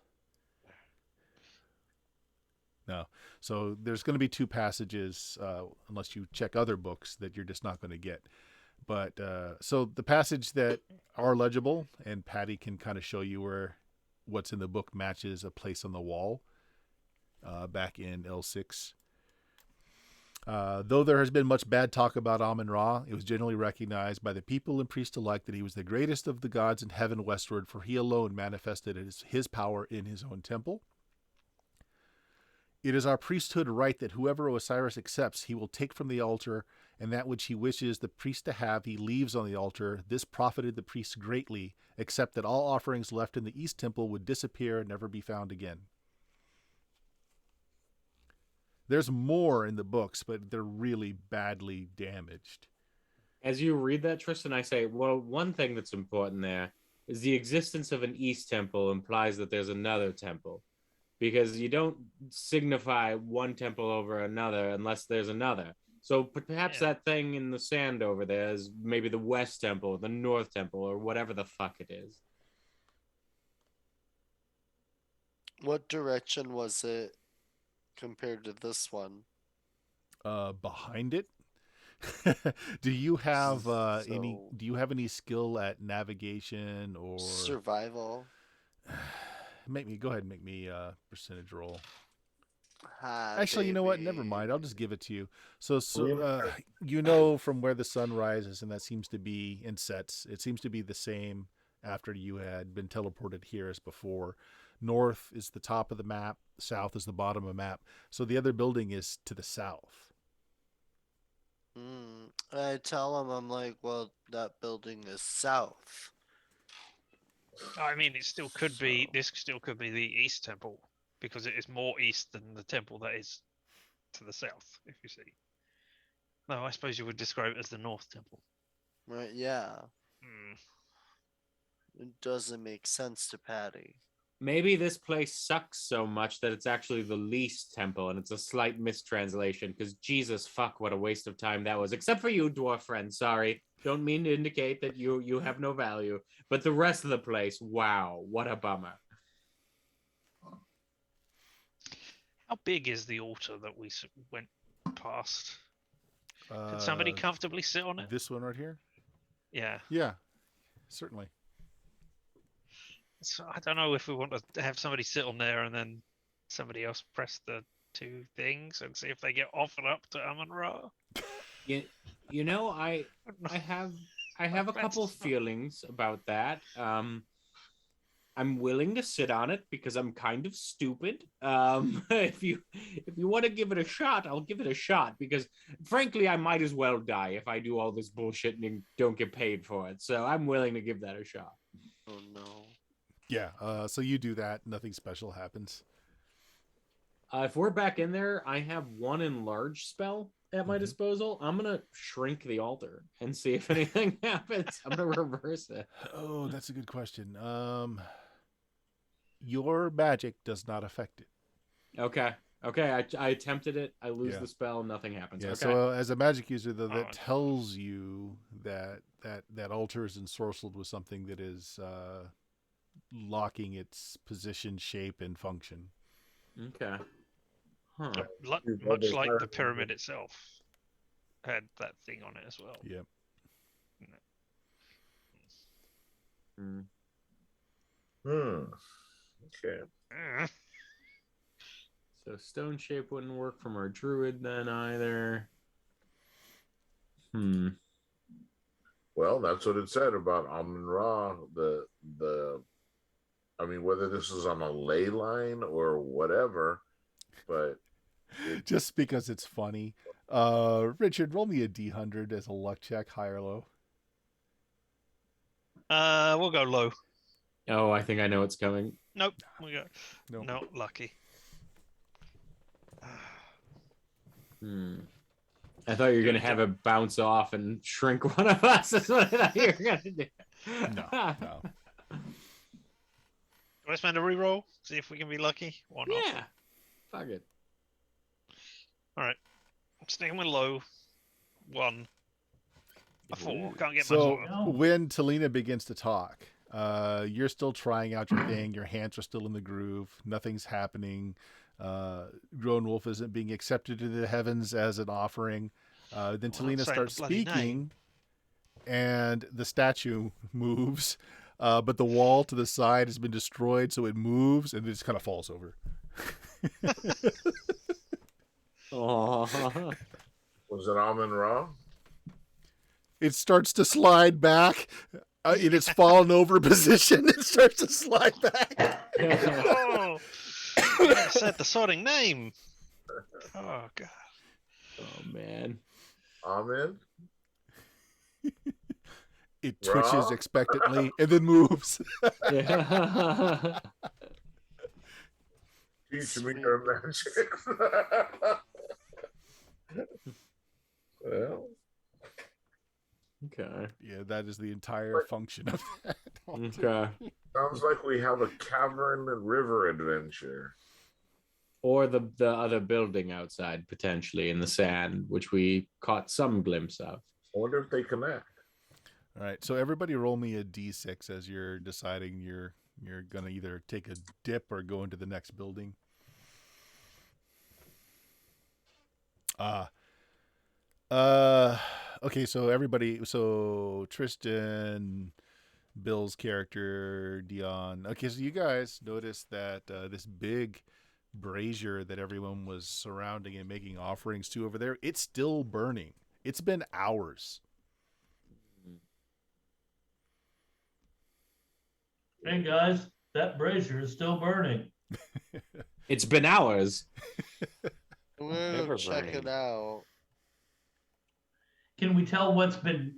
[SPEAKER 1] No. So there's going to be two passages, unless you check other books, that you're just not going to get. But so the passage that are legible, and Patty can kind of show you where what's in the book matches a place on the wall. back in L6. Though there has been much bad talk about Amun-Ra, it was generally recognized by the people and priests alike that he was the greatest of the gods in heaven westward, for he alone manifested his power in his own temple. It is our priesthood right that whoever Osiris accepts, he will take from the altar, and that which he wishes the priest to have, he leaves on the altar. This profited the priests greatly, except that all offerings left in the East Temple would disappear and never be found again. There's more in the books, but they're really badly damaged.
[SPEAKER 2] As you read that, Tristan, I say, well, one thing that's important there is the existence of an East Temple implies that there's another temple. Because you don't signify one temple over another unless there's another. So perhaps that thing in the sand over there is maybe the West Temple, the North Temple, or whatever the fuck it is.
[SPEAKER 3] What direction was it compared to this one?
[SPEAKER 1] Behind it. Do you have any? Do you have any skill at navigation or
[SPEAKER 3] survival?
[SPEAKER 1] Go ahead and make me a percentage roll.
[SPEAKER 3] Actually,
[SPEAKER 1] you know what? Never mind. I'll just give it to you. So you know from where the sun rises, and that seems to be and sets. It seems to be the same after you had been teleported here as before. North is the top of the map. South is the bottom of the map. So the other building is to the south.
[SPEAKER 3] I tell him, I'm like, well, that building is south.
[SPEAKER 4] I mean, it still could be. This still could be the East Temple because it is more east than the temple that is to the south. If you see. No, I suppose you would describe it as the North Temple.
[SPEAKER 3] Right? Yeah. It doesn't make sense to Patty.
[SPEAKER 2] Maybe this place sucks so much that it's actually the least temple, and it's a slight mistranslation, because Jesus, fuck, what a waste of time that was. Except for you, dwarf friend, sorry. Don't mean to indicate that you have no value. But the rest of the place, wow, what a bummer.
[SPEAKER 4] How big is the altar that we went past? Could somebody comfortably sit on it?
[SPEAKER 1] This one right here?
[SPEAKER 4] Yeah.
[SPEAKER 1] Yeah, certainly.
[SPEAKER 4] So I don't know if we want to have somebody sit on there and then somebody else press the two things and see if they get offered up to Amun-Ra.
[SPEAKER 2] You know, I have a couple feelings about that. I'm willing to sit on it because I'm kind of stupid. If you want to give it a shot, I'll give it a shot, because frankly, I might as well die if I do all this bullshit and don't get paid for it. So I'm willing to give that a shot.
[SPEAKER 3] Oh no.
[SPEAKER 1] Yeah, so you do that. Nothing special happens.
[SPEAKER 2] If we're back in there, I have one enlarge spell at my disposal. I'm going to shrink the altar and see if anything happens. I'm going to reverse it.
[SPEAKER 1] Oh, that's a good question. Your magic does not affect it.
[SPEAKER 2] Okay, I attempted it. I lose the spell. Nothing happens.
[SPEAKER 1] Yeah,
[SPEAKER 2] okay.
[SPEAKER 1] so as a magic user, though, that tells you that altar is ensorcelled with something that is locking its position, shape, and function.
[SPEAKER 2] Okay. Huh.
[SPEAKER 4] Much like the pyramid itself had that thing on it as well.
[SPEAKER 1] Yep.
[SPEAKER 6] Okay.
[SPEAKER 2] So stone shape wouldn't work from our druid then either.
[SPEAKER 6] Well, that's what it said about Amun-Ra. I mean, whether this is on a ley line or whatever, but
[SPEAKER 1] just because it's funny. Richard, roll me a D100 as a luck check, high or low.
[SPEAKER 4] We'll go low.
[SPEAKER 2] Oh, I think I know what's coming.
[SPEAKER 4] Nope. We go. No, lucky.
[SPEAKER 2] I thought you were gonna have it bounce off and shrink one of us. That's what I thought you were gonna do.
[SPEAKER 1] No.
[SPEAKER 4] Do I spend a reroll? See if we can be lucky or not?
[SPEAKER 2] Yeah. Fuck it.
[SPEAKER 4] All right. I'm sticking with low. 1. A 4. Can't get
[SPEAKER 1] so
[SPEAKER 4] much.
[SPEAKER 1] When Talina begins to talk, you're still trying out your thing. Your hands are still in the groove. Nothing's happening. Grown Wolf isn't being accepted to the heavens as an offering. Then Talina starts speaking, and the statue moves. But the wall to the side has been destroyed, so it moves and it just kind of falls over.
[SPEAKER 2] Oh.
[SPEAKER 6] Was it Amun Ra?
[SPEAKER 1] It starts to slide back in its fallen over position. It starts to slide back.
[SPEAKER 4] Oh, you haven't said the sorting name. Oh god.
[SPEAKER 2] Oh man.
[SPEAKER 6] Amun
[SPEAKER 1] It
[SPEAKER 6] Ra?
[SPEAKER 1] twitches expectantly and then moves.
[SPEAKER 2] Yeah.
[SPEAKER 6] Teach me
[SPEAKER 3] Sweet.
[SPEAKER 6] your magic. Well,
[SPEAKER 2] Okay.
[SPEAKER 1] Yeah, that is the entire function of that.
[SPEAKER 2] Okay.
[SPEAKER 6] sounds like we have a cavern and river adventure.
[SPEAKER 2] Or the other building outside, potentially in the sand, which we caught some glimpse of.
[SPEAKER 6] I wonder if they connect.
[SPEAKER 1] All right, so everybody roll me a d6 as you're deciding you're gonna either take a dip or go into the next building. Okay, so everybody, so Tristan, Bill's character, Dion. Okay, so you guys noticed that this big brazier that everyone was surrounding and making offerings to over there, it's still burning. It's been hours.
[SPEAKER 7] Hey guys, that brazier is still burning.
[SPEAKER 2] It's been hours.
[SPEAKER 3] I'm gonna
[SPEAKER 5] Never
[SPEAKER 3] go check
[SPEAKER 5] burning.
[SPEAKER 3] it out.
[SPEAKER 7] Can we tell what kind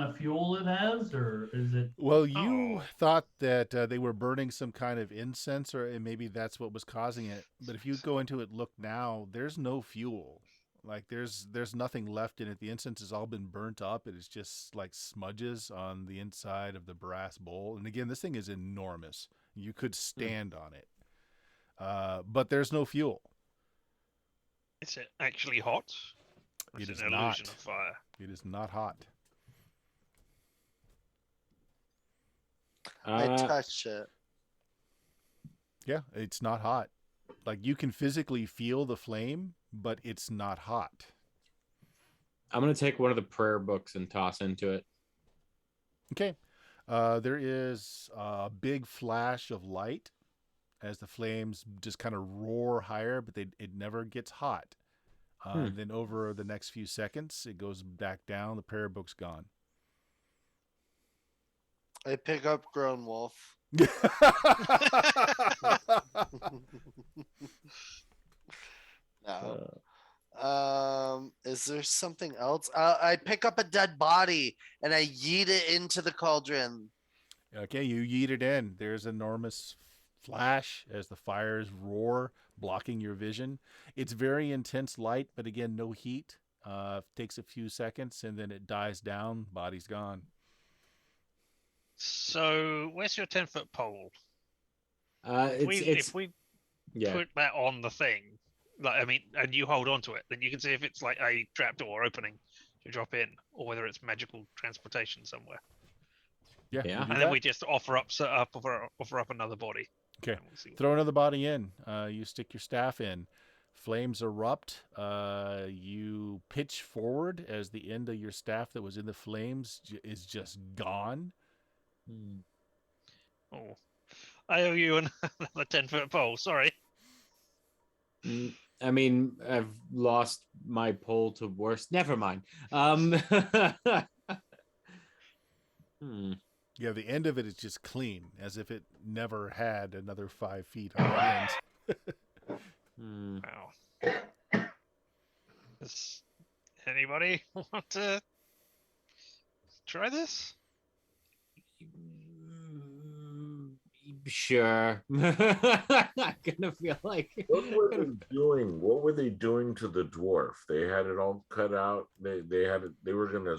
[SPEAKER 7] of fuel it has, or is it?
[SPEAKER 1] Well, you
[SPEAKER 4] Oh.
[SPEAKER 1] thought that they were burning some kind of incense, or and maybe that's what was causing it. But if you go into it, look now, there's no fuel. Like there's nothing left in it. The incense has all been burnt up. It is just like smudges on the inside of the brass bowl. And again, this thing is enormous. You could stand on it, but there's no fuel.
[SPEAKER 4] Is it actually hot? Or
[SPEAKER 1] It
[SPEAKER 4] is
[SPEAKER 1] is
[SPEAKER 4] it an illusion
[SPEAKER 1] not.
[SPEAKER 4] of fire?
[SPEAKER 1] It is not hot.
[SPEAKER 3] I touch it.
[SPEAKER 1] Yeah, it's not hot. Like you can physically feel the flame, but it's not hot.
[SPEAKER 2] I'm gonna take one of the prayer books and toss into it.
[SPEAKER 1] Okay. There is a big flash of light as the flames just kind of roar higher, but it never gets hot. And then over the next few seconds, it goes back down. The prayer book's gone.
[SPEAKER 3] I pick up Grown Wolf. No. Is there something else? I pick up a dead body and I yeet it into the cauldron.
[SPEAKER 1] Okay, you yeet it in. There's enormous flash as the fires roar, blocking your vision. It's very intense light, but again, no heat. Takes a few seconds and then it dies down. Body's gone.
[SPEAKER 4] So where's your 10-foot pole?
[SPEAKER 2] It's
[SPEAKER 4] If we
[SPEAKER 2] yeah.
[SPEAKER 4] put that on the thing, like I mean, and you hold on to it, then you can see if it's like a trapdoor opening to drop in, or whether it's magical transportation somewhere.
[SPEAKER 1] Yeah.
[SPEAKER 2] Yeah.
[SPEAKER 1] You do
[SPEAKER 4] And then
[SPEAKER 1] that?
[SPEAKER 4] we just offer up another body.
[SPEAKER 1] Okay.
[SPEAKER 4] And we'll see what-
[SPEAKER 1] Throw another body in. You stick your staff in. Flames erupt. You pitch forward as the end of your staff that was in the flames is just gone.
[SPEAKER 4] Oh, I owe you another 10-foot pole. Sorry.
[SPEAKER 2] I mean, I've lost my pole to worse. Never mind.
[SPEAKER 1] Yeah, the end of it is just clean, as if it never had another 5 feet on the end.
[SPEAKER 4] Wow. Does anybody want to try this?
[SPEAKER 2] Sure. I'm gonna feel like
[SPEAKER 6] What were they doing? What were they doing to the dwarf? They had it all cut out. They had it. They were gonna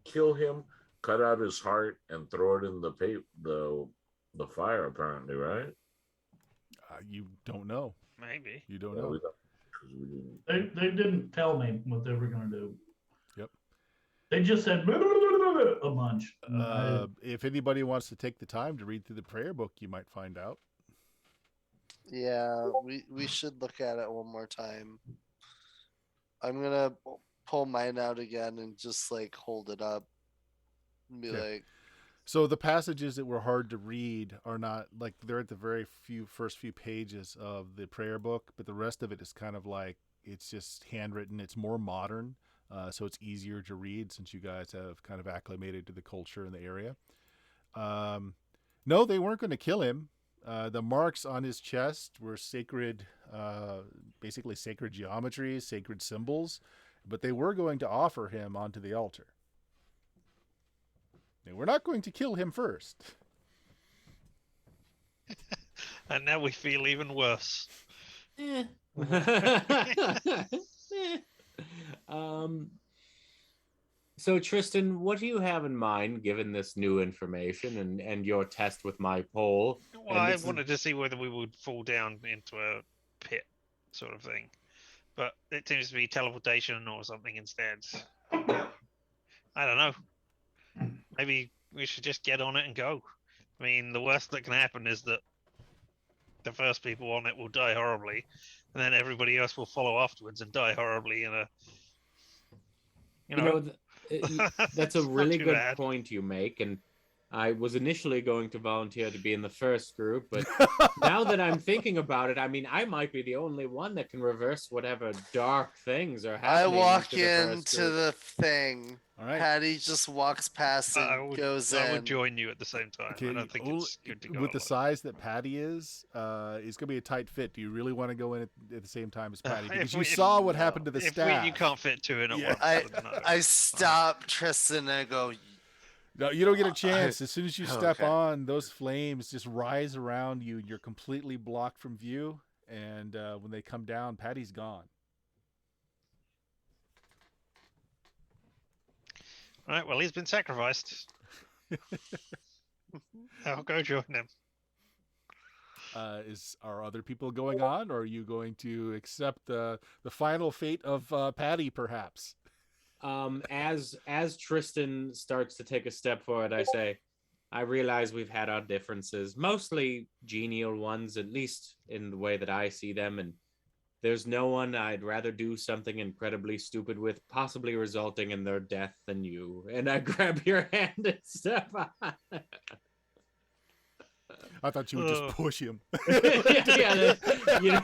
[SPEAKER 6] kill him, cut out his heart, and throw it in the fire. Apparently, right?
[SPEAKER 1] You don't know.
[SPEAKER 4] Maybe.
[SPEAKER 1] You don't
[SPEAKER 6] Yeah,
[SPEAKER 1] know.
[SPEAKER 6] we don't- 'cause we didn't-
[SPEAKER 7] They didn't tell me what they were going to do.
[SPEAKER 1] Yep.
[SPEAKER 7] They just said a bunch.
[SPEAKER 1] If anybody wants to take the time to read through the prayer book, you might find out.
[SPEAKER 3] Yeah, we should look at it one more time. I'm gonna pull mine out again and just like hold it up and be
[SPEAKER 1] Okay.
[SPEAKER 3] like,
[SPEAKER 1] So the passages that were hard to read are not like they're at the first few pages of the prayer book, but the rest of it is kind of like it's just handwritten. It's more modern, so it's easier to read since you guys have kind of acclimated to the culture in the area. No, they weren't going to kill him. The marks on his chest were sacred, basically sacred geometry, sacred symbols, but they were going to offer him onto the altar. They were not going to kill him first.
[SPEAKER 4] And now we feel even worse.
[SPEAKER 2] So Tristan, what do you have in mind given this new information and your test with my pole?
[SPEAKER 4] Well, I wanted to see whether we would fall down into a pit sort of thing. But it seems to be teleportation or something instead. I don't know. Maybe we should just get on it and go. I mean, the worst that can happen is that the first people on it will die horribly, and then everybody else will follow afterwards and die horribly in a...
[SPEAKER 2] You know, that's a
[SPEAKER 4] not
[SPEAKER 2] really
[SPEAKER 4] too
[SPEAKER 2] good
[SPEAKER 4] bad.
[SPEAKER 2] point you make, and I was initially going to volunteer to be in the first group, but now that I'm thinking about it, I mean, I might be the only one that can reverse whatever dark things are
[SPEAKER 3] I
[SPEAKER 2] happening.
[SPEAKER 3] walk
[SPEAKER 2] to the first
[SPEAKER 3] into
[SPEAKER 2] group.
[SPEAKER 3] the thing.
[SPEAKER 1] All right.
[SPEAKER 3] Patty just walks past and goes in.
[SPEAKER 4] I would join you at the same time.
[SPEAKER 1] Okay,
[SPEAKER 4] I don't think it's good to go
[SPEAKER 1] with the
[SPEAKER 4] alone.
[SPEAKER 1] size that Patty is, it's gonna be a tight fit. Do you really want to go in at the same time as Patty? Because you saw what happened to the staff.
[SPEAKER 4] You can't fit two in at
[SPEAKER 1] Yeah.
[SPEAKER 4] once. then no.
[SPEAKER 3] I stop Tristan and I go,
[SPEAKER 1] No, you don't get a chance. As soon as you step
[SPEAKER 3] Okay.
[SPEAKER 1] on, those flames just rise around you. You're completely blocked from view, and when they come down, Patty's gone.
[SPEAKER 4] All right, well, he's been sacrificed. I'll go join him.
[SPEAKER 1] Are other people going on, or are you going to accept the final fate of Patty, perhaps?
[SPEAKER 2] As Tristan starts to take a step forward, I say, I realize we've had our differences, mostly genial ones, at least in the way that I see them, and there's no one I'd rather do something incredibly stupid with, possibly resulting in their death, than you. And I grab your hand and step on.
[SPEAKER 1] I thought you would just push him.
[SPEAKER 2] You know,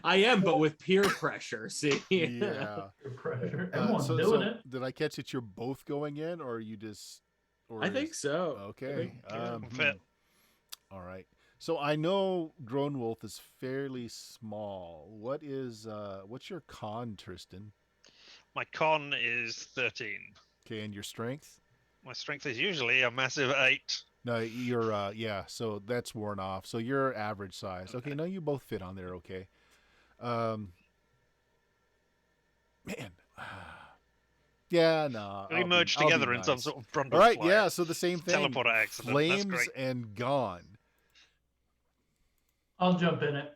[SPEAKER 2] I am, but with peer pressure. See.
[SPEAKER 1] Yeah.
[SPEAKER 7] Peer pressure. Everyone's
[SPEAKER 1] so
[SPEAKER 7] doing it.
[SPEAKER 1] did I catch it? You're both going in, or are you just? Or
[SPEAKER 2] I think so.
[SPEAKER 1] Okay.
[SPEAKER 4] Fit.
[SPEAKER 1] All right. So I know Drone Wolf is fairly small. What's your con, Tristan?
[SPEAKER 4] My con is 13.
[SPEAKER 1] Okay, and your strength?
[SPEAKER 4] My strength is usually a massive 8.
[SPEAKER 1] No, you're so that's worn off. So you're average size. Okay, no, you both fit on there, okay. Man. Yeah, no.
[SPEAKER 4] We merge together in some sort of Brundle
[SPEAKER 1] All right,
[SPEAKER 4] flight.
[SPEAKER 1] yeah, so the same thing.
[SPEAKER 4] Teleporter accident.
[SPEAKER 1] Flames
[SPEAKER 4] That's great.
[SPEAKER 1] and gone.
[SPEAKER 7] I'll jump in it.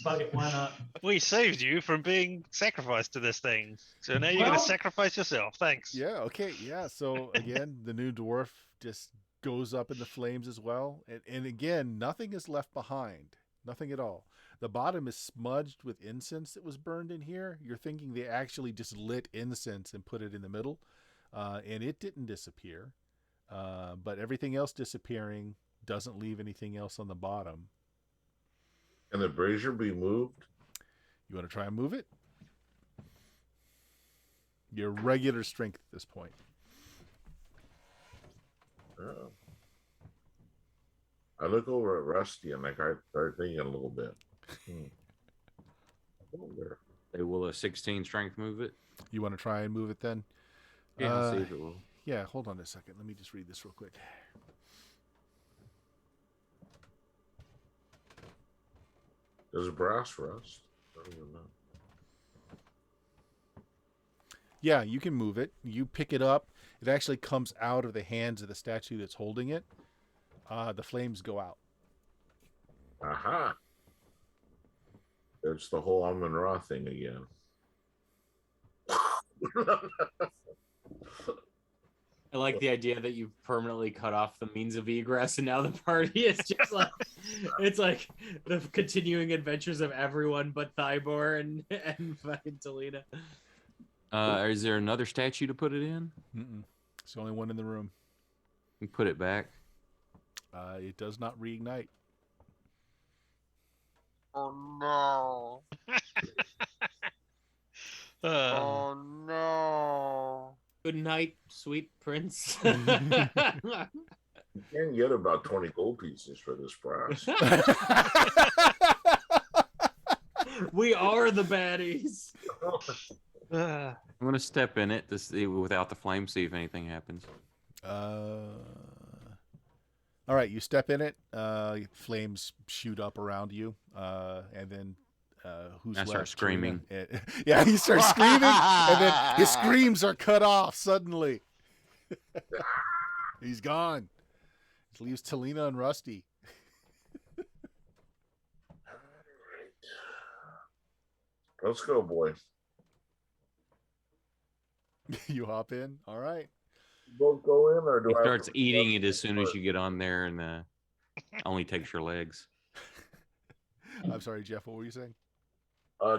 [SPEAKER 7] Fuck it, why not?
[SPEAKER 4] We saved you from being sacrificed to this thing. So now you're going
[SPEAKER 7] Well-
[SPEAKER 4] to sacrifice yourself. Thanks.
[SPEAKER 1] Yeah, okay, yeah. So again, the new dwarf just goes up in the flames as well. And again, nothing is left behind. Nothing at all. The bottom is smudged with incense that was burned in here. You're thinking they actually just lit incense and put it in the middle. And it didn't disappear. But everything else disappearing doesn't leave anything else on the bottom.
[SPEAKER 6] Can the brazier be moved?
[SPEAKER 1] You want to try and move it? Your regular strength at this point.
[SPEAKER 6] Oh. I look over at Rusty and I start thinking a little bit. Oh, there.
[SPEAKER 5] They will a 16 strength move it.
[SPEAKER 1] You want to try and move it then?
[SPEAKER 5] Yeah, I'll see if it will.
[SPEAKER 1] Yeah, hold on a second. Let me just read this real quick.
[SPEAKER 6] Does brass rust? I don't even know.
[SPEAKER 1] Yeah, you can move it. You pick it up. It actually comes out of the hands of the statue that's holding it. The flames go out.
[SPEAKER 6] Aha! It's the whole Amon Ra thing again.
[SPEAKER 2] I like the idea that you've permanently cut off the means of egress, and now the party is just like it's like the continuing adventures of everyone but Thybor and fucking Talina.
[SPEAKER 5] Is there another statue to put it in?
[SPEAKER 1] Mm-mm. It's the only one in the room.
[SPEAKER 5] You put it back.
[SPEAKER 1] It does not reignite.
[SPEAKER 3] Oh no. Oh no.
[SPEAKER 2] Good night, sweet prince.
[SPEAKER 6] You can get about 20 gold pieces for this prize.
[SPEAKER 2] We are the baddies.
[SPEAKER 4] Uh,
[SPEAKER 5] I'm gonna step in it to see without the flame, see if anything happens.
[SPEAKER 1] All right, you step in it. Flames shoot up around you, and then who's
[SPEAKER 5] I
[SPEAKER 1] left?
[SPEAKER 5] start screaming.
[SPEAKER 1] Tarina? Yeah, he starts screaming, and then his screams are cut off suddenly. He's gone. It leaves Talina and Rusty.
[SPEAKER 6] Let's go, boy.
[SPEAKER 1] You hop in. All right.
[SPEAKER 6] Both go in, or do
[SPEAKER 5] He
[SPEAKER 6] I have
[SPEAKER 5] starts
[SPEAKER 6] to-
[SPEAKER 5] eating it as soon as you get on there, and only takes your legs.
[SPEAKER 1] I'm sorry, Jeff. What were you saying?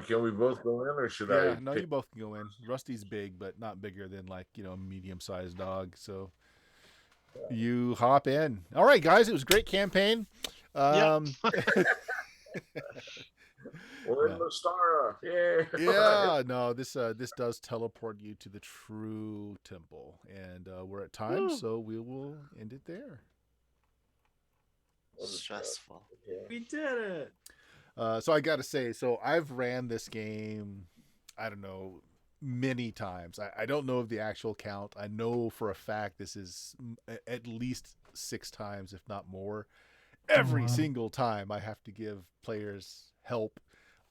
[SPEAKER 6] Can we both go in, or should I?
[SPEAKER 1] Yeah, no,
[SPEAKER 6] take-
[SPEAKER 1] you both can go in. Rusty's big, but not bigger than like a medium-sized dog. So you hop in. All right, guys. It was a great campaign.
[SPEAKER 6] We're
[SPEAKER 1] Yeah.
[SPEAKER 6] in the Stara. Yeah.
[SPEAKER 1] Yeah, no, this does teleport you to the true temple, and we're at time,
[SPEAKER 2] Woo.
[SPEAKER 1] so we will end it there.
[SPEAKER 3] Stressful.
[SPEAKER 6] Yeah.
[SPEAKER 2] We did it.
[SPEAKER 1] So I got to say, so I've ran this game, I don't know, many times. I don't know of the actual count. I know for a fact this is at least 6 times, if not more. Every
[SPEAKER 7] wow.
[SPEAKER 1] single time I have to give players help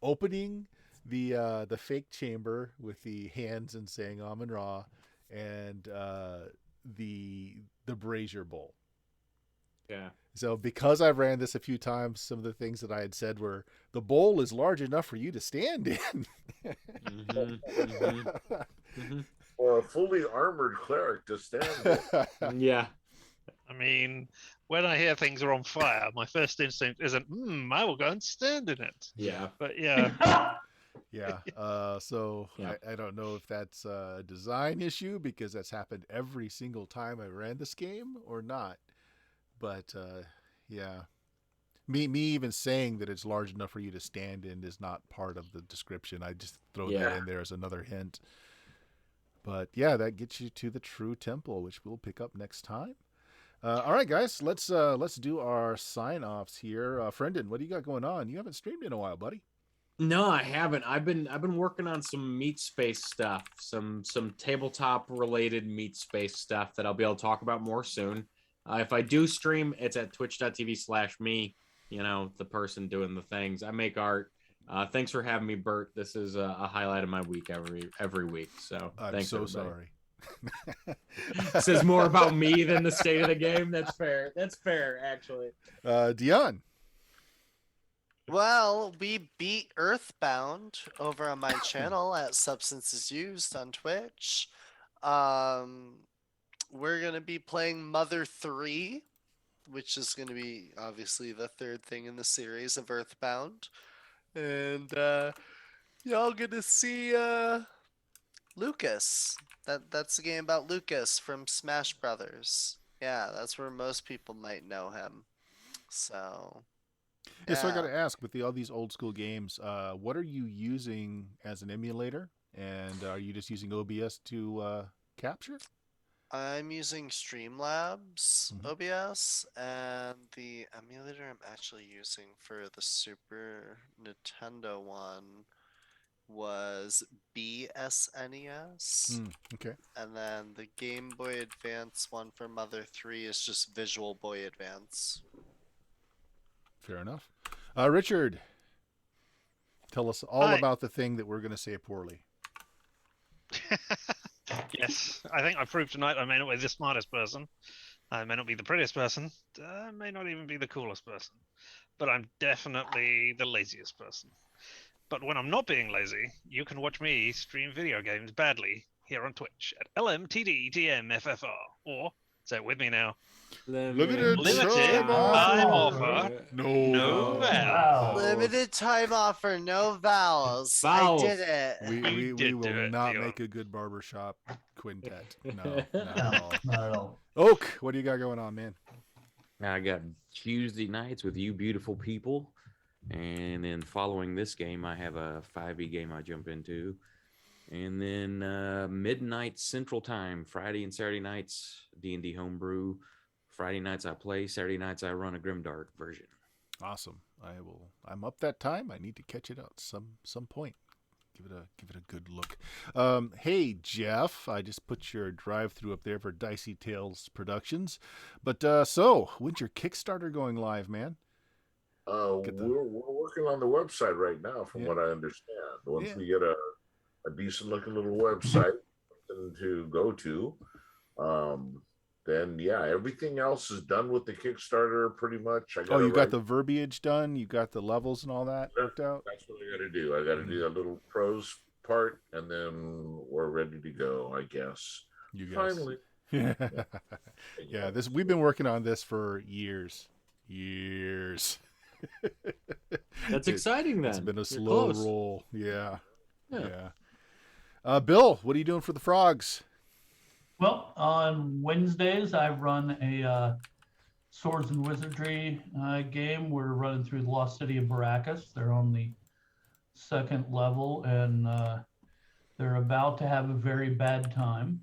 [SPEAKER 1] opening the fake chamber with the hands and saying Amun Ra, and the brazier bowl.
[SPEAKER 2] Yeah.
[SPEAKER 1] So because I've ran this a few times, some of the things that I had said were the bowl is large enough for you to stand in.
[SPEAKER 6] Or a fully armored cleric to stand there.
[SPEAKER 2] Yeah.
[SPEAKER 4] I mean, when I hear things are on fire, my first instinct isn't, I will go and stand in it.
[SPEAKER 2] Yeah.
[SPEAKER 4] But yeah,
[SPEAKER 1] Yeah. So
[SPEAKER 2] Yeah.
[SPEAKER 1] I don't know if that's a design issue because that's happened every single time I ran this game or not. But yeah, me even saying that it's large enough for you to stand in is not part of the description. I just throw that
[SPEAKER 2] Yeah.
[SPEAKER 1] in there as another hint. But yeah, that gets you to the true temple, which we'll pick up next time. All right, guys, let's do our sign-offs here. Friendon, what do you got going on? You haven't streamed in a while, buddy.
[SPEAKER 2] No, I haven't. I've been working on some meat space stuff, some tabletop related meat space stuff that I'll be able to talk about more soon. If I do stream, it's at twitch.tv/me, the person doing the things. I make art. Thanks for having me, Bert. This is a highlight of my week every week. So
[SPEAKER 1] I'm
[SPEAKER 2] thanks,
[SPEAKER 1] so
[SPEAKER 2] everybody.
[SPEAKER 1] sorry.
[SPEAKER 2] Says more about me than the state of the game. That's fair. That's fair, actually.
[SPEAKER 1] Dion.
[SPEAKER 3] Well, we beat Earthbound over on my channel at Substances Used on Twitch. We're gonna be playing Mother 3, which is gonna be obviously the third thing in the series of Earthbound. And y'all gonna see Lucas. That's a game about Lucas from Smash Brothers. Yeah, that's where most people might know him. So
[SPEAKER 1] Yeah, so I got to ask, with all these old school games, what are you using as an emulator? And are you just using OBS to capture?
[SPEAKER 3] I'm using Streamlabs
[SPEAKER 1] Mhm.
[SPEAKER 3] OBS, and the emulator I'm actually using for the Super Nintendo one was BSNES.
[SPEAKER 1] Okay,
[SPEAKER 3] And then the Game Boy Advance one for Mother 3 is just Visual Boy Advance.
[SPEAKER 1] fair enough. Richard, tell us all
[SPEAKER 4] Hi.
[SPEAKER 1] about the thing that we're going to say poorly.
[SPEAKER 4] yes, I think I proved tonight I may not be the smartest person. I may not be the prettiest person. I may not even be the coolest person. But I'm definitely the laziest person. But when I'm not being lazy, you can watch me stream video games badly here on Twitch at LMTDTMFFR. Or, say it with me now,
[SPEAKER 1] Limited
[SPEAKER 4] Limited
[SPEAKER 7] time
[SPEAKER 4] offer. No
[SPEAKER 7] Wow.
[SPEAKER 3] Limited time offer, no vowels.
[SPEAKER 2] Vowels.
[SPEAKER 3] I did it.
[SPEAKER 1] We
[SPEAKER 4] did
[SPEAKER 1] will
[SPEAKER 4] do it,
[SPEAKER 1] not
[SPEAKER 4] Dion.
[SPEAKER 1] make a good barbershop quintet. No, not
[SPEAKER 7] No,
[SPEAKER 1] at all.
[SPEAKER 7] not at all.
[SPEAKER 1] Oak, what do you got going on, man?
[SPEAKER 5] I got Tuesday nights with you beautiful people. And then following this game, I have a 5e game I jump into. And then midnight Central Time, Friday and Saturday nights, D&D homebrew. Friday nights I play, Saturday nights I run a Grimdark version.
[SPEAKER 1] Awesome. I'm up that time. I need to catch it out some point. Give it a good look. Hey Jeff, I just put your drive-through up there for Dicey Tales Productions. But so when's your Kickstarter going live, man?
[SPEAKER 6] We're working on the website right now, from
[SPEAKER 1] Yeah.
[SPEAKER 6] what I understand. Once
[SPEAKER 1] Yeah.
[SPEAKER 6] we get a decent looking little website something to go to, then yeah, everything else is done with the Kickstarter pretty much.
[SPEAKER 1] Oh, you got the verbiage done. You got the levels and all that worked out.
[SPEAKER 6] That's what I got to do. I got to do that little prose part, and then we're ready to go, I guess.
[SPEAKER 1] You guys.
[SPEAKER 6] Finally.
[SPEAKER 1] Yeah. We've been working on this for years.
[SPEAKER 2] That's exciting. Then
[SPEAKER 1] It's been a
[SPEAKER 2] You're
[SPEAKER 1] slow
[SPEAKER 2] close.
[SPEAKER 1] roll. Yeah.
[SPEAKER 2] Yeah.
[SPEAKER 1] Bill, what are you doing for the frogs?
[SPEAKER 7] Well, on Wednesdays, I run a Swords and Wizardry game. We're running through the lost city of Baracus. They're on the second level, and they're about to have a very bad time.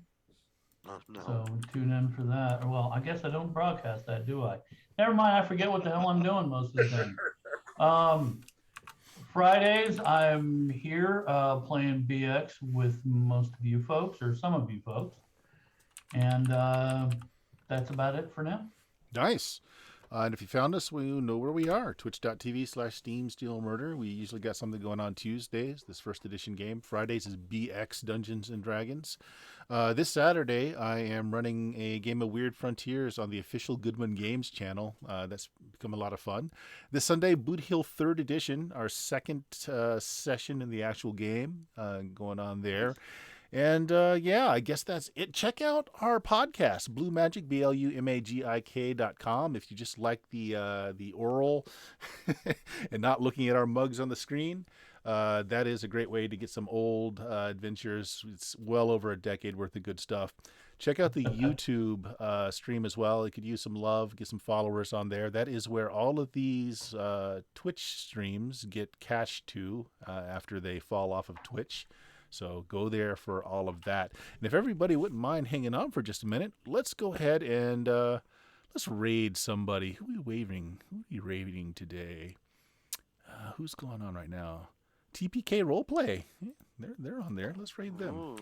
[SPEAKER 3] Oh no.
[SPEAKER 7] So tune in for that. Well, I guess I don't broadcast that, do I? Never mind. I forget what the hell I'm doing most of the time. Fridays, I'm here playing BX with most of you folks, or some of you folks. And that's about it for now.
[SPEAKER 1] Nice. And if you found us, we know where we are. Twitch.tv/Steam Steel Murder. We usually got something going on Tuesdays, this first edition game. Fridays is BX Dungeons and Dragons. This Saturday, I am running a game of Weird Frontiers on the official Goodman Games channel. That's become a lot of fun. This Sunday, Boot Hill 3rd Edition, our second session in the actual game going on there. And yeah, I guess that's it. Check out our podcast, Blue Magic, BLUMAGIK.com. If you just like the oral and not looking at our mugs on the screen, that is a great way to get some old adventures. It's well over a decade worth of good stuff. Check out the YouTube stream as well. You could use some love, get some followers on there. That is where all of these Twitch streams get cached to after they fall off of Twitch. So go there for all of that. And if everybody wouldn't mind hanging on for just a minute, let's go ahead and let's raid somebody. Who are we raiding today? Who's going on right now? TPK Roleplay. Yeah, they're on there. Let's raid them.
[SPEAKER 3] Ooh.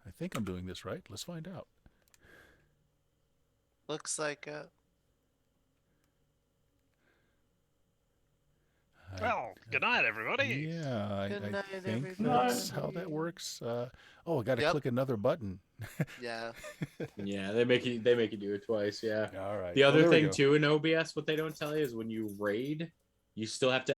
[SPEAKER 1] I think I'm doing this right. Let's find out.
[SPEAKER 3] Looks like
[SPEAKER 4] Well, good night, everybody.
[SPEAKER 1] Yeah,
[SPEAKER 3] Good
[SPEAKER 1] I
[SPEAKER 3] night,
[SPEAKER 1] think
[SPEAKER 3] everybody.
[SPEAKER 1] that's how that works. I got to
[SPEAKER 3] Yep.
[SPEAKER 1] click another button.
[SPEAKER 3] yeah.
[SPEAKER 2] Yeah, they make you do it twice. Yeah.
[SPEAKER 1] All right.
[SPEAKER 2] The
[SPEAKER 1] Oh,
[SPEAKER 2] other
[SPEAKER 1] there we
[SPEAKER 2] thing
[SPEAKER 1] go.
[SPEAKER 2] too in OBS, what they don't tell you is when you raid, you still have to